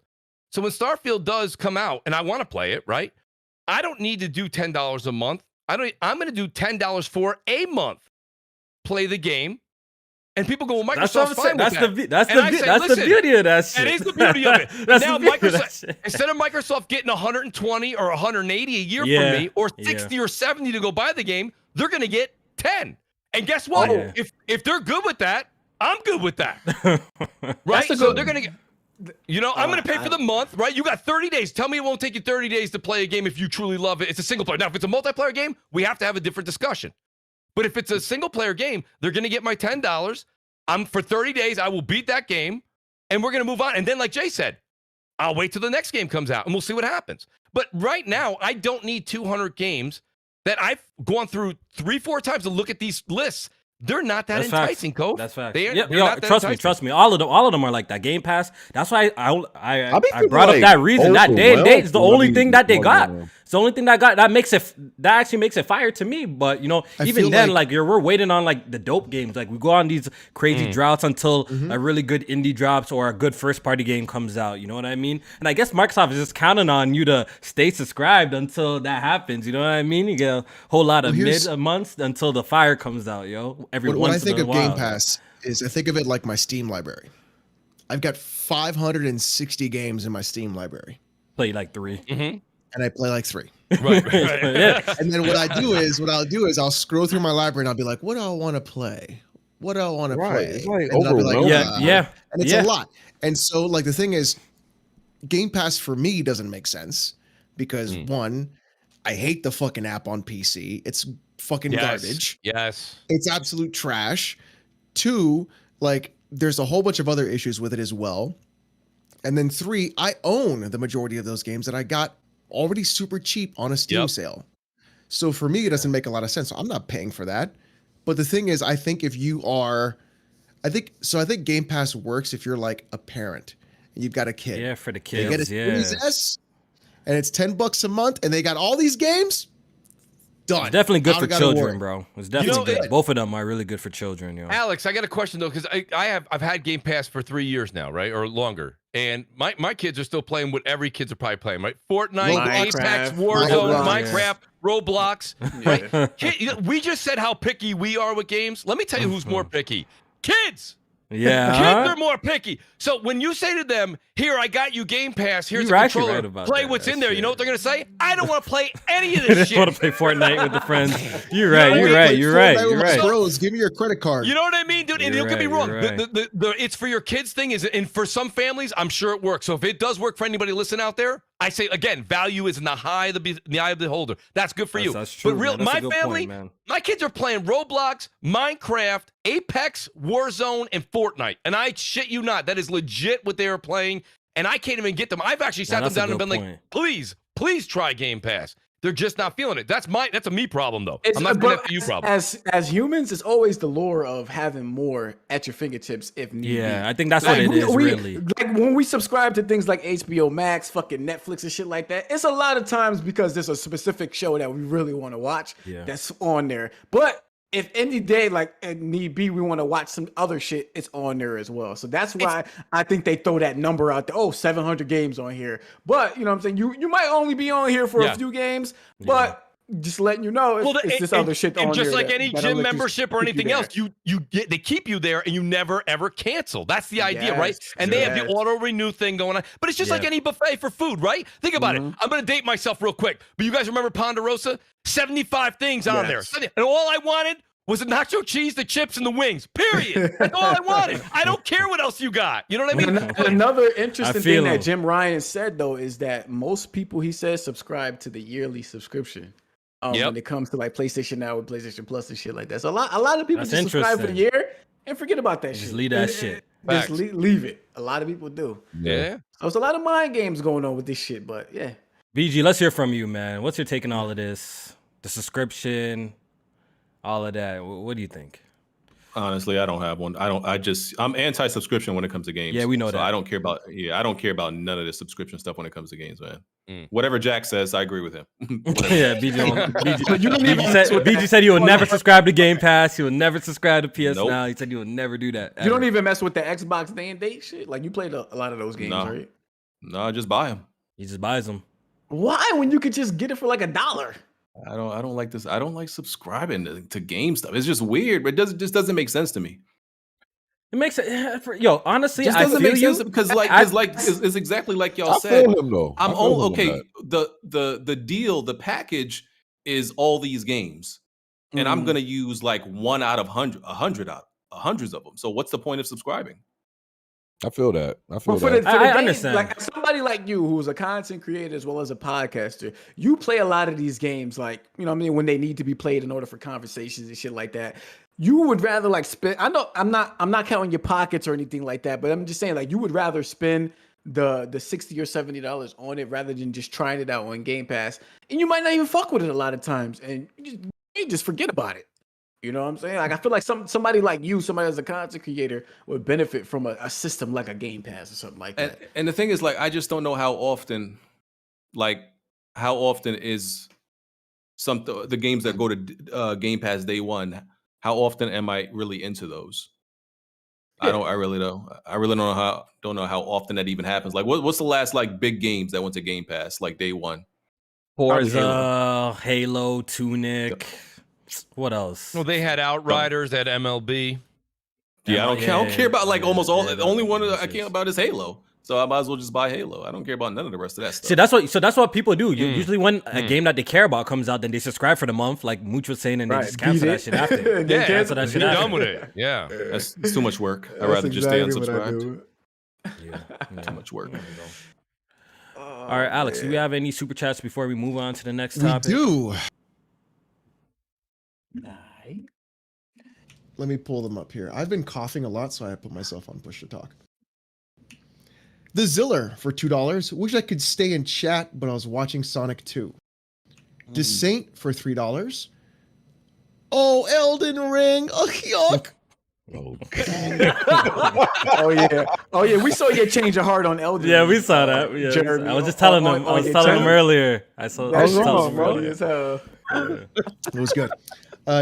So when Starfield does come out and I want to play it, right? I don't need to do $10 a month. I'm going to do $10 for a month. Play the game. And people go, well, Microsoft's fine with that. That's the beauty of that shit. That is the beauty of it. That's now, the beauty of that Microsoft, shit. instead of Microsoft getting 120 or 180 a year from me, or 60 or 70 to go buy the game, they're going to get 10. And guess what? If they're good with that, I'm good with that. Right? So they're going to get... I'm going to pay for the month, right? You got 30 days. Tell me it won't take you 30 days to play a game if you truly love it. It's a single player. Now, if it's a multiplayer game, we have to have a different discussion. But if it's a single player game, they're going to get my $10. For 30 days, I will beat that game, and we're going to move on. And then, like Jay said, I'll wait till the next game comes out, and we'll see what happens. But right now, I don't need 200 games that I've gone through 3-4 times to look at these lists. They're not that enticing, Kofi. That's fact. Trust me. All of them are like that. Game Pass. That's why I brought up that reason. That day is the only thing that they got. It's the only thing that actually makes it fire to me. But even then, we're waiting on like the dope games. Like we go on these crazy droughts until a really good indie drops or a good first party game comes out. You know what I mean? And I guess Microsoft is just counting on you to stay subscribed until that happens. You know what I mean? You get a whole lot of months until the fire comes out, yo. When I think of Game Pass is I think of it like my Steam library. I've got 560 games in my Steam library. Play like 3. And I play like 3. Right. Yeah. And then what I'll do is I'll scroll through my library and I'll be like, what do I want to play? What do I want to play? It's like and I'll be like, yeah. And it's a lot. And so like the thing is, Game Pass for me doesn't make sense because one, I hate the fucking app on PC. It's fucking garbage. Yes. It's absolute trash. 2, like there's a whole bunch of other issues with it as well. And then 3, I own the majority of those games that I got already super cheap on a Steam sale. So for me, it doesn't make a lot of sense. So I'm not paying for that. But the thing is, I think if you are, I think Game Pass works if you're like a parent and you've got a kid. Yeah, for the kids. They get a Series S and it's $10 a month and they got all these games. Done. It's definitely good for children, bro. It's definitely good. Both of them are really good for children, Alex, I got a question though, because I've had Game Pass for 3 years now, right, or longer, and my kids are still playing what every kids are probably playing, right? Fortnite, Apex, Warzone, Minecraft, Roblox. Right? We just said how picky we are with games. Let me tell you who's more picky. Kids. Yeah. Kids are more picky. So when you say to them, here, I got you Game Pass, here's a controller, play what's in there, you know what they're going to say? I don't want to play any of this shit. I want to play Fortnite with the friends. You're right. Bros, give me your credit card. You know what I mean, dude? And don't get me wrong. The it's for your kids thing is, and for some families, I'm sure it works. So if it does work for anybody listening out there, I say, again, value is in the eye of the beholder. That's good for you. That's true, but my family, my kids are playing Roblox, Minecraft, Apex, Warzone, and Fortnite. And I shit you not, that is legit what they are playing. And I can't even get them. I've actually sat them down and been like, please try Game Pass. They're just not feeling it. That's a me problem though. I'm not saying that's a you problem. As humans, it's always the lure of having more at your fingertips if need be. I think that's what it is, really. Like when we subscribe to things like HBO Max, fucking Netflix and shit like that, it's a lot of times because there's a specific show that we really want to watch that's on there. But if any day, like need be, we want to watch some other shit, it's on there as well. So that's why I think they throw that number out there. Oh, 700 games on here. But you know what I'm saying? You might only be on here for a few games, but just letting you know, it's this other shit on there. And just like any gym membership or anything else, they keep you there and you never ever cancel. That's the idea, right? And they have the auto renew thing going on. But it's just like any buffet for food, right? Think about it. I'm gonna date myself real quick. But you guys remember Ponderosa? 75 things on there. And all I wanted was the nacho cheese, the chips, and the wings. Period. That's all I wanted. I don't care what else you got. You know what I mean? And another interesting thing that him. Jim Ryan said though is that most people, he says, subscribe to the yearly subscription. When it comes to like PlayStation Now and PlayStation Plus and shit like that. So a lot of people just subscribe for the year and forget about that shit. Just leave that shit. Just leave it. A lot of people do. Yeah. So it's a lot of mind games going on with this shit, but yeah. BG, let's hear from you, man. What's your take on all of this? The subscription, all of that. What do you think? Honestly, I don't have one. I'm anti-subscription when it comes to games. Yeah, we know that. I don't care about none of the subscription stuff when it comes to games, man. Whatever Jack says, I agree with him. Yeah, BG said he will never subscribe to Game Pass. He will never subscribe to PS Now. He said he will never do that. You don't even mess with the Xbox day and date shit? Like, you played a lot of those games, right? No, just buy them. He just buys them. Why? When you could just get it for like $1? I don't like this. I don't like subscribing to game stuff. It's just weird, but it just doesn't make sense to me. It makes it, honestly, just doesn't make sense because it's exactly like y'all said. I feel him though. I'm okay. The deal, the package is all these games, and I'm gonna use like one out of hundreds of them. So what's the point of subscribing? I feel that. I understand. Like somebody like you, who's a content creator as well as a podcaster, you play a lot of these games, like, you know what I mean, when they need to be played in order for conversations and shit like that. You would rather like spend. I know I'm not counting your pockets or anything like that, but I'm just saying like you would rather spend the $60 or $70 on it rather than just trying it out on Game Pass, and you might not even fuck with it a lot of times, and you just forget about it. You know what I'm saying? Like, I feel like somebody like you, somebody as a content creator, would benefit from a system like a Game Pass or something like that. And the thing is, like, I just don't know how often is the games that go to Game Pass day one. How often am I really into those? Yeah. I really don't know how often that even happens. Like, what's the last like big games that went to Game Pass like day one? Forza, Halo, Tunic. What else? Well, they had Outriders at MLB. Yeah, I don't care about like almost all. The only one I care about is Halo, so I might as well just buy Halo. I don't care about none of the rest of that stuff. See, that's what people do. Usually, when a game that they care about comes out, then they subscribe for the month, like Mooch was saying, and they just cancel that shit after. Cancel that shit after. Done with it. Yeah, it's too much work. I'd rather just stay unsubscribed. Too much work. All right, Alex, do we have any super chats before we move on to the next topic? We do. Let me pull them up here. I've been coughing a lot, so I put myself on push to talk. The Ziller for $2. Wish I could stay in chat, but I was watching Sonic 2. Desaint for $3. Oh, Elden Ring. Oh, yuck. Oh yeah. We saw you change your heart on Elden. Yeah, we saw that. Yeah, Jeremy, I was just telling him. I was telling him earlier. I was telling him earlier. It was good.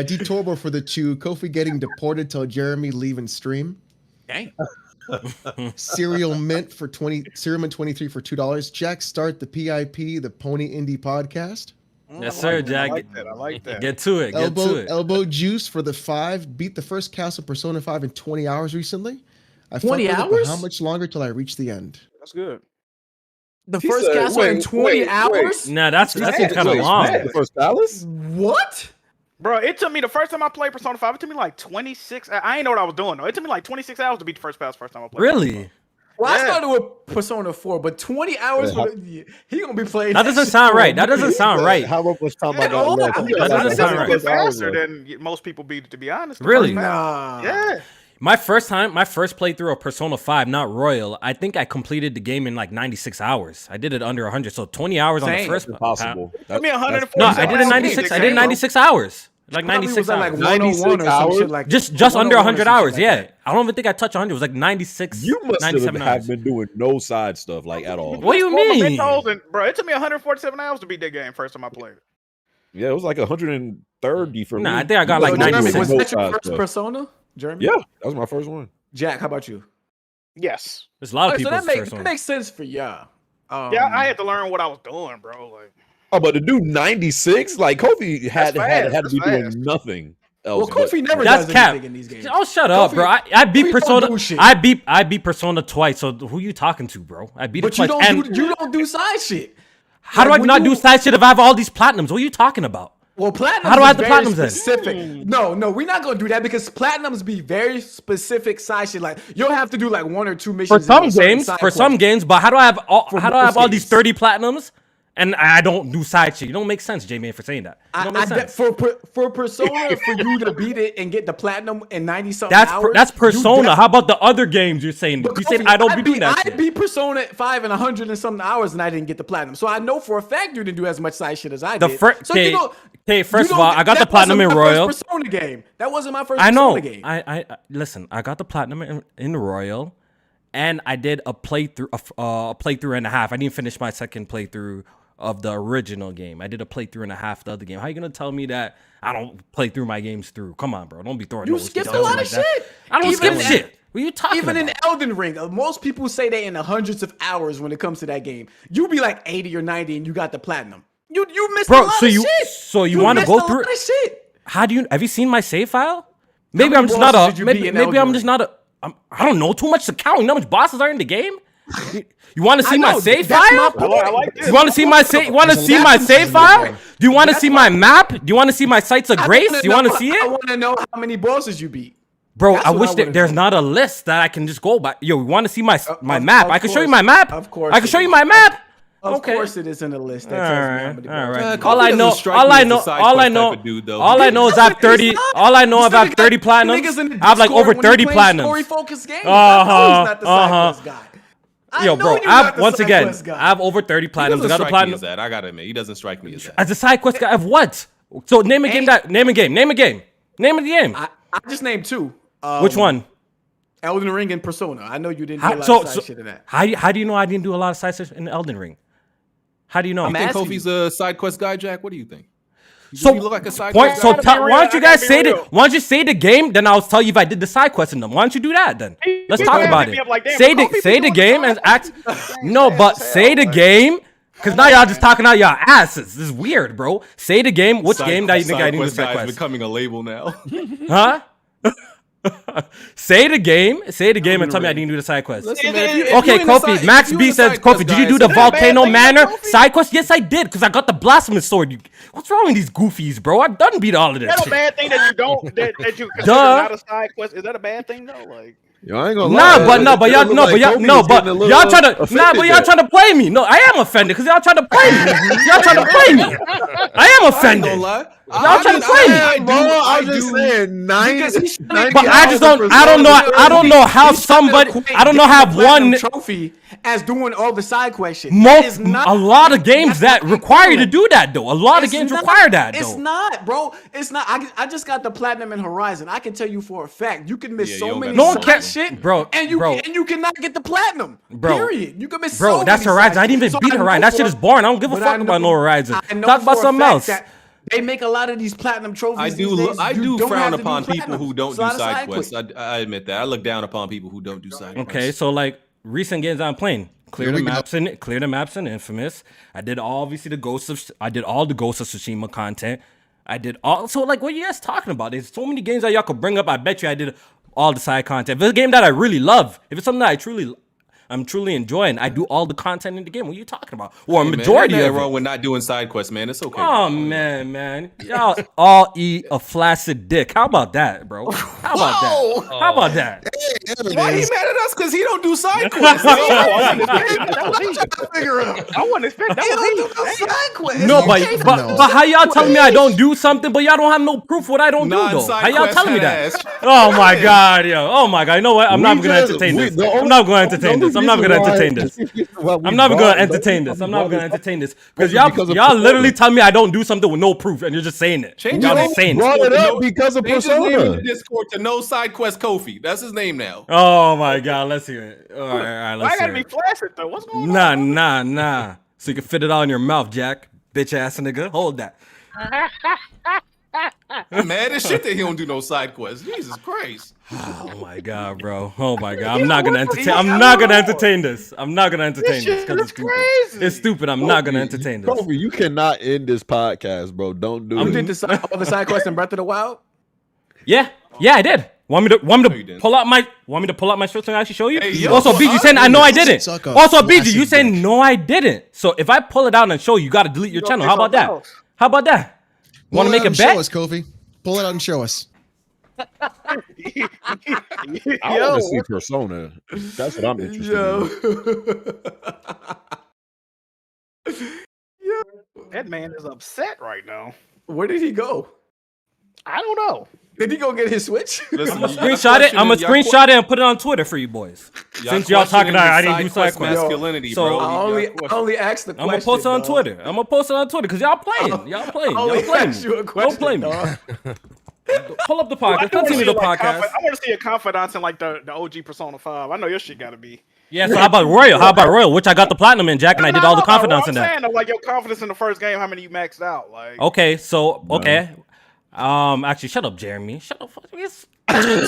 D Turbo for the 2. Kofi getting deported till Jeremy leaving stream. Dang. Serial Mint for Serial Mint 23 for $2. Jack start the PIP, the Pony Indie Podcast. Yes, sir, Jack. I like that. Get to it. Elbow Juice for the 5. Beat the first castle Persona 5 in 20 hours recently. 20 hours? How much longer till I reach the end? That's good. The first castle in 20 hours? Nah, that's kind of long. The first palace? What? Bro, it took me the first time I played Persona 5, it took me like 26. I ain't know what I was doing though. It took me like 26 hours to beat the first time I played. Really? Well, I started with Persona 4, but 20 hours, he gonna be playing. That doesn't sound right. That doesn't sound right. How much time I got left? That doesn't sound right. Faster than most people beat it, to be honest. Really? Nah. Yeah. My first playthrough of Persona 5, not Royal, I think I completed the game in like 96 hours. I did it under 100, so 20 hours on the first. Impossible. Took me 140. No, I did it 96. I did 96 hours. Like 96 hours. Like 101 or some shit like just under 100 hours. Yeah, I don't even think I touched 100. It was like 96. You must 97 have been doing no side stuff like at all. What do you mean? Bro, it took me 147 hours to beat that game first time I played it. Yeah, it was like 130 for me. Nah, I think I got like 96. Was that your first Persona, Jeremy? Yeah, that was my first one. Jack, how about you? Yes. There's a lot of people. So that makes sense for y'all. Yeah, I had to learn what I was doing, bro. Like. Oh, but to do 96, like Kofi had to be doing nothing else. Well, Kofi never does does cap. anything in these games. Oh, shut up, bro! I beat Persona. I beat Persona twice. So who you talking to, bro? I beat it twice. You don't do side shit. How do I not do side shit if I have all these platinums? What are you talking about? Well, platinum. How do I have the platinums then? Specific. No, we're not gonna do that because platinums be very specific side shit. Like you'll have to do like 1 or 2 missions for some games. But how do I have all these 30 platinums and I don't do side shit? You don't make sense, J-Man, for saying that. It don't make sense. For Persona, for you to beat it and get the platinum in 90-something hours. That's Persona. How about the other games you're saying? You said I don't be doing that shit. I beat Persona 5 in 100 and something hours and I didn't get the platinum. So I know for a fact you didn't do as much side shit as I did. Okay, first of all, I got the platinum in Royal. Persona game. That wasn't my first Persona game. I listen. I got the platinum in Royal, and I did a playthrough and a half. I didn't finish my second playthrough of the original game. I did a playthrough and a half of the other game. How you gonna tell me that I don't play through my games through? Come on, bro. Don't be throwing. You skipped a lot of shit. I don't skip shit. What are you talking about? Even in Elden Ring, most people say they in the hundreds of hours when it comes to that game. You be like 80 or 90 and you got the platinum. You missed a lot of shit. So you want to go through it? How do you? Have you seen my save file? Maybe I'm just not a. Maybe I'm just not a. I don't know too much to count. You know how much bosses are in the game? You want to see my save file? You want to see my save? You want to see my save file? Do you want to see my map? Do you want to see my sites of grace? Do you want to see it? I want to know how many bosses you beat. Bro, I wish there's not a list that I can just go by. Yo, you want to see my map? I can show you my map. Of course, I can show you my map. Of course, it is in the list. All right. All I know is I have 30. All I know is I have 30 platinums. I have like over 30 platinums. Story-focused games. Yo, bro, once again, I have over 30 platinums. I got the platinum. I gotta admit, he doesn't strike me as that. As a side quest guy, I have what? So name a game. Name a game. Name of the game. I just named 2. Which one? Elden Ring and Persona. I know you didn't do a lot of side shit in that. How do you know I didn't do a lot of side shit in Elden Ring? How do you know? You think Kofi's a side quest guy, Jack? What do you think? So you look like a side quest guy? So why don't you guys say the? Why don't you say the game? Then I'll tell you if I did the side quest in them. Why don't you do that then? Let's talk about it. Say the game and act. No, but say the game. Cause now y'all just talking out y'all asses. This is weird, bro. Say the game. Which game that you think I need to side quest? Becoming a label now. Huh? Say the game and tell me I didn't do the side quest. Listen, man, okay, Kofi. Max B says, Kofi, did you do the Volcano Manor side quest? Yes, I did, because I got the Blasphemous Sword. What's wrong with these goofies, bro? I've done beat all of this. Is that a bad thing that you don't, that you consider not a side quest? Is that a bad thing, though? Like, yo, I ain't gonna lie. Y'all trying to play me. No, I am offended because y'all trying to play me. Y'all trying to play me. I am offended. Y'all trying to play me, bro. I was just saying 90. But I don't know how somebody. I don't know how one trophy as doing all the side questions. A lot of games that require you to do that, though. A lot of games require that, though. It's not, bro. It's not. I just got the platinum in Horizon. I can tell you for a fact you can miss so many side shit, bro. And you cannot get the platinum, bro. Period. You can miss. Bro, that's Horizon. I didn't even beat Horizon. That shit is boring. I don't give a fuck about no Horizon. Talk about something else. They make a lot of these platinum trophies. I do frown upon people who don't do side quests. I admit that. I look down upon people who don't do side quests. Okay, so like recent games I'm playing, clear the maps in Infamous. I did all the Ghost of Tsushima content. I did all. So like, what are you guys talking about? There's so many games that y'all could bring up. I bet you I did all the side content. If it's a game that I really love, if it's something that I'm truly enjoying, I do all the content in the game. What are you talking about? Or a majority of it. Wrong with not doing side quests, man. It's okay. Oh, man. Y'all all eat a flaccid dick. How about that, bro? How about that? How about that? Why he mad at us? Because he don't do side quests. I wasn't expecting that. No, but how y'all telling me I don't do something, but y'all don't have no proof what I don't do, though? How y'all telling me that? Oh, my God, yo. Oh, my God. You know what? I'm not going to entertain this. I'm not going to entertain this. I'm not going to entertain this. I'm not going to entertain this. I'm not going to entertain this. Because y'all literally tell me I don't do something with no proof, and you're just saying it. Y'all just saying it. Because of Persona. In the Discord to no side quest Kofi. That's his name now. Oh, my God. Let's hear it. All right, let's hear it. I got to be flaccid, though. What's going on? Nah. So you can fit it all in your mouth, Jack. Bitch ass nigga. Hold that. I'm mad as shit that he don't do no side quests. Jesus Christ. Oh my God, bro. Oh my God. I'm not gonna entertain this. I'm not gonna entertain this because it's stupid. It's stupid. I'm not gonna entertain this. Kofi, you cannot end this podcast, bro. Don't do it. You did all the side quests in Breath of the Wild? Yeah, I did. Want me to pull out my shirts and actually show you? Hey, also, BG saying I know I didn't. Also, BG, you saying no I didn't. So if I pull it out and show you, you gotta delete your channel. How about that? Want to make a bet? Show us, Kofi. Pull it out and show us. I want to see Persona. That's what I'm interested in. That man is upset right now. Where did he go? I don't know. Did he go get his Switch? I'm gonna screenshot it. I'm gonna screenshot it and put it on Twitter for you boys. Since y'all talking about I didn't do side quest masculinity, so bro. I only asked the question. I'm gonna post it on Twitter. I'm gonna post it on Twitter because y'all playing. Y'all playing. Y'all playing. Don't play me. Pull up the podcast. Continue the podcast. I want to see a confidence in like the OG Persona 5. I know your shit got to be. Yeah. So how about Royal? Which I got the platinum in, Jack, and I did all the confidence in that. I'm saying, like your confidence in the first game, how many you maxed out? Like. Okay. So okay. Actually, shut up, Jeremy. Shut up. Yes. Mad at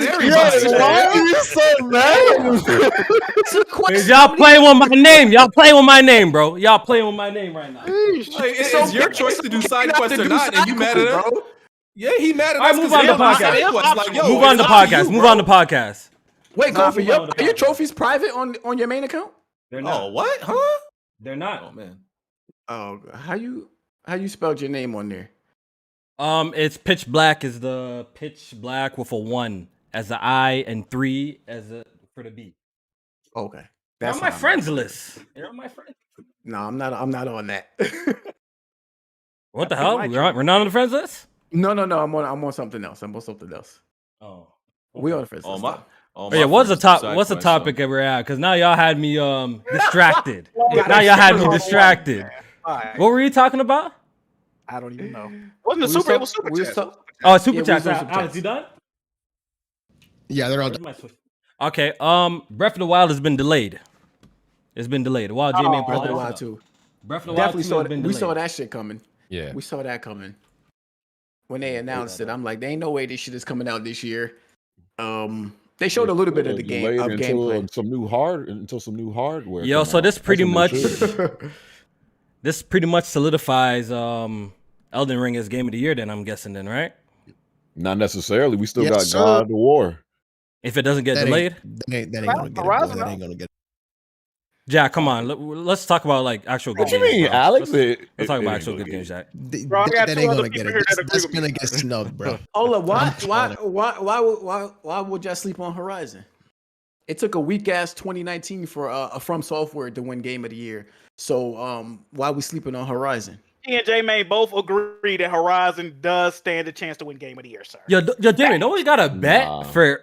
everybody. Why are you so mad? Y'all playing with my name. Y'all playing with my name, bro. Y'all playing with my name right now. It's your choice to do side quests or not, and you mad at him? Yeah, he mad at us. Move on the podcast. Move on the podcast. Move on the podcast. Wait, Kofi, are your trophies private on your main account? They're not. Oh, what? Huh? They're not. Oh man. Oh, how you spelled your name on there? It's pitch black is the pitch black with a 1 as the I and 3 as a for the B. Okay. That's on my friends list. You're on my friends. No, I'm not on that. What the hell? We're not on the friends list? No. I'm on something else. I'm on something else. Oh. We on the friends list. Yeah, what's the topic that we're at? Because now y'all had me distracted. Now y'all had me distracted. What were you talking about? I don't even know. Wasn't the super? It was super chat. Oh, super chat. Alex, you done? Yeah, they're all done. Okay. Breath of the Wild has been delayed. It's been delayed. Wild J-Man Breath of the Wild 2. Breath of the Wild 2 has been delayed. We saw that shit coming. Yeah. We saw that coming. When they announced it, I'm like, there ain't no way this shit is coming out this year. They showed a little bit of the game gameplay until some new hardware. Yo, so this pretty much solidifies Elden Ring as Game of the Year. Then I'm guessing, right? Not necessarily. We still got God of War. If it doesn't get delayed, that ain't gonna get it. That ain't gonna get it. Jack, come on. Let's talk about like actual good games. What you mean, Alex? Let's talk about actual good games, Jack. That ain't gonna get it. That's gonna get snubbed, bro. Hold up, why would y'all sleep on Horizon? It took a weak ass 2019 for a From Software to win Game of the Year. So why are we sleeping on Horizon? He and J-May both agree that Horizon does stand a chance to win Game of the Year, sir. Yo, Jimmy, don't we got a bet for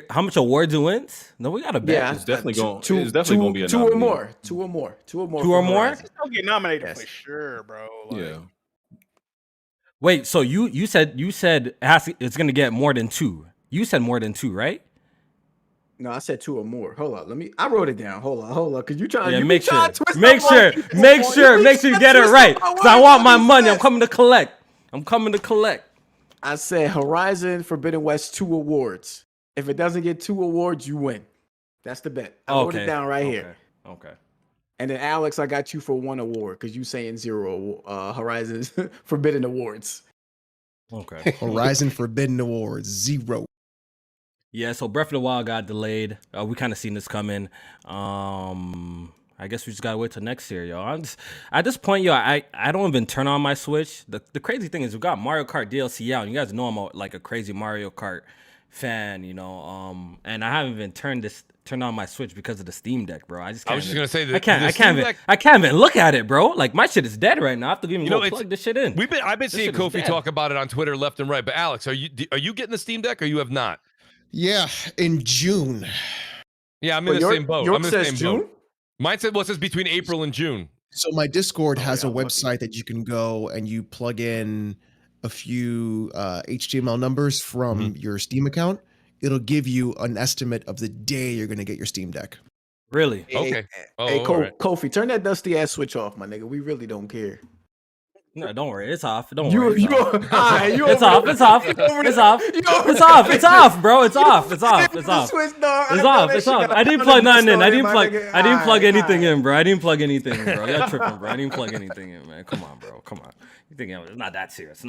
how much awards it wins? No, we got a bet. Yeah, it's definitely going to be a two or more. Two or more. Two or more? He's gonna get nominated for sure, bro. Like, yeah. Wait, so you said it's gonna get more than 2. You said more than 2, right? No, I said 2 or more. Hold on, I wrote it down. Hold on, because you trying. Yeah, you make sure twist you get it right. Because I want my money. I'm coming to collect. I said Horizon Forbidden West 2 awards. If it doesn't get 2 awards, you win. That's the bet. I wrote it down right here. Okay. And then Alex, I got you for 1 award because you saying 0 Horizon Forbidden Awards. Okay. Horizon Forbidden Awards 0. Yeah, so Breath of the Wild got delayed. We kind of seen this coming. I guess we just gotta wait till next year, yo. At this point, yo, I don't even turn on my Switch. The crazy thing is we got Mario Kart DLC out, and you guys know I'm like a crazy Mario Kart fan, you know. And I haven't even turned on my Switch because of the Steam Deck, bro. I was just gonna say that I can't even look at it, bro. Like my shit is dead right now. I have to even plug this shit in. I've been seeing Kofi talk about it on Twitter left and right. But Alex, are you getting the Steam Deck or you have not? Yeah, in June. Yeah, I'm in the same boat. Yours says June? Mine says between April and June. So my Discord has a website that you can go and you plug in a few HTML numbers from your Steam account. It'll give you an estimate of the day you're going to get your Steam Deck. Really? Okay. Kofi, turn that dusty ass switch off, my nigga. We really don't care. No, don't worry. It's off. Don't worry. It's off, bro. It's off. It's off. I didn't plug nothing in. I didn't plug anything in, bro. Y'all tripping, bro. I didn't plug anything in, man. Come on, bro. Come on. You think it's not that serious?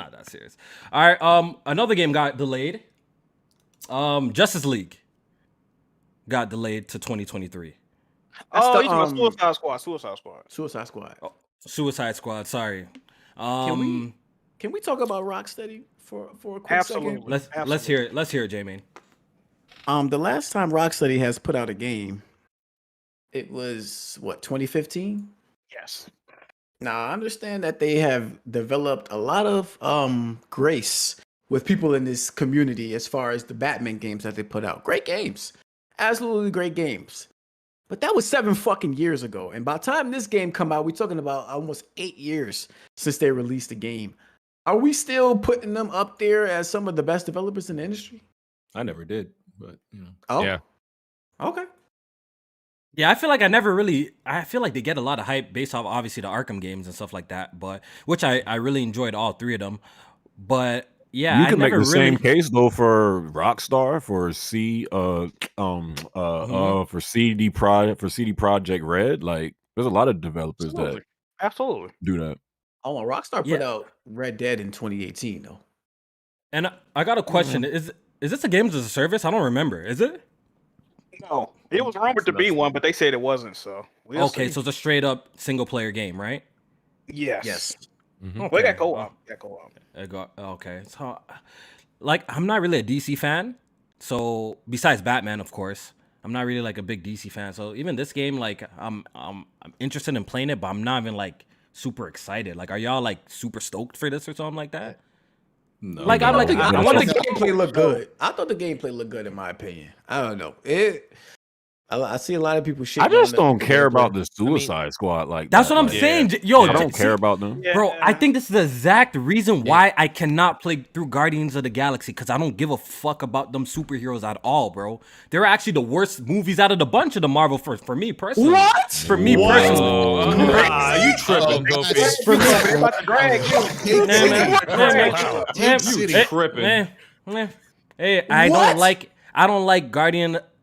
All right. Another game got delayed. Justice League got delayed to 2023. Oh, you talking about Suicide Squad. Suicide Squad. Suicide Squad. Sorry. Can we talk about Rocksteady for a quick Absolutely. second? Let's hear it. Let's hear it, J-Man. The last time Rocksteady has put out a game, it was what, 2015? Yes. Now I understand that they have developed a lot of grace with people in this community as far as the Batman games that they put out. Great games, absolutely great games. But that was 7 fucking years ago, and by the time this game come out, we're talking about almost 8 years since they released the game. Are we still putting them up there as some of the best developers in the industry? I never did, but you know. Oh, Yeah. Okay. Yeah, I feel like I feel like they get a lot of hype based off obviously the Arkham games and stuff like that, but which I really enjoyed all 3 of them. But yeah, You can make the really... same case though for Rockstar, for CD Project Red. Like, there's a lot of developers that Absolutely. do that. Oh, Rockstar put out Red Dead in 2018 though. And I got a question: Is this a games as a service? I don't remember. Is it? No, it was rumored to be one, but they said it wasn't. So okay, so it's a straight up single player game, right? Yes. Mm-hmm. Okay. We got co-op. Okay, so like I'm not really a DC fan. So besides Batman, of course, I'm not really like a big DC fan. So even this game, like I'm interested in playing it, but I'm not even like super excited. Like, are y'all like super stoked for this or something like that? No, like I'm like I want the gameplay look good. I thought the gameplay looked good in my opinion. I don't know. I see a lot of people shit. I just don't care about the Suicide Squad. Like that's what I'm saying. Yo, I don't care about them, bro. I think this is the exact reason why I cannot play through Guardians of the Galaxy, because I don't give a fuck about them superheroes at all, bro. They're actually the worst movies out of the bunch of the Marvel for me personally. What? For me personally. You tripping, Kofi? For They're about to drag you. Man. Hey, I don't like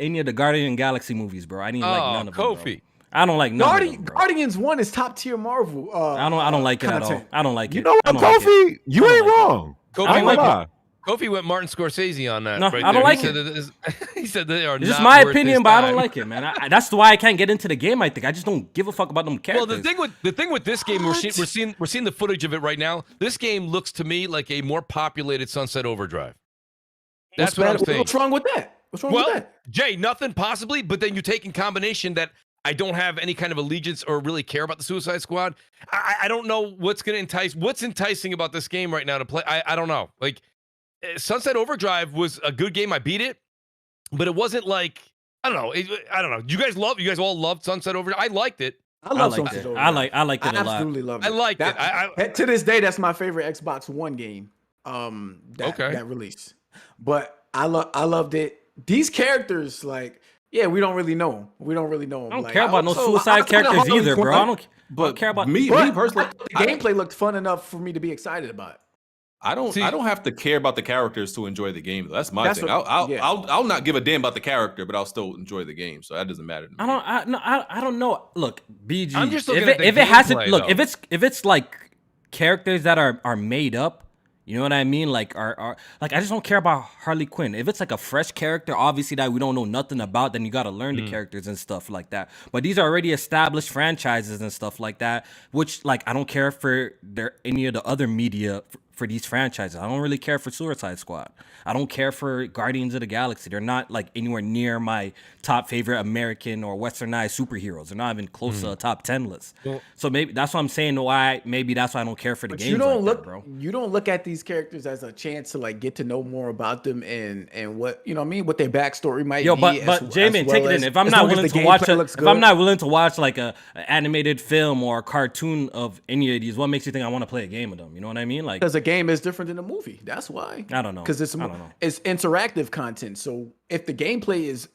any of the Guardian Galaxy movies, bro. I didn't like none of them. Kofi. I don't like none of them, bro. Guardians 1 is top tier Marvel. I don't like it at all. I don't like it. You know what, Kofi? You ain't wrong. Kofi went Martin Scorsese on that. No, right I don't there. like it. He said they are. It's just my opinion, but I don't like it, man. That's why I can't get into the game. I think I just don't give a fuck about them characters. Well, the thing with this game, we're seeing the footage of it right now. This game looks to me like a more populated Sunset Overdrive. That's what I'm saying. What's wrong with that? What's wrong with that? Jay, nothing possibly, but then you take in combination that I don't have any kind of allegiance or really care about the Suicide Squad. I don't know what's going to entice. What's enticing about this game right now to play? I don't know. Like, Sunset Overdrive was a good game. I beat it, but it wasn't like, I don't know. I don't know. You guys all loved Sunset Overdrive. I liked it. I liked it. I liked it a lot. I absolutely loved it. I liked it. To this day, that's my favorite Xbox One game. That release. But I loved it. These characters, like, yeah, we don't really know them. We don't really know them. I don't care about no suicide characters either, bro. I don't care about me personally. The gameplay looked fun enough for me to be excited about it. I don't have to care about the characters to enjoy the game. That's my thing. I'll not give a damn about the character, but I'll still enjoy the game. So that doesn't matter to me. I don't know. Look, BG. I'm just looking if it has to look, if it's like characters that are made up, you know what I mean? Like are like, I just don't care about Harley Quinn. If it's like a fresh character, obviously that we don't know nothing about, then you got to learn the characters and stuff like that. But these are already established franchises and stuff like that, which, like, I don't care for any of the other media for these franchises. I don't really care for Suicide Squad. I don't care for Guardians of the Galaxy. They're not like anywhere near my top favorite American or westernized superheroes. They're not even close to a top 10 list. Well, so maybe that's what I'm saying. Maybe that's why I don't care for the games. Bro. You don't look at these characters as a chance to like get to know more about them and what, you know what I mean, what their backstory might be. But J-Man, take it in. If I'm not willing to watch like a animated film or a cartoon of any of these, what makes you think I want to play a game of them? You know what I mean? Like, because a game is different than a movie. That's why. I don't know. Because it's interactive content. So if the gameplay is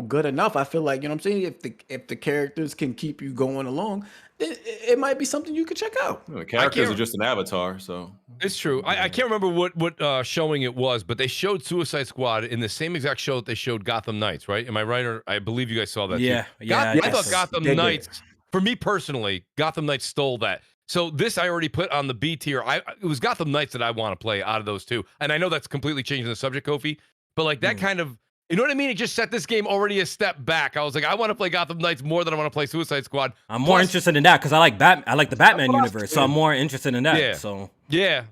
good enough, I feel like, you know what I'm saying, if the characters can keep you going along, then it might be something you could check out. The characters are just an avatar, so it's true. I can't remember what showing it was, but they showed Suicide Squad in the same exact show that they showed Gotham Knights, right? Am I right? Or I believe you guys saw that. Yeah, too. I thought Gotham Knights, for me personally, Gotham Knights stole that. So this I already put on the B tier. It was Gotham Knights that I want to play out of those two. And I know that's completely changing the subject, Kofi, but like that kind of You know what I mean? It just set this game already a step back. I was like, I want to play Gotham Knights more than I want to play Suicide Squad. I'm more interested in that because I like I like the Batman universe, so I'm more interested in that. Yeah. So yeah.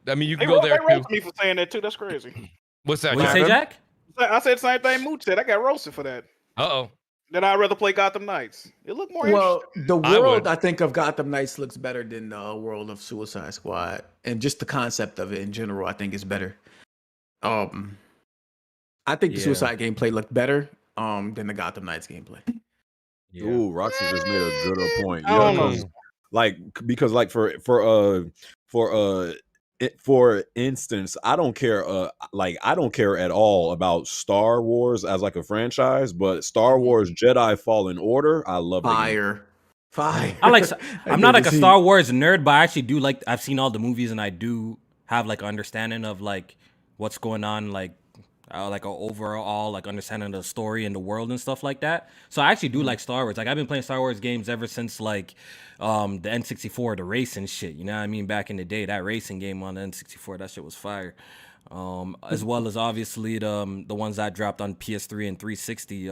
I mean, you can go there They too. roasted me for saying that too. That's crazy. What's that? what you say, Jack? I said the same thing Mooch said. I got roasted for that. Uh-oh. Then I'd rather play Gotham Knights. It looked more Well, interesting. the I world would. I think of Gotham Knights looks better than the world of Suicide Squad, and just the concept of it in general, I think is better. I think the Yeah. Suicide gameplay looked better than the Gotham Knights gameplay. Yeah. Ooh, Roxy just made a good point. I don't know. 'cause, because for instance, I don't care I don't care at all about Star Wars as like a franchise, but Star Wars Jedi Fallen Order, I love the game. Fire. I like. I'm not like a Heat. Star Wars nerd, but I actually do like. I've seen all the movies, and I do have like understanding of like what's going on, like a overall like understanding of the story and the world and stuff like that. So I actually do like Star Wars. Like I've been playing Star Wars games ever since like the N64, the racing shit. You know what I mean? Back in the day, that racing game on the N64, that shit was fire. As well as obviously the ones that dropped on PS3 and 360.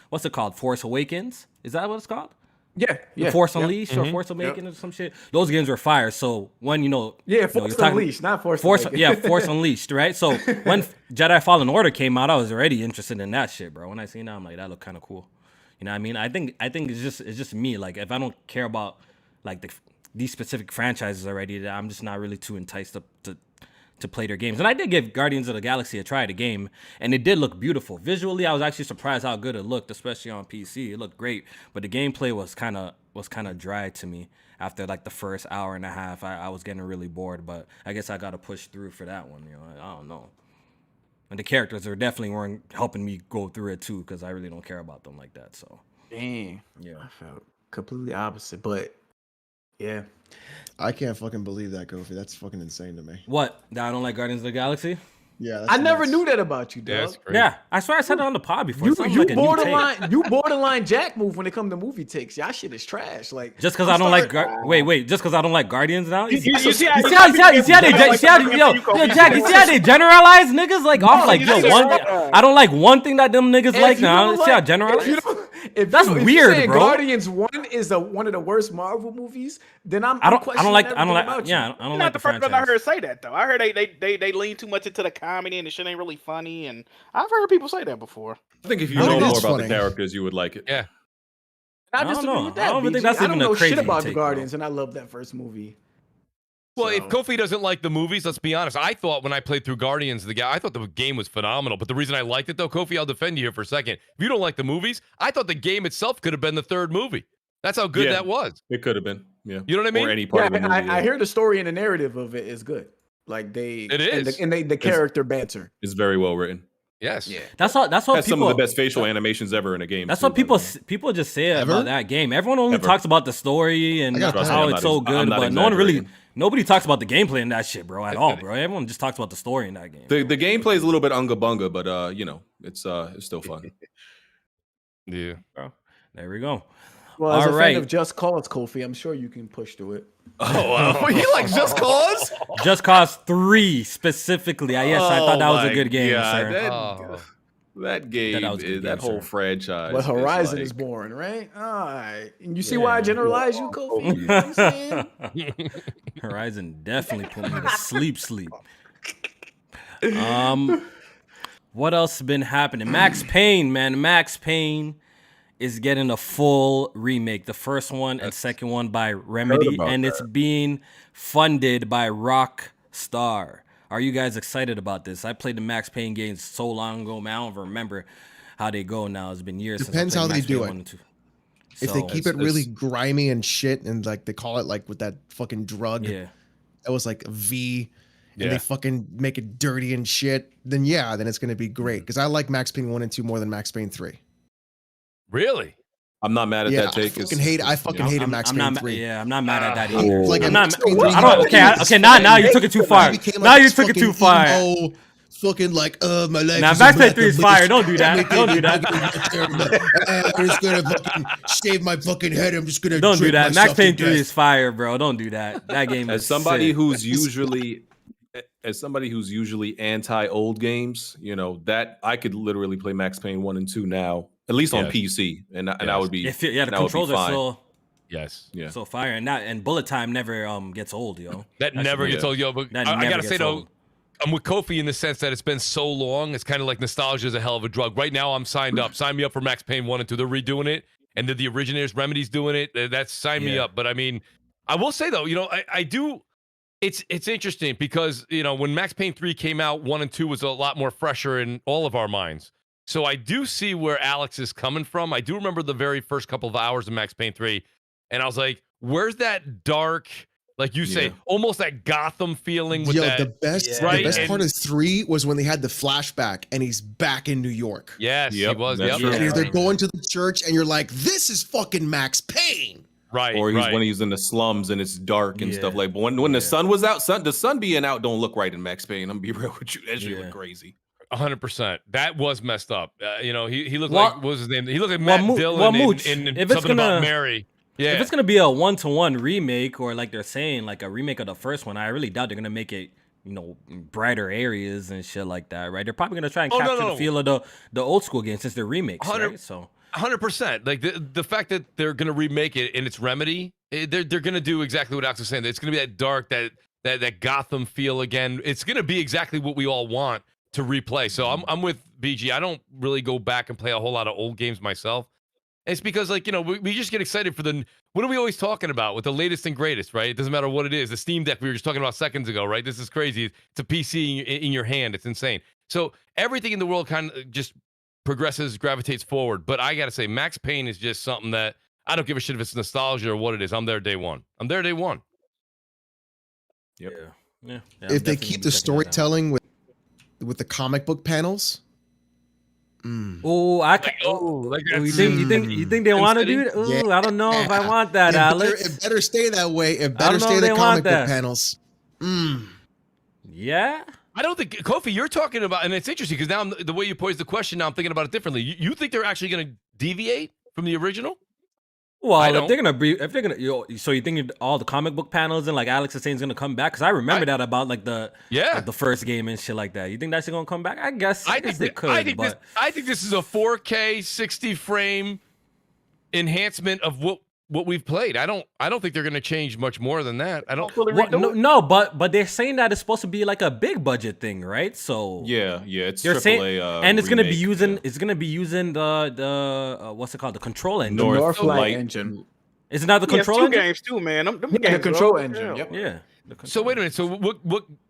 What's it called? Force Awakens? Is that what it's called? Yeah. Force Unleashed or Force Awakens or some shit. Those games were fire. So when Force Unleashed, not Force Awakens. Yeah, Force Unleashed, right? So when Jedi Fallen Order came out, I was already interested in that shit, bro. When I seen that, I'm like, that looked kind of cool. You know what I mean? I think it's just me. Like if I don't care about like these specific franchises already, I'm just not really too enticed to play their games. And I did give Guardians of the Galaxy a try, the game, and it did look beautiful. Visually, I was actually surprised how good it looked, especially on PC. It looked great, but the gameplay was kind of dry to me after like the first hour and a half. I was getting really bored, but I guess I got to push through for that one. I don't know. And the characters definitely weren't helping me go through it too, because I really don't care about them like that. So Dang. yeah. I felt completely opposite, but yeah. I can't fucking believe that, Kofi. That's fucking insane to me. What? That I don't like Guardians of the Galaxy? Yeah, that's I never nuts. knew that about you, That's dog. crazy. Yeah, I swear I said it on the pod before. You, It sounds you like a new take. borderline you borderline Jack move when it comes to movie takes. Y'all shit is trash. Like Just because I don't like wait, just because I don't like Guardians now? You see You see how Jack, you see how they generalize niggas like off like yo one. I don't like one thing that them niggas like now. See how generalized? That's weird, saying bro. Guardians 1 is one of the worst Marvel movies, then I don't like yeah, I don't You're like not the first person I franchise. heard say that though. I heard they lean too much into the comedy and the shit ain't really funny, and I've heard people say that before. I think if you I know think more that's about funny. the characters, you would like it. Yeah. I I don't disagree know. with I that. don't even think BG. that's I even don't a know shit crazy about the take, bro. Guardians, and I love that first movie. Well, if So- Kofi doesn't like the movies, let's be honest. I thought when I played through Guardians, I thought the game was phenomenal. But the reason I liked it, though, Kofi, I'll defend you here for a second. If you don't like the movies, I thought the game itself could have been the third movie. That's how good Yeah. that was. It could have been. Yeah. You know what I mean? Or any part Yeah, of the movie. I hear the story and the narrative of it is good. Like It is. and the character banter. It's very well written. Yes. Yeah. That's what Has people. some of the best facial animations ever in a game. That's too, what by the way. people just say Ever? about that game. Everyone only Ever. talks about the story and I got how that. it's so I'm good, not but no one really, exaggerating. nobody talks about the gameplay in that shit, bro, at all, bro. Everyone just talks about the story in that game. The gameplay is a little bit unga bunga, but it's still fun. Yeah. There we go. Well, as All a right. fan of Just Cause, Kofi, I'm sure you can push through it. Oh, wow. You like Just Cause? Just Cause 3 specifically. Yes, I thought that was a my good game, God, sir. That game, That was a good that game, whole sir. franchise. But Horizon is like- boring, right? All right. And you see why I generalize you, Kofi? You know what I'm saying? Horizon definitely put me to sleep. What else has been happening? Max Payne, man. Max Payne is getting a full remake. The first one and second one by Remedy, about and it's being funded by Rockstar. Are you guys excited about this? I played the Max Payne games so long ago, man. I don't even remember how they go now. It's been years Depends since I how played they Max Payne do 1 it. and 2. If they So, keep it really grimy and shit, and like they call it like with that fucking drug, yeah. that was like a V, and Yeah. they fucking make it dirty and shit, then yeah, then it's gonna be great. Because I like Max Payne 1 and 2 more than Max Payne 3. Really? I'm not mad at Yeah, that take. I fucking hated Max Payne 3. I'm not mad at that either. Like, I'm Max not. Payne 3 I don't. Okay. Now you took it too far. He became, Now like, you this took it too fucking far. emo, fucking like, my life Now is Max a Payne wreck, 3 is I'm fire. fucking- Don't do that. Don't do that. I'm just gonna fucking shave my fucking head. I'm just gonna Don't do drink that. Max myself to Payne 3 death. is fire, bro. Don't do that. That game is As somebody sick. who's usually as somebody who's usually anti old games, you know, that I could literally play Max Payne 1 and 2 now, at least on PC, and I would be the controls are still so fire, and bullet time never gets old, yo. That never gets old, yo. But I gotta say though, I'm with Kofi in the sense that it's been so long. It's kind of like nostalgia is a hell of a drug. Right now, I'm signed up. Sign me up for Max Payne 1 and 2. They're redoing it, and the originators, Remedy's doing it. That's sign me up. But I mean, I will say though, you know, I do. It's interesting because, you know, when Max Payne 3 came out, 1 and 2 was a lot more fresher in all of our minds. So I do see where Alex is coming from. I do remember the very first couple of hours of Max Payne 3, and I was like, where's that dark, like you say, almost that Gotham feeling with that? The best part of 3 was when they had the flashback and he's back in New York. Yes, he was. And they're going to the church and you're like, this is fucking Max Payne. Right. Or when he's in the slums and it's dark and stuff like. But when the sun was out, the sun being out don't look right in Max Payne. I'm gonna be real with you. That shit look crazy. 100%. That was messed up. You know, he looked like, what was his name? He looked like Matt Dillon in something about Mary. Yeah. If it's gonna be a 1-to-1 remake, or like they're saying, like a remake of the first one, I really doubt they're gonna make it, you know, brighter areas and shit like that, right? They're probably gonna try and capture the feel of the old school game since they're remakes, right? So 100%. Like the fact that they're gonna remake it and it's Remedy, they're gonna do exactly what Alex was saying. It's gonna be that dark, that Gotham feel again. It's gonna be exactly what we all want to replay. So I'm with BG. I don't really go back and play a whole lot of old games myself. It's because, like, you know, we just get excited for what are we always talking about with the latest and greatest, right? It doesn't matter what it is. The Steam Deck we were just talking about seconds ago, right? This is crazy. It's a PC in your hand. It's insane. So everything in the world kind of just progresses, gravitates forward. But I got to say, Max Payne is just something that I don't give a shit if it's nostalgia or what it is. I'm there day one. Yep. Yeah. If they keep the storytelling with the comic book panels. Oh, you think they want to do it? Ooh, I don't know if I want that, Alex. It better stay that way. It better stay the comic book panels. Yeah. I don't think, Kofi, you're talking about, and it's interesting because now the way you posed the question, now I'm thinking about it differently. You think they're actually going to deviate from the original? Well, if they're gonna, so you think all the comic book panels and like Alex is saying is gonna come back? Because I remember that about like the first game and shit like that. You think that's gonna come back? I guess they could. I think this is a 4K 60 frame enhancement of what we've played. I don't think they're gonna change much more than that. I don't. No, but they're saying that it's supposed to be like a big budget thing, right? So it's AAA, and it's gonna be using the what's it called, the control engine, Northlight engine. Is it not the control engine? Games too, man. Them the games control engine. Yep. Yeah. So wait a minute. So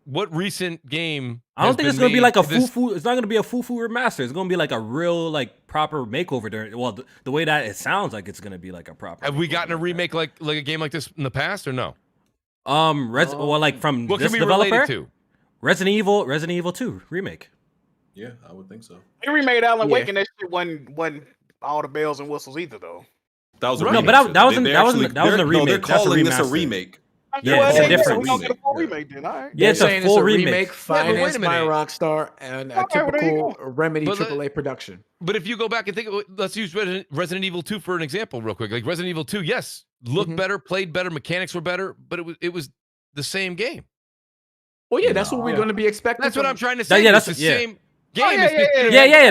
what recent game? I don't think it's gonna be like a fufu. It's not gonna be a fufu remaster. It's gonna be like a real, like, proper makeover. Well, the way that it sounds like it's gonna be like a proper. Have we gotten a remake like a game like this in the past or no? Like from what this can we developer? relate it to? Resident Evil 2 remake. Yeah, I would think so. They remade Alan Wake, and that shit wasn't all the bells and whistles either, though. That was a remake. No, but that wasn't a remake. They're calling this a remake. Yeah, it's a different remake. Then, all right. Yeah, it's a full remake. Financed by Rockstar and a typical Remedy AAA production. But if you go back and think, let's use Resident Evil 2 for an example, real quick. Like Resident Evil 2, yes, looked better, played better, mechanics were better, but it was the same game. Well, yeah, that's what we're going to be expecting. That's what I'm trying to say. That's the same game.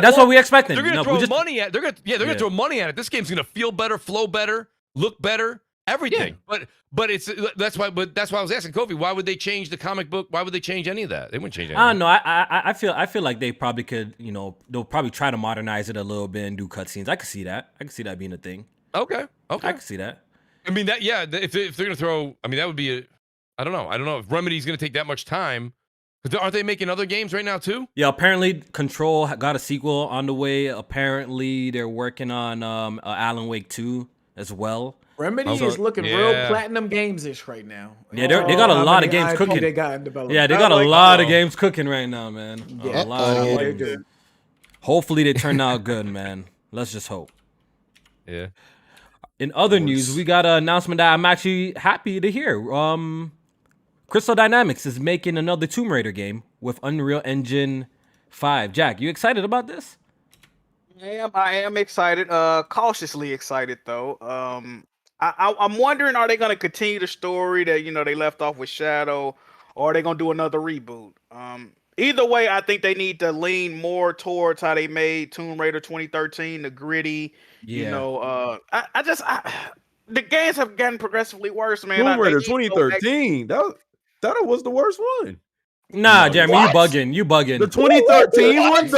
That's what we expecting. They're gonna throw money at. They're gonna throw money at it. This game's gonna feel better, flow better, look better, everything. But that's why I was asking Kofi, why would they change the comic book? Why would they change any of that? They wouldn't change anything. I don't know. I feel like they probably could. You know, they'll probably try to modernize it a little bit and do cutscenes. I could see that. I could see that being a thing. Okay. I could see that. I mean that. Yeah. If they're gonna throw, I mean that would be I don't know if Remedy's gonna take that much time. Aren't they making other games right now too? Yeah, apparently Control got a sequel on the way. Apparently they're working on Alan Wake 2 as well. Remedy is looking real platinum games-ish right now. Yeah, they got a lot of games cooking. They got in development. Yeah, they got a lot of games cooking right now, man. Yeah, a lot of games. They do. Hopefully they turn out good, man. Let's just hope. Yeah. In other news, we got an announcement that I'm actually happy to hear. Crystal Dynamics is making another Tomb Raider game with Unreal Engine 5. Jack, you excited about this? I am excited. Cautiously excited though. I'm wondering, are they going to continue the story that they left off with Shadow, or are they gonna do another reboot? Either way, I think they need to lean more towards how they made Tomb Raider 2013, the gritty. Yeah. You know, the games have gotten progressively worse, man. Tomb Raider 2013. That was the worst one. Nah, Jeremy, you bugging. The 2013 one? you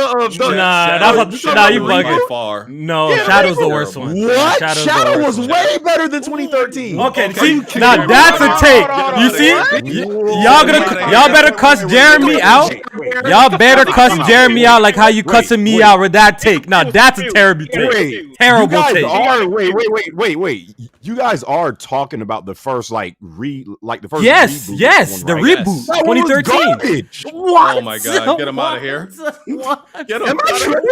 bugging. Far. No, Shadow's the worst one. What? Shadow's Shadow was way better than 2013. Okay, see, now that's a take. You see, y'all better cuss Jeremy out. Y'all better cuss Jeremy out like how you cussing me out with that take. Now that's a terrible take. Terrible take. Wait. You guys are talking about the first the first Yes, reboot yes, one, the right? reboot, That one was 2013. garbage. What? Oh my God, get him out of here. What? Get him Am out I of here. tripping?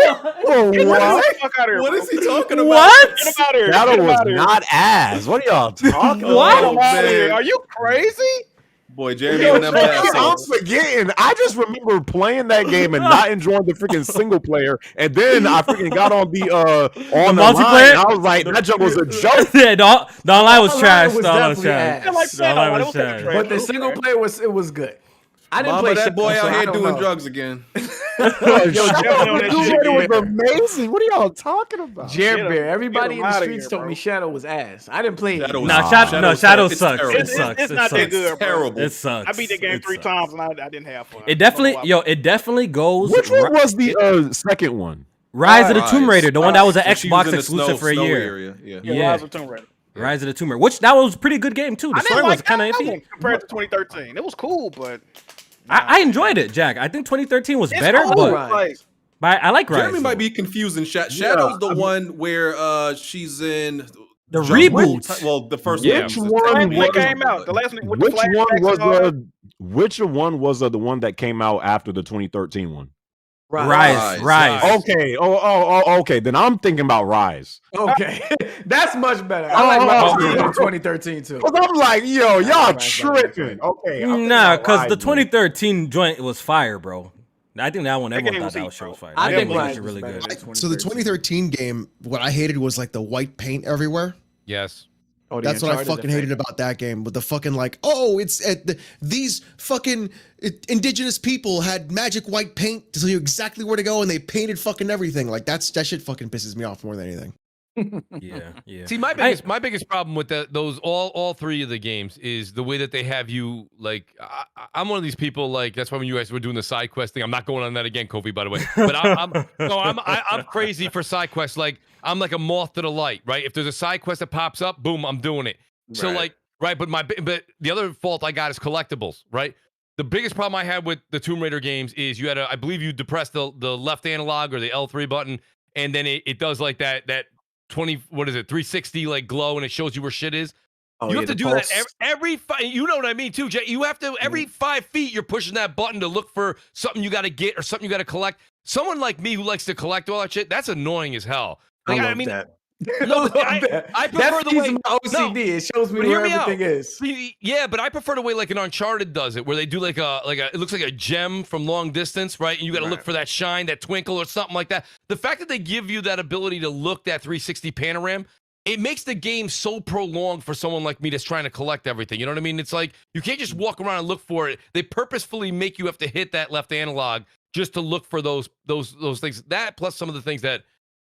Oh, what? What is he talking about? What? Shadow was not ass. What are y'all talking What? about? man. Are you crazy? Boy, Jeremy on them bad I'm sauce. forgetting. I just remember playing that game and not enjoying the freaking single player, and then I freaking got on the multiplayer? line. I was like, that jump was a joke. Yeah, the online was trash. was The online was definitely trash. ass. The online was trash. But the single player was good. I didn't Mama, play that boy Shadow, so out I here don't doing know. drugs again. Shadow was amazing. What are y'all talking about? Jerry Bear. Everybody him in the outta streets here, told bro. me Shadow was ass. I didn't play it. Shadow Nah, was- Shadow it's sucks. terrible. It sucks. It's It not that sucks. good, bro. Terrible. It sucks. I beat the game It 3 sucks. times and I didn't have fun. It definitely, it definitely goes. Which one was the second one? Rise of the Tomb Raider, the one that was an So she was Xbox in the exclusive for a snow year. area. Yeah. Yeah. Rise of Tomb Raider. Rise of the Tomb Raider, which that was a pretty good game too. The I didn't story was like kind of that iffy. one compared to 2013. It was cool, but I enjoyed it, Jack. I think 2013 was it's better, cool, but like, I like Rise. Jeremy might be confusing. Shadow's the one where she's in The reboot. Well, the first Which one. one when it was- came out. The last one with Which the one flashbacks was and all that. the one that came out after the 2013 one? Rise. Okay. Okay. Then I'm thinking about Rise. Okay, that's much better. I like Rise better than 2013 too. Cause I'm like, yo, y'all Rise better than tripping. Okay. I'm thinking Nah, about because Rise the then. 2013 joint was fire, bro. I think that one, everyone game thought was that heat, shit was bro. fire. I That think game was Rise actually really was good. better than So the 2013 game, what I hated was like the white paint everywhere. Yes. Oh, the That's what I Uncharted fucking hated effect. about that game. With the fucking like, it's these fucking indigenous people had magic white paint to tell you exactly where to go, and they painted fucking everything. Like that shit fucking pisses me off more than anything. Yeah. See, my biggest problem with those all three of the games is the way that they have you like. I'm one of these people like that's why when you guys were doing the side quest thing, I'm not going on that again, Kofi. By the way, but I'm crazy for side quests. Like I'm like a moth to the light, right? If there's a side quest that pops up, boom, I'm doing it. So Right. but the other fault I got is collectibles, right? The biggest problem I had with the Tomb Raider games is you had I believe you depress the left analog or the L3 button, and then it does like that 360 like glow, and it shows you where shit is. Oh, You yeah, have to the do pulse. that every you know what I mean too, Jay. You have to every 5 feet you're pushing that button to look for something you got to get or something you got to collect. Someone like me who likes to collect all that shit, that's annoying as hell. Like, I love mean, that. no, but I prefer that the feeds way my OCD. It shows me but hear where me out. everything is. Yeah, but I prefer the way like an Uncharted does it, where they do like a it looks like a gem from long distance, right? And you got to look for that shine, that twinkle, or something like that. The fact that they give you that ability to look that 360 panorama, it makes the game so prolonged for someone like me that's trying to collect everything. You know what I mean? It's like you can't just walk around and look for it. They purposefully make you have to hit that left analog just to look for those things. That plus some of the things that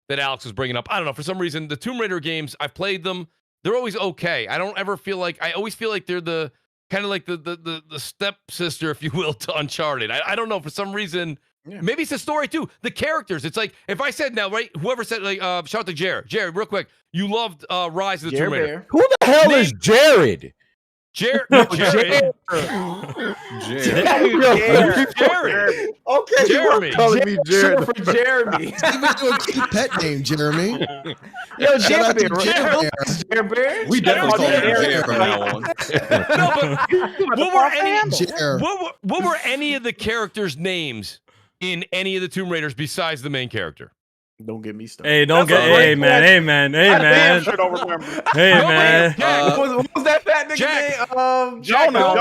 Alex was bringing up. I don't know. For some reason, the Tomb Raider games, I've played them. They're always okay. I don't ever feel like, I always feel like they're the kind of like the stepsister, if you will, to Uncharted. I don't know. For some reason, maybe it's the story too. The characters. It's like, if I said now, right, whoever said, like, shout out to Jared. Jared, real quick. You loved Rise of the Tomb Raider. Bear. Who the hell is Jared? Jared. Jared. Jared. Okay, Jeremy. calling me Jared. For Jeremy. Even do a cute pet name, Jeremy. Yo, Shout out to Jeremy. Jeremy. Bear. We definitely call him Jared. Jared from now on. No, but Jared. what were any of the characters' names in any of the Tomb Raiders besides the main character? Don't get me started. Hey, don't That's get. a great Hey, man. Hey, man. Hey, I damn man. sure don't remember. Hey, man. What was that fat nigga Jack. name? Jonah.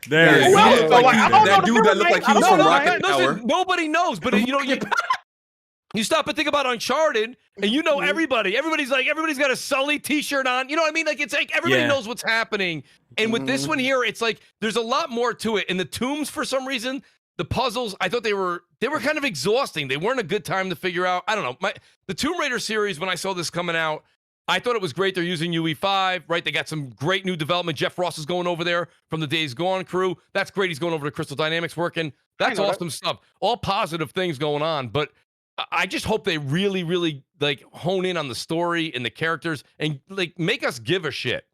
There Yeah, you Who else? go. So, like, I don't that know dude the that looked like he was name. from I don't know Rocket the Power. Listen, nobody knows, but you know, You stop and think about Uncharted, and you know everybody. Everybody's got a Sully t-shirt on. You know what I mean? Like, it's like everybody knows what's happening. And with this one here, it's like there's a lot more to it. And the tombs, for some reason, the puzzles, I thought they were kind of exhausting. They weren't a good time to figure out. I don't know. The Tomb Raider series, when I saw this coming out, I thought it was great. They're using UE5, right? They got some great new development. Jeff Ross is going over there from the Days Gone crew. That's great. He's going over to Crystal Dynamics working. That's awesome stuff. All positive things going on. But I just hope they really, really like hone in on the story and the characters and like make us give a shit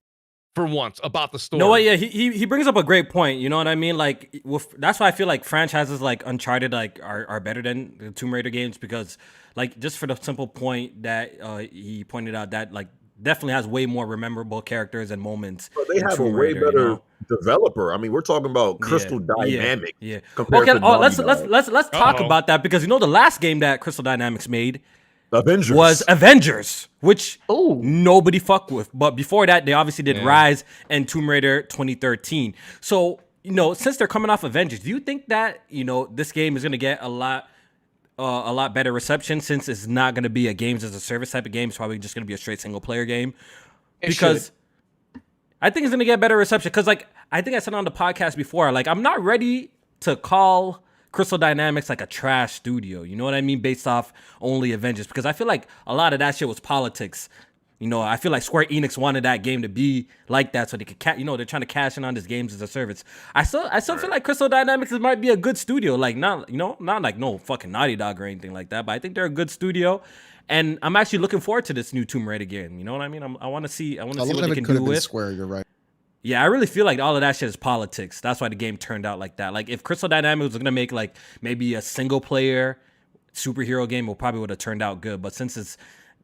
for once about the story. No, yeah, he brings up a great point. You know what I mean? Like, that's why I feel like franchises like Uncharted like are better than the Tomb Raider games, because like just for the simple point that he pointed out that like definitely has way more memorable characters and moments. But they have a way better developer. I mean, we're talking about Crystal Dynamics. Yeah. Okay. Let's talk about that, because you know the last game that Crystal Dynamics made was Avengers, which nobody fucked with. But before that, they obviously did Rise and Tomb Raider 2013. So you know, since they're coming off Avengers, do you think that this game is gonna get a lot better reception, since it's not going to be a games as a service type of game? It's probably just going to be a straight single player game. Because I think it's going to get better reception. Because like I think I said on the podcast before, like I'm not ready to call Crystal Dynamics like a trash studio. You know what I mean? Based off only Avengers, because I feel like a lot of that shit was politics. I feel like Square Enix wanted that game to be like that so they could, they're trying to cash in on this games as a service. I still feel like Crystal Dynamics might be a good studio. Like not like no fucking Naughty Dog or anything like that, but I think they're a good studio. And I'm actually looking forward to this new Tomb Raider game. You know what I mean? I want to see what they can do with Square. You're right. Yeah, I really feel like all of that shit is politics. That's why the game turned out like that. Like if Crystal Dynamics was gonna make like maybe a single player superhero game, it probably would have turned out good. But since it's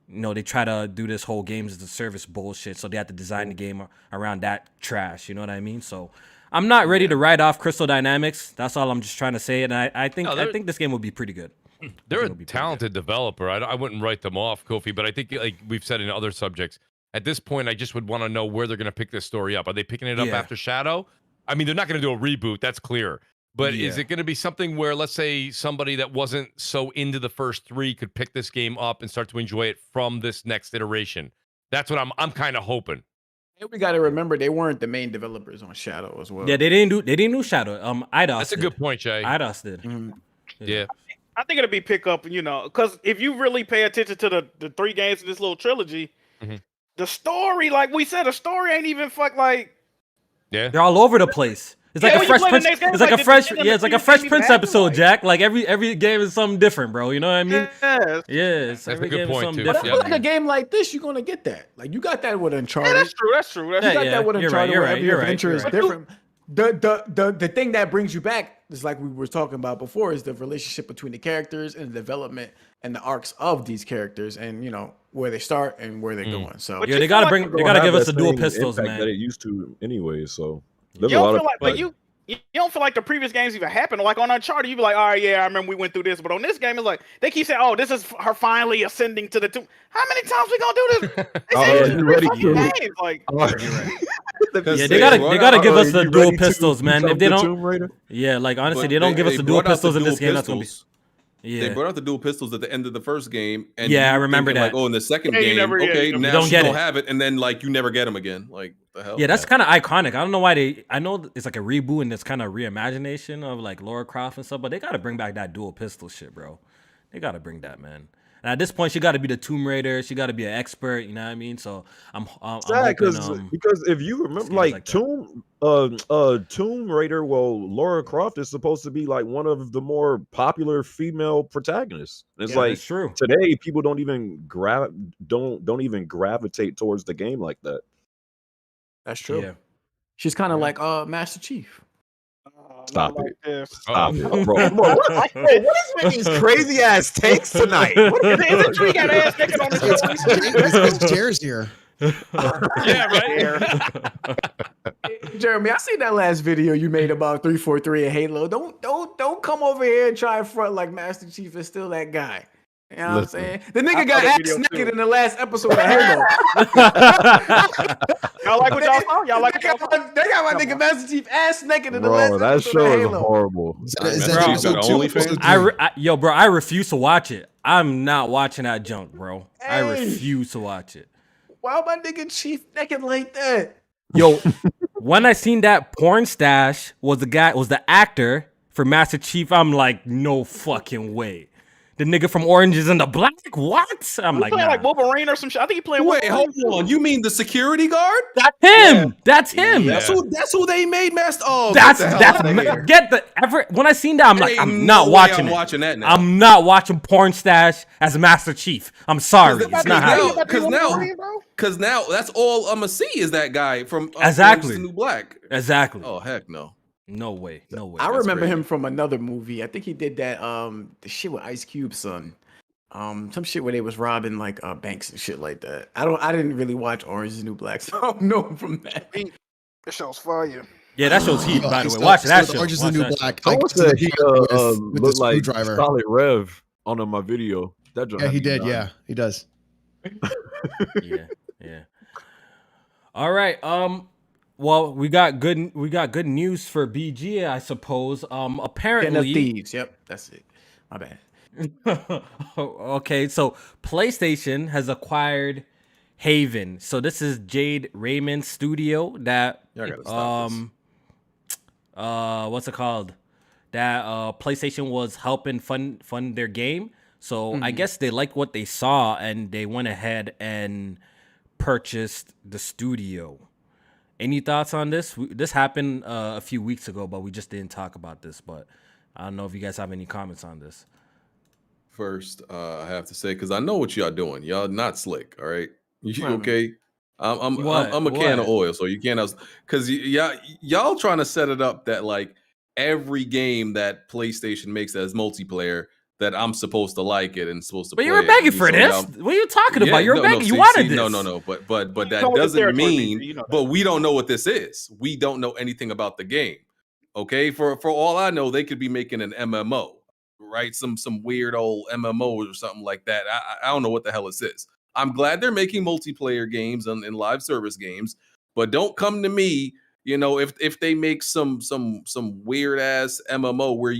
they try to do this whole games as a service bullshit, so they have to design the game around that trash. You know what I mean? So I'm not ready to write off Crystal Dynamics. That's all I'm just trying to say. And I think this game will be pretty good. They're a talented developer. I wouldn't write them off, Kofi, but I think like we've said in other subjects, at this point, I just would want to know where they're going to pick this story up. Are they picking it up after Shadow? I mean, they're not going to do a reboot. That's clear. But is it going to be something where, let's say, somebody that wasn't so into the first three could pick this game up and start to enjoy it from this next iteration? That's what I'm kind of hoping. And we got to remember they weren't the main developers on Shadow as well. Yeah, they didn't do Shadow. IDOS. That's a good point, Jay. IDOS did. Mm-hmm. Yeah. I think it'll be pick up, because if you really pay attention to the three games in this little trilogy, the story, like we said, the story ain't even they're all over the place. It's like a Fresh Prince. It's like a Fresh. Yeah, it's like a Fresh Prince episode, Jack. Like every game is something different, bro. You know what I mean? Yes. That's a good point too. But I feel like a game like this, you're gonna get that. Like you got that with Uncharted. Yeah, that's true. You got that with Uncharted. You're Every adventure is right. different. The thing that brings you back is like we were talking about before, is the relationship between the characters and the development and the arcs of these characters, and where they start and where they're going. So they gotta give us the dual pistols, man. That it used to anyway. So you don't feel like, you don't feel like the previous games even happened. Like on Uncharted, you be like, all right, yeah, I remember we went through this. But on this game, it's like they keep saying, oh, this is her finally ascending to the tomb. How many times we gonna do this? They say games. Like, they gotta give us the dual pistols, man. If they don't, like honestly, they don't give us the dual pistols in this game. That's gonna be. Yeah. They brought out the dual pistols at the end of the first game, and I remember that. Like, oh, in the second game, now she don't have it, and then like you never get them again. Like the hell? Yeah, that's kind of iconic. I don't know why I know it's like a reboot and it's kind of reimagination of like Lara Croft and stuff, but they gotta bring back that dual pistol shit, bro. They gotta bring that, man. And at this point, she got to be the Tomb Raider. She got to be an expert. You know what I mean? So I'm hoping, because if you remember, like Tomb Raider, Lara Croft is supposed to be like one of the more popular female protagonists. It's like true. Today, people don't even gravitate towards the game like that. That's true. Yeah. She's kind of like Master Chief. Stop it. Stop it, bro. What is with these crazy ass takes tonight? What is it? Tree got ass naked on the It's Jared's here. Yeah, right. Jeremy, I seen that last video you made about 343 and Halo. Don't come over here and try and front like Master Chief is still that guy. You know what I'm Listen. saying? The I nigga saw got that ass video naked too. in the last episode of Halo. Y'all like what y'all saw? Y'all like what y'all saw? They got my Come nigga on. Master Chief ass naked in the Bro, last that episode show of is Halo. horrible. Is I that Bro. episode Got 2 or OnlyFans? episode 3? Bro, I refuse to watch it. I'm not watching that junk, bro. I Hey. refuse to watch it. Why my nigga Chief naked like that? Yo, when I seen that porn stash was the actor for Master Chief, I'm like, no fucking way. The nigga from Orange is in the Black? What? I'm He like, playing nah. like Wolverine or some shit. I think he playing Wait, Wolverine. hold on. You mean the security guard? That's him. That's him. Yeah. That's who they made Master. Oh, That's get the hell out of here. when I seen that, I'm like, Ain't I'm no not way watching I'm it. watching that now. I'm not watching porn stash as Master Chief. I'm sorry. Cause It's not happening. Because now that's all I'm gonna see is that guy from Exactly. Orange is the New Black. Exactly. Oh heck no. No way. No way. I That's remember crazy. him from another movie. I think he did that the shit with Ice Cube's son. Some shit where they was robbing like banks and shit like that. I didn't really watch Orange is the New Black, so I don't know him from that. This show's fire. Yeah, that show's heat, by the way. So- Watch so that the show. Orange is the Watch New that show. Black. Someone I said he with the looked like screwdriver. Solid Rev on my video. That Yeah, he did. Yeah, he does. Yeah. All right. Well, we got good news for BG, I suppose. Den of Apparently. Thieves. Yep, that's it. My bad. Okay, so PlayStation has acquired Haven. So this is Jade Raymond's studio that Y'all gotta stop this. what's it called? That PlayStation was helping fund their game. So I guess they liked what they saw and they went ahead and purchased the studio. Any thoughts on this? This happened a few weeks ago, but we just didn't talk about this. But I don't know if you guys have any comments on this. First, I have to say, because I know what y'all doing. Y'all not slick, all right? You okay? I'm a can of oil, so you can't. Because y'all trying to set it up that like every game that PlayStation makes as multiplayer that I'm supposed to like it and supposed to. But play you were it. begging So for this. What are you talking about? You're begging. You wanted this. No. But that told the doesn't territory, mean. you know that. But we don't know what this is. We don't know anything about the game. Okay, for all I know, they could be making an MMO, right? Some weird old MMO or something like that. I don't know what the hell this is. I'm glad they're making multiplayer games and live service games, but don't come to me, if they make some weird ass MMO where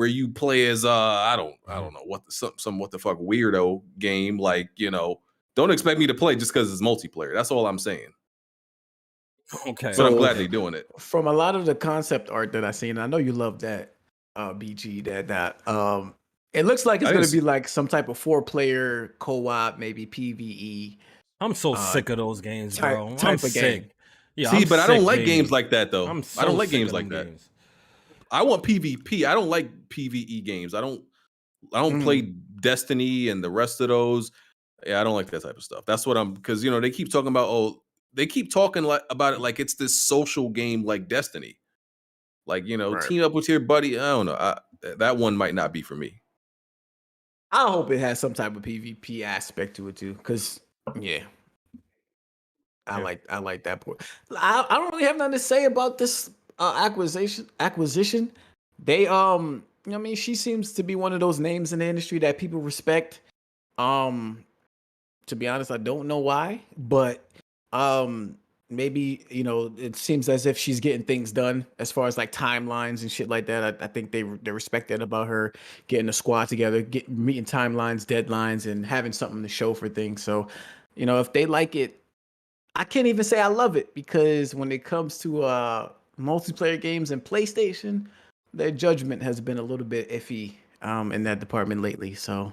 you play as I don't know what what the fuck weirdo game, like, don't expect me to play just because it's multiplayer. That's all I'm saying. Okay. But I'm glad they're doing it. From a lot of the concept art that I seen, I know you love that, BG. That it looks like it's I gonna just- be like some type of 4-player co-op, maybe PVE. I'm so sick of those games, type- bro. type I'm of sick. game. Yeah, See, I'm but I don't sick, like baby. games like that though. I'm so I don't like sick games of like them that. games. I want PvP. I don't like PvE games. I don't play Destiny and the rest of those. Yeah, I don't like that type of stuff. That's what because they keep talking about about it like it's this social game like Destiny. Like, Right. team up with your buddy. I don't know. That one might not be for me. I hope it has some type of PvP aspect to it too, because I like that part. I don't really have nothing to say about this acquisition. They she seems to be one of those names in the industry that people respect. To be honest, I don't know why, but maybe it seems as if she's getting things done as far as like timelines and shit like that. I think they respect that about her, getting a squad together, meeting timelines, deadlines, and having something to show for things. So, if they like it, I can't even say I love it, because when it comes to multiplayer games and PlayStation, their judgment has been a little bit iffy in that department lately. So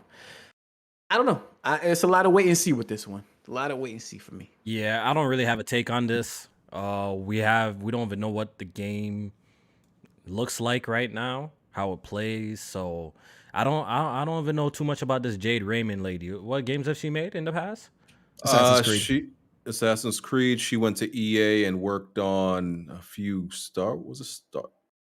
I don't know. It's a lot of wait and see with this one. A lot of wait and see for me. Yeah, I don't really have a take on this. We don't even know what the game looks like right now, how it plays. So I don't even know too much about this Jade Raymond lady. What games have she made in the past? Assassin's Creed. Assassin's Creed. She went to EA and worked on a few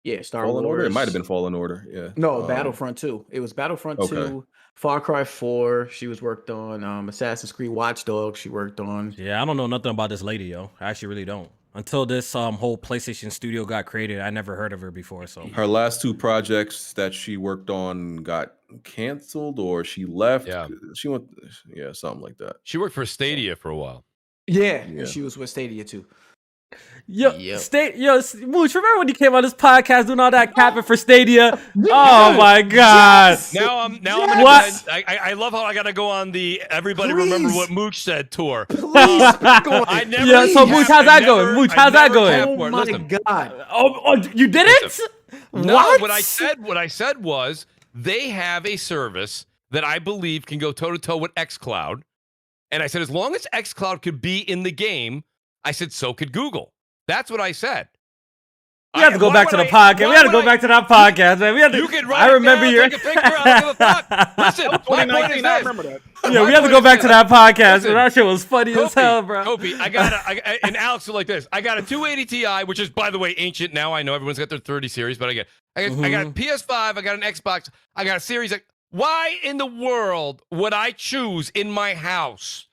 Yeah, Star Fallen Wars. Order. It might have been Fallen Order. Yeah. No, Battlefront 2. It was Battlefront 2, Far Cry 4. She was worked on Assassin's Creed Watch Dogs. She worked on. Yeah, I don't know nothing about this lady, yo. I actually really don't. Until this whole PlayStation Studio got created, I never heard of her before. So her last 2 projects that she worked on got canceled or she left. Yeah. She went, something like that. She worked for Stadia for a while. Yeah, and she was with Stadia too. Mooch, remember when you came on this podcast doing all that capping for Stadia? Oh my God! Now I'm what? I love how I gotta go on the everybody remember what Mooch said tour. I never. So Mooch, how's that going? Mooch, how's that going? Oh my God! Oh, you didn't? No, What? what I said was they have a service that I believe can go toe to toe with xCloud, and I said as long as xCloud could be in the game, I said so could Google. That's what I said. We have to go back to the podcast. We have to go back to that podcast, man. We have to. You can write I remember down, your. take a picture. I don't give a fuck. Listen, my point is 2019, I this. remember that. Yeah, we have to go back to that podcast. Listen, That shit was funny as hell, bro. Kofi, and Alex are like this. I got a 280 Ti, which is, by the way, ancient now. I know everyone's got their 30 series, but I got a PS5, I got an Xbox, I got a Series. Why in the world would I choose in my house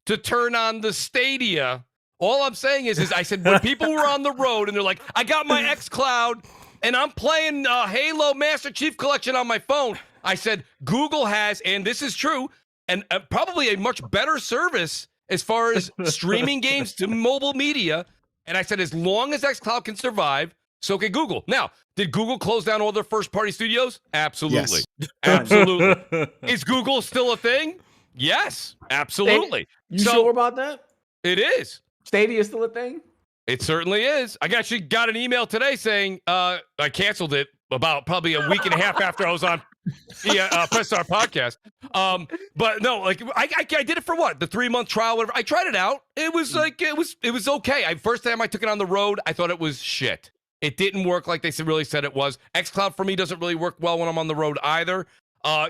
to turn on the Stadia? All I'm saying is I said when people were on the road and they're like, I got my xCloud and I'm playing Halo Master Chief Collection on my phone. I said Google has, and this is true, and probably a much better service as far as streaming games to mobile media. And I said as long as xCloud can survive, so can Google. Now, did Google close down all their first-party studios? Absolutely. Yes. Absolutely. Is Google still a thing? Yes, absolutely. You sure about that? It is. Stadia is still a thing? It certainly is. I actually got an email today saying I canceled it about probably a week and a half after I was on the PressStar podcast. But no, like I did it for what? The 3-month trial, whatever. I tried it out. It was like it was okay. First time I took it on the road, I thought it was shit. It didn't work like they really said it was. xCloud for me doesn't really work well when I'm on the road either.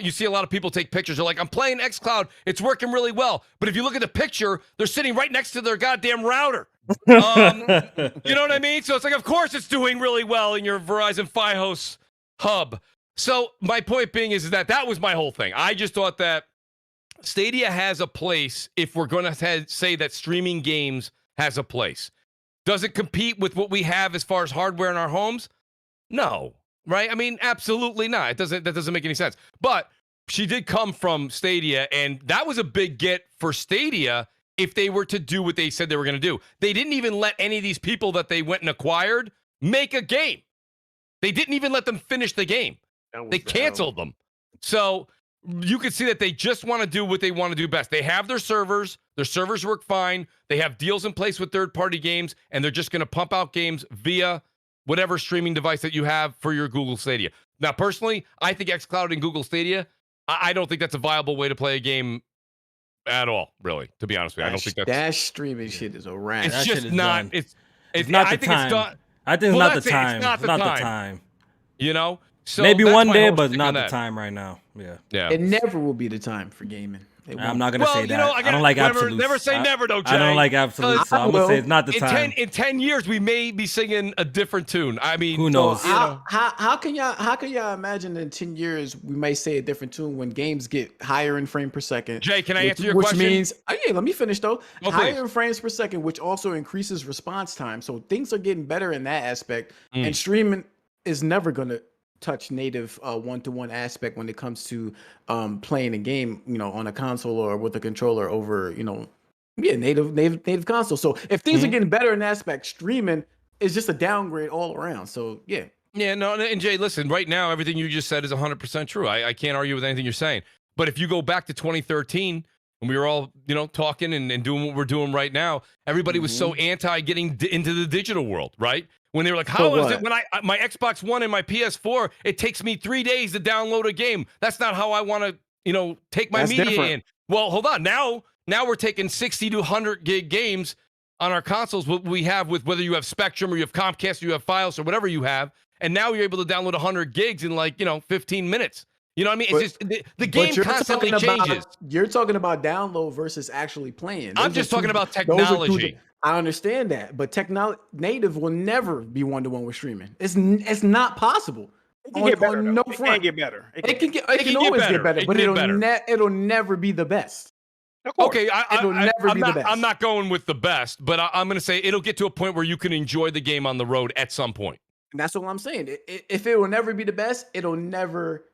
You see a lot of people take pictures. They're like, I'm playing xCloud. It's working really well. But if you look at the picture, they're sitting right next to their goddamn router. You know what I mean? So it's like, of course it's doing really well in your Verizon Fios hub. So my point being is that was my whole thing. I just thought that Stadia has a place if we're going to say that streaming games has a place. Does it compete with what we have as far as hardware in our homes? No. Right? I mean, absolutely not. That doesn't make any sense. But she did come from Stadia, and that was a big get for Stadia if they were to do what they said they were going to do. They didn't even let any of these people that they went and acquired make a game. They didn't even let them finish the game. They canceled them. So you could see that they just want to do what they want to do best. They have their servers. Their servers work fine. They have deals in place with third-party games, and they're just going to pump out games via whatever streaming device that you have for your Google Stadia. Now, personally, I think xCloud and Google Stadia, I don't think that's a viable way to play a game at all, really, to be honest with you. I don't think that streaming shit is a rant. It's just not. It's not the time. It's done. I think it's not the time. It's not the time. You know? So maybe one day, but not the time right now. Yeah. It never will be the time for gaming. I'm not gonna say that. I don't like absolutes. Never say never, though, Jay. I don't like absolutes, so I'm gonna say it's not the time. In 10 years, we may be singing a different tune. I mean, who knows? How can y'all imagine in 10 years we may say a different tune when games get higher in frame per second? Jay, can I answer your question? Which means, let me finish though. Higher in frames per second, which also increases response time. So things are getting better in that aspect. And streaming is never gonna touch native one-to-one aspect when it comes to playing a game, on a console or with a controller over, native console. So if things are getting better in that aspect, streaming is just a downgrade all around. So yeah. Yeah, no, and Jay, listen, right now, everything you just said is 100% true. I can't argue with anything you're saying. But if you go back to 2013, when we were all, talking and doing what we're doing right now, everybody was so anti getting into the digital world, right? When they were like, how is it when my Xbox One and my PS4, it takes me 3 days to download a game. That's not how I want to, take my media in. Well, hold on. Now we're taking 60 to 100 gig games on our consoles, what we have with whether you have Spectrum or you have Comcast or you have Fios or whatever you have. And now you're able to download 100 gigs in 15 minutes. You know what I mean? It's just the game constantly changes. You're talking about download versus actually playing. I'm just talking about technology. I understand that, but native will never be one-to-one with streaming. It's not possible. It can get better. It can get better. It can always get better, but it'll never be the best. Of course. Okay, It'll never be the best. I'm not going with the best, but I'm going to say it'll get to a point where you can enjoy the game on the road at some point. And that's what I'm saying. If it will never be the best, it'll never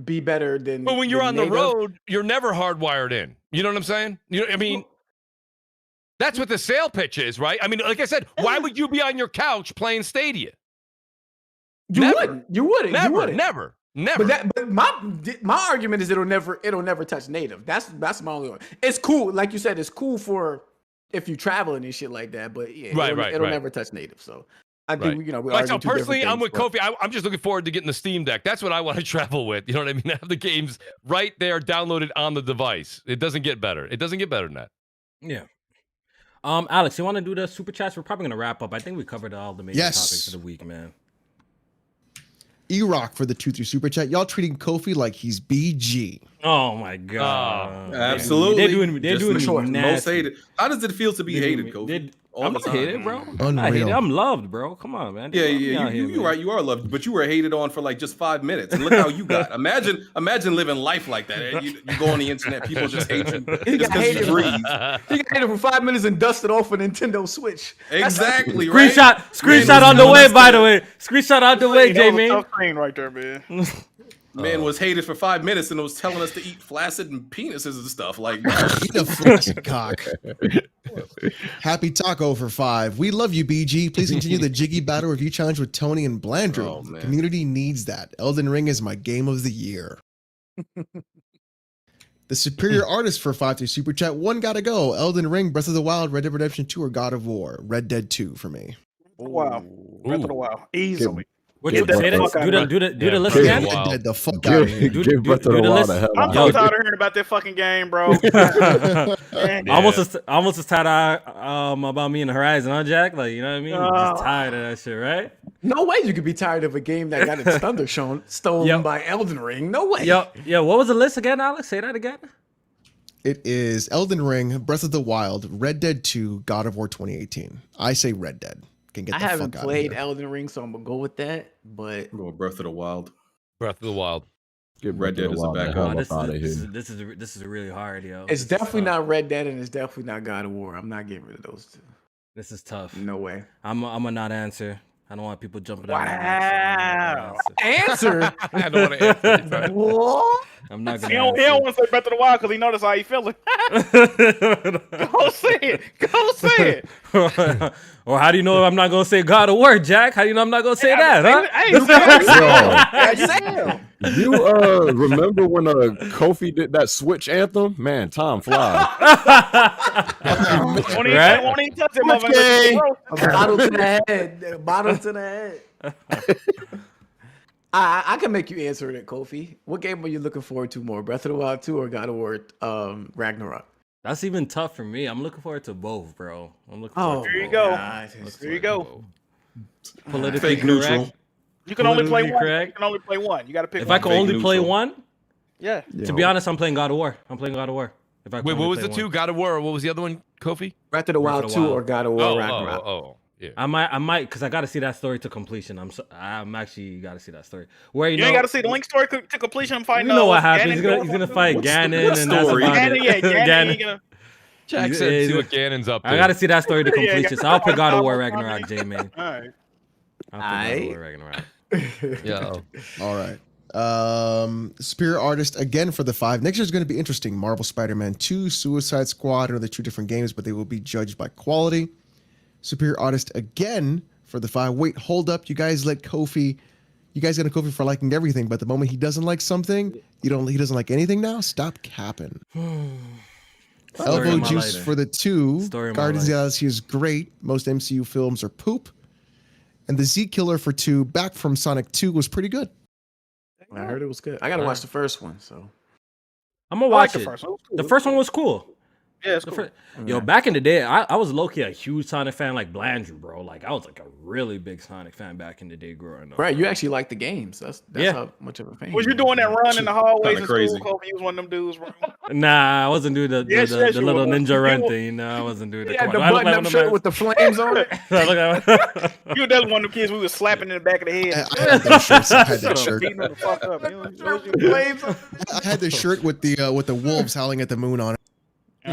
be better than. But when you're on the native. road, you're never hardwired in. You know what I'm saying? You know, I mean, that's what the sale pitch is, right? I mean, like I said, why would you be on your couch playing Stadia? You wouldn't. Never. But my argument is it'll never touch native. That's my only one. It's cool, like you said, it's cool for if you're traveling and shit like that. But yeah, it'll never touch native. So I think we like, so personally, I'm with Kofi. Kofi. I'm just looking forward to getting the Steam Deck. That's what I want to travel with. You know what I mean? Have the games right there downloaded on the device. It doesn't get better. It doesn't get better than that. Yeah. Alex, you want to do the super chats? We're probably gonna wrap up. I think we covered all the major topics for the week, man. E-Rock for the 2-3 super chat. Y'all treating Kofi like he's BG. Oh my god! Absolutely. They're doing the most hated. How does it feel to be hated, Kofi? I'm not hated, bro. Unreal. I'm not hated. I'm loved, bro. Come on, man. Yeah. You're right. You are loved, but you were hated on for like just 5 minutes, and look how you got. Imagine living life like that. You go on the internet, people just hate you just because you breathe. He got hated for 5 minutes and dusted off a Nintendo Switch. Exactly. Right? Screenshot on the way. By the way, screenshot on the way, J-Man. Tough screen right there, man. Man was hated for 5 minutes and was telling us to eat flaccid and penises and stuff. Like, Eat a flaccid cock. Happy Taco for 5. We love you, BG. Please continue the Jiggy Battle Review Challenge with Tony and Blandrew. Oh, The man. community needs that. Elden Ring is my game of the year. The Superior Artist for 5 through Super Chat. One gotta go. Elden Ring, Breath of the Wild, Red Dead Redemption 2, or God of War. Red Dead 2 for me. Wow. Breath of the Wild. Easily. What you Get say? the fuck out of Do the list Breath of again. the Wild. Red Dead the fuck out of here. Give Breath of the do the Wild list. a hell I'm of so a- tired of hearing about that fucking game, bro. Almost as tired about me and Horizon, huh, Jack? Like, you know what I mean? Just tired of that shit, right? No way you could be tired of a game that got its thunder stolen by Elden Ring. No way. Yo, what was the list again, Alex? Say that again. It is Elden Ring, Breath of the Wild, Red Dead 2, God of War 2018. I say Red Dead. Can get I the haven't fuck out played of here. Elden Ring, so I'm gonna go with that. But I'm going Breath of the Wild. Breath of the Wild. Give Red Breath of Dead the is a Wild the backup. hell Oh, up out of here. this is really hard, yo. it's definitely not Red Dead and it's definitely not God of War. I'm not getting rid of those two. This is tough. No way. I'm a not answer. I don't want people jumping out. Wow. Answer. I don't want to answer. What? I'm not He gonna. don't want to say Breath of the Wild because he knows how he feeling. Go say it. Go say it. Or how do you know I'm not gonna say God of War, Jack? How do you know I'm not gonna say that, huh? I ain't saying it. You remember when Kofi did that Switch anthem? Man, time flies. Won't even touch it, Okay. motherfucker. Bottle to the head. Bottle to the head. I can make you answer it, Kofi. What game are you looking forward to more, Breath of the Wild 2 or God of War Ragnarok? That's even tough for me. I'm looking forward to both, bro. I'm looking Oh, forward to There you both. go. God. There you go. Politically Fake neutral. correct. You can only play Politically one. correct. You can only play one. You got to pick If one. I can Fake only play neutral. one, Yeah. to be honest, I'm playing God of War. I'm playing God of War. If I can Wait, only what was play the two? one. God of War. Or what was the other one? Kofi. Breath of the Wild 2 or God of War Ragnarok? Yeah. I might, because I got to see that story to completion. I'm actually got to see that story. Where You ain't got to see the Link story to completion and find You know what Ganon happens. He's gonna fight Ganon, what and that's story? about Ganon, yeah, it. Ganon. ain't gonna- Jack Yeah, said, see yeah. what Ganon's up to. I got to see that story to Yeah, completion. yeah. So I'll pick God of War Ragnarok, J-Man. All right. I'll pick God of War Ragnarok. Yeah. All right. Superior Artist again for the 5. Next year is going to be interesting. Marvel Spider-Man 2, Suicide Squad. I know they're 2 different games, but they will be judged by quality. Superior Artist again for the 5. Wait, hold up. You guys let Kofi. You guys got a Kofi for liking everything, but the moment he doesn't like something, he doesn't like anything now. Stop capping. Story Elbow of my Juice life. for the 2. Story of my Guardians of the life. Galaxy is great. Most MCU films are poop. And the Z Killer for 2, back from Sonic 2, was pretty good. I heard it was good. I got to watch the first one, so. I'm gonna I like watch the it. first one. The first one was cool. Yeah, it's The cool. Yo, back in the day, I was low-key a huge Sonic fan, like Blandrew, bro. Like, I was like a really big Sonic fan back in the day growing up. Right, you actually like the games. That's Yeah. how much of a fan. Was you doing that run in the hallways Kinda in crazy. school, Kofi? You was one of them dudes, bro. Nah, I wasn't doing the Yes, yes, the you little were. ninja run You were. thing. You know, I wasn't doing that. Yeah, Come the on, do I look button-up like shirt one with the flames on it. of them? I look like- You were definitely one of them kids we was slapping in the back of the head. I had that shirt. I had that shirt. Beating them the fuck up. Flames on it. I had the shirt with the wolves howling at the moon on it.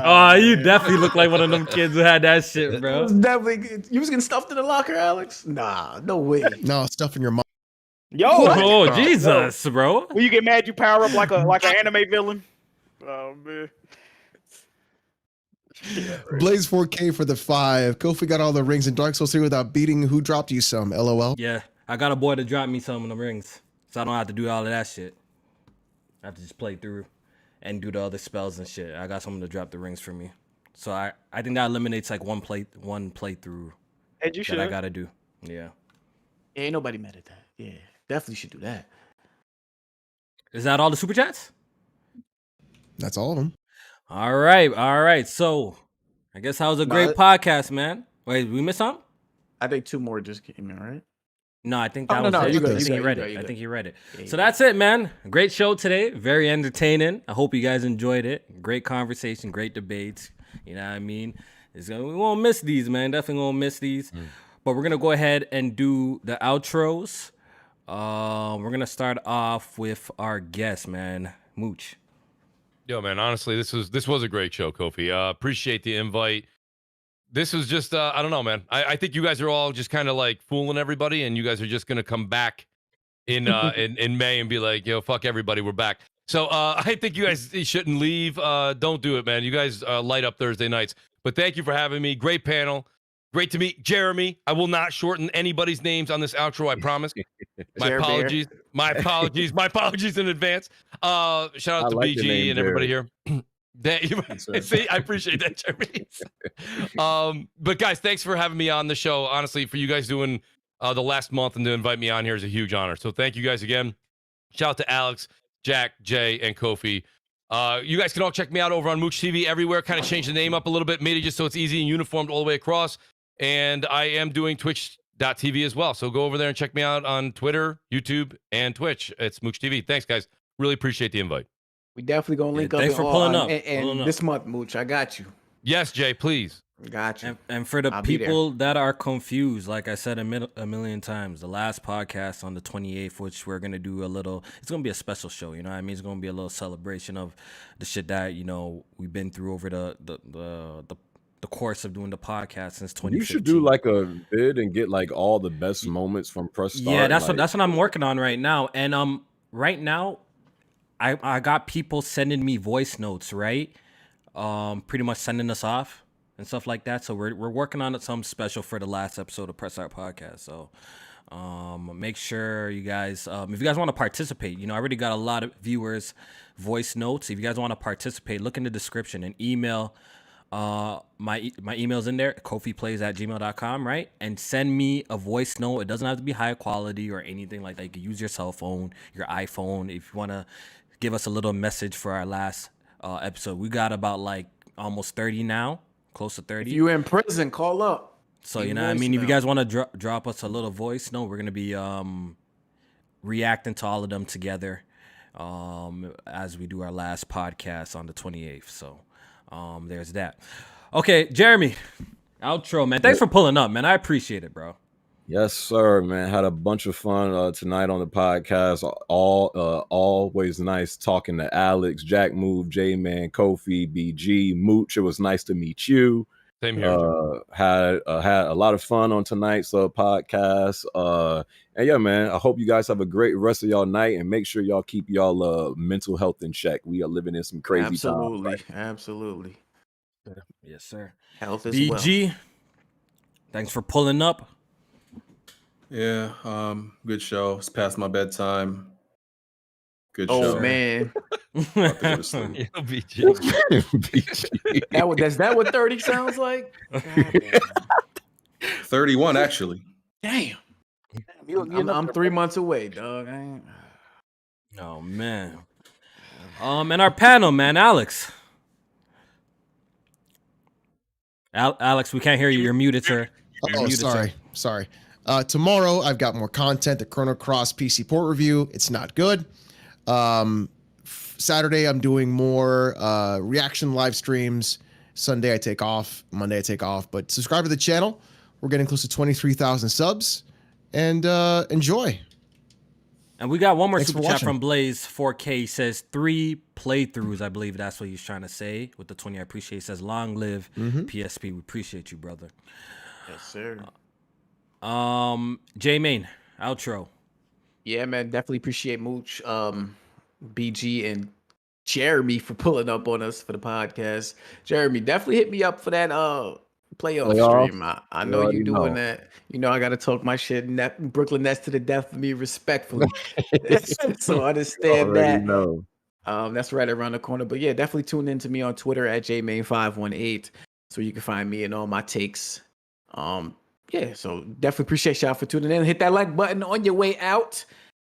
Oh, you definitely look like one of them kids who had that shit, It bro. was definitely you was getting stuffed in the locker, Alex. Nah, no way. No, stuff in your mind. Yo, Oh, Jesus, bro. when you get mad, you power up like an anime villain. Oh man. Blaze 4K for the 5. Kofi got all the rings in Dark Souls 3 without beating. Who dropped you some? LOL. Yeah, I got a boy to drop me some of the rings, so I don't have to do all of that shit. I have to just play through and do the other spells and shit. I got someone to drop the rings for me, so I think that eliminates like one playthrough And you should. that I gotta do. Yeah. Ain't nobody mad at that. Yeah, definitely should do that. Is that all the super chats? That's all of them. All right. So, I guess that was a great podcast, man. Wait, we missed something? I think 2 more just came in, right? No, I think Oh, that no, was no, it. you good, I you think good, you read you it. good, you I good. think you read it. Yeah, So yeah. that's it, man. Great show today. Very entertaining. I hope you guys enjoyed it. Great conversation, great debates. You know what I mean? We won't miss these, man. Definitely won't miss these. But we're gonna go ahead and do the outros. We're gonna start off with our guest, man, Mooch. Yo, man, honestly, this was a great show, Kofi. Appreciate the invite. This was just, I don't know, man. I think you guys are all just kind of like fooling everybody, and you guys are just gonna come back in in May and be like, yo, fuck everybody, we're back. So I think you guys shouldn't leave. Don't do it, man. You guys light up Thursday nights. But thank you for having me. Great panel. Great to meet Jeremy. I will not shorten anybody's names on this outro, I promise. My Jer Bear. apologies. My apologies. My apologies in advance. Shout out I to like the BG name and everybody Jerry. here. See, I appreciate that, Jeremy. But guys, thanks for having me on the show. Honestly, for you guys doing the last month and to invite me on here is a huge honor. So thank you guys again. Shout out to Alex, Jack, Jay, and Kofi. You guys can all check me out over on Mooch TV everywhere. Kind of changed the name up a little bit, made it just so it's easy and uniformed all the way across. And I am doing Twitch.tv as well. So go over there and check me out on Twitter, YouTube, and Twitch. It's Mooch TV. Thanks, guys. Really appreciate the invite. We definitely gonna link up. Thanks in for all- pulling up. And Pulling up. this month, Mooch, I got you. Yes, Jay, please. Got you. And for the I'll be there. people that are confused, like I said a million times, the last podcast on the 28th, which we're going to do it's going to be a special show, you know what I mean? It's going to be a little celebration of the shit that, you know, we've been through over the course of doing the podcast since 2015. You should do like a vid and get like all the best moments from Press Start. Yeah, that's what I'm working on right now. And right now, I got people sending me voice notes, right? Pretty much sending us off and stuff like that. So we're working on something special for the last episode of Press Start Podcast. So make sure you guys, if you guys want to participate, you know, I already got a lot of viewers voice notes. If you guys want to participate, look in the description and email. My email's in there, kofiplays@gmail.com, right? And send me a voice note. It doesn't have to be high quality or anything like that. You can use your cell phone, your iPhone. If you want to give us a little message for our last episode. We got about like almost 30 now, close to 30. If you in prison, call up. So, you know what I mean? If you guys want to drop us a little voice note, we're going to be reacting to all of them together as we do our last podcast on the 28th. So there's that. Okay, Jeremy, outro, man. Thanks for pulling up, man. I appreciate it, bro. Yes, sir, man. Had a bunch of fun tonight on the podcast. Always nice talking to Alex, Jack Move, J-Man, Kofi, BG, Mooch. It was nice to meet you. Same here. Had a lot of fun on tonight's podcast. And yeah, man, I hope you guys have a great rest of y'all night and make sure y'all keep y'all mental health in check. We are living in some crazy Absolutely. times. Absolutely. Yes, sir. Health as BG, thanks for pulling up. Yeah, good show. It's past my bedtime. Good well. show. Oh man. About to go to sleep. Yo, BG. Is that what 30 sounds like? God damn. 31, actually. Damn. I'm 3 months away, dog. Oh man. And our panel, man, Alex. Alex, we can't hear you. You're muted, sir. You're Oh, muted, sir. sorry. Tomorrow I've got more content. The Chrono Cross PC port review. It's not good. Saturday I'm doing more reaction live streams. Sunday I take off. Monday I take off. But subscribe to the channel. We're getting close to 23,000 subs. And enjoy. And we got one more Thanks super for chat watching. from Blaze 4K. He says 3 playthroughs. I believe that's what he's trying to say with the 20. I appreciate. He says long live PSP. We appreciate you, brother. Yes, sir. J Main outro. Yeah, man, definitely appreciate Mooch, BG, and Jeremy for pulling up on us for the podcast. Jeremy, definitely hit me up for that playoff stream. I know you doing that. You know I gotta talk my shit. Brooklyn Nets to the death for me, respectfully. So understand that. Know. That's right around the corner. But yeah, definitely tune in to me on Twitter at jmain518, so you can find me and all my takes. Yeah, so definitely appreciate y'all for tuning in. Hit that like button on your way out.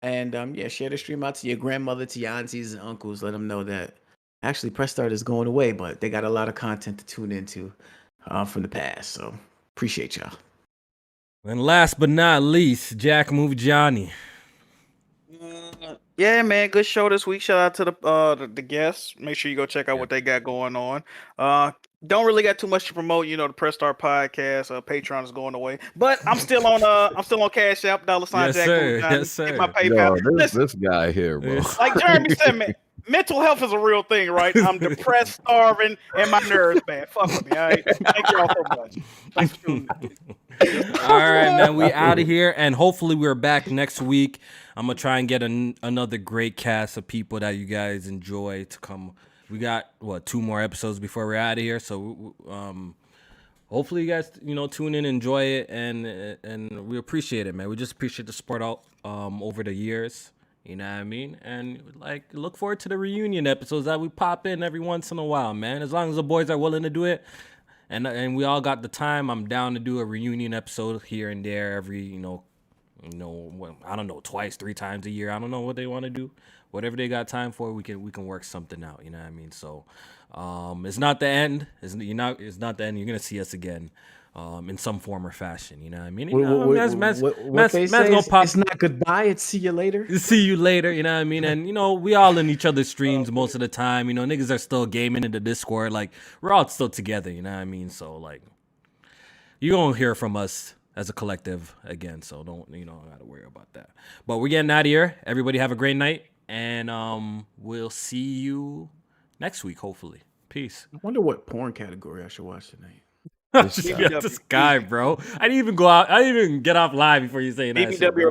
And yeah, share the stream out to your grandmother, to your aunties and uncles. Let them know that actually Press Start is going away, but they got a lot of content to tune into from the past. So appreciate y'all. And last but not least, Jack Move Johnny. Yeah, man, good show this week. Shout out to the guests. Make sure you go check out what they got going on. Don't really got too much to promote. You know, the Press Start podcast, Patreon is going away, but I'm still on Cash App, $. Yes, Jack sir. Move Johnny. Yes, sir. Get my PayPal. Yo, Listen, this guy here, bro. like Jeremy said, man, mental health is a real thing, right? I'm depressed, starving, and my nerves bad. Fuck with me, all right? Thank you all so much. Thanks for tuning in. All right, man. We out of here, and hopefully we're back next week. I'm gonna try and get another great cast of people that you guys enjoy to come. We got 2 more episodes before we're out of here, so hopefully you guys tune in, enjoy it, and we appreciate it, man. We just appreciate the support out over the years. You know what I mean? And like, look forward to the reunion episodes that we pop in every once in a while, man. As long as the boys are willing to do it. And we all got the time. I'm down to do a reunion episode here and there every, I don't know, 2, 3 times a year. I don't know what they want to do. Whatever they got time for, we can work something out. You know what I mean? So, it's not the end. It's not the end. You're gonna see us again, in some form or fashion. You know what I mean? What they say gonna pop. It's not goodbye. It's see you later. See you later. You know what I mean? And we all in each other's streams most of the time. Niggas are still gaming in the Discord. Like, we're all still together. You know what I mean? So like, you're gonna hear from us as a collective again. So don't gotta worry about that. But we're getting out of here. Everybody have a great night, and we'll see you next week, hopefully. Peace. I wonder what porn category I should watch tonight. This guy, bro. I didn't even go out. I didn't even get off live before you say that shit, bro.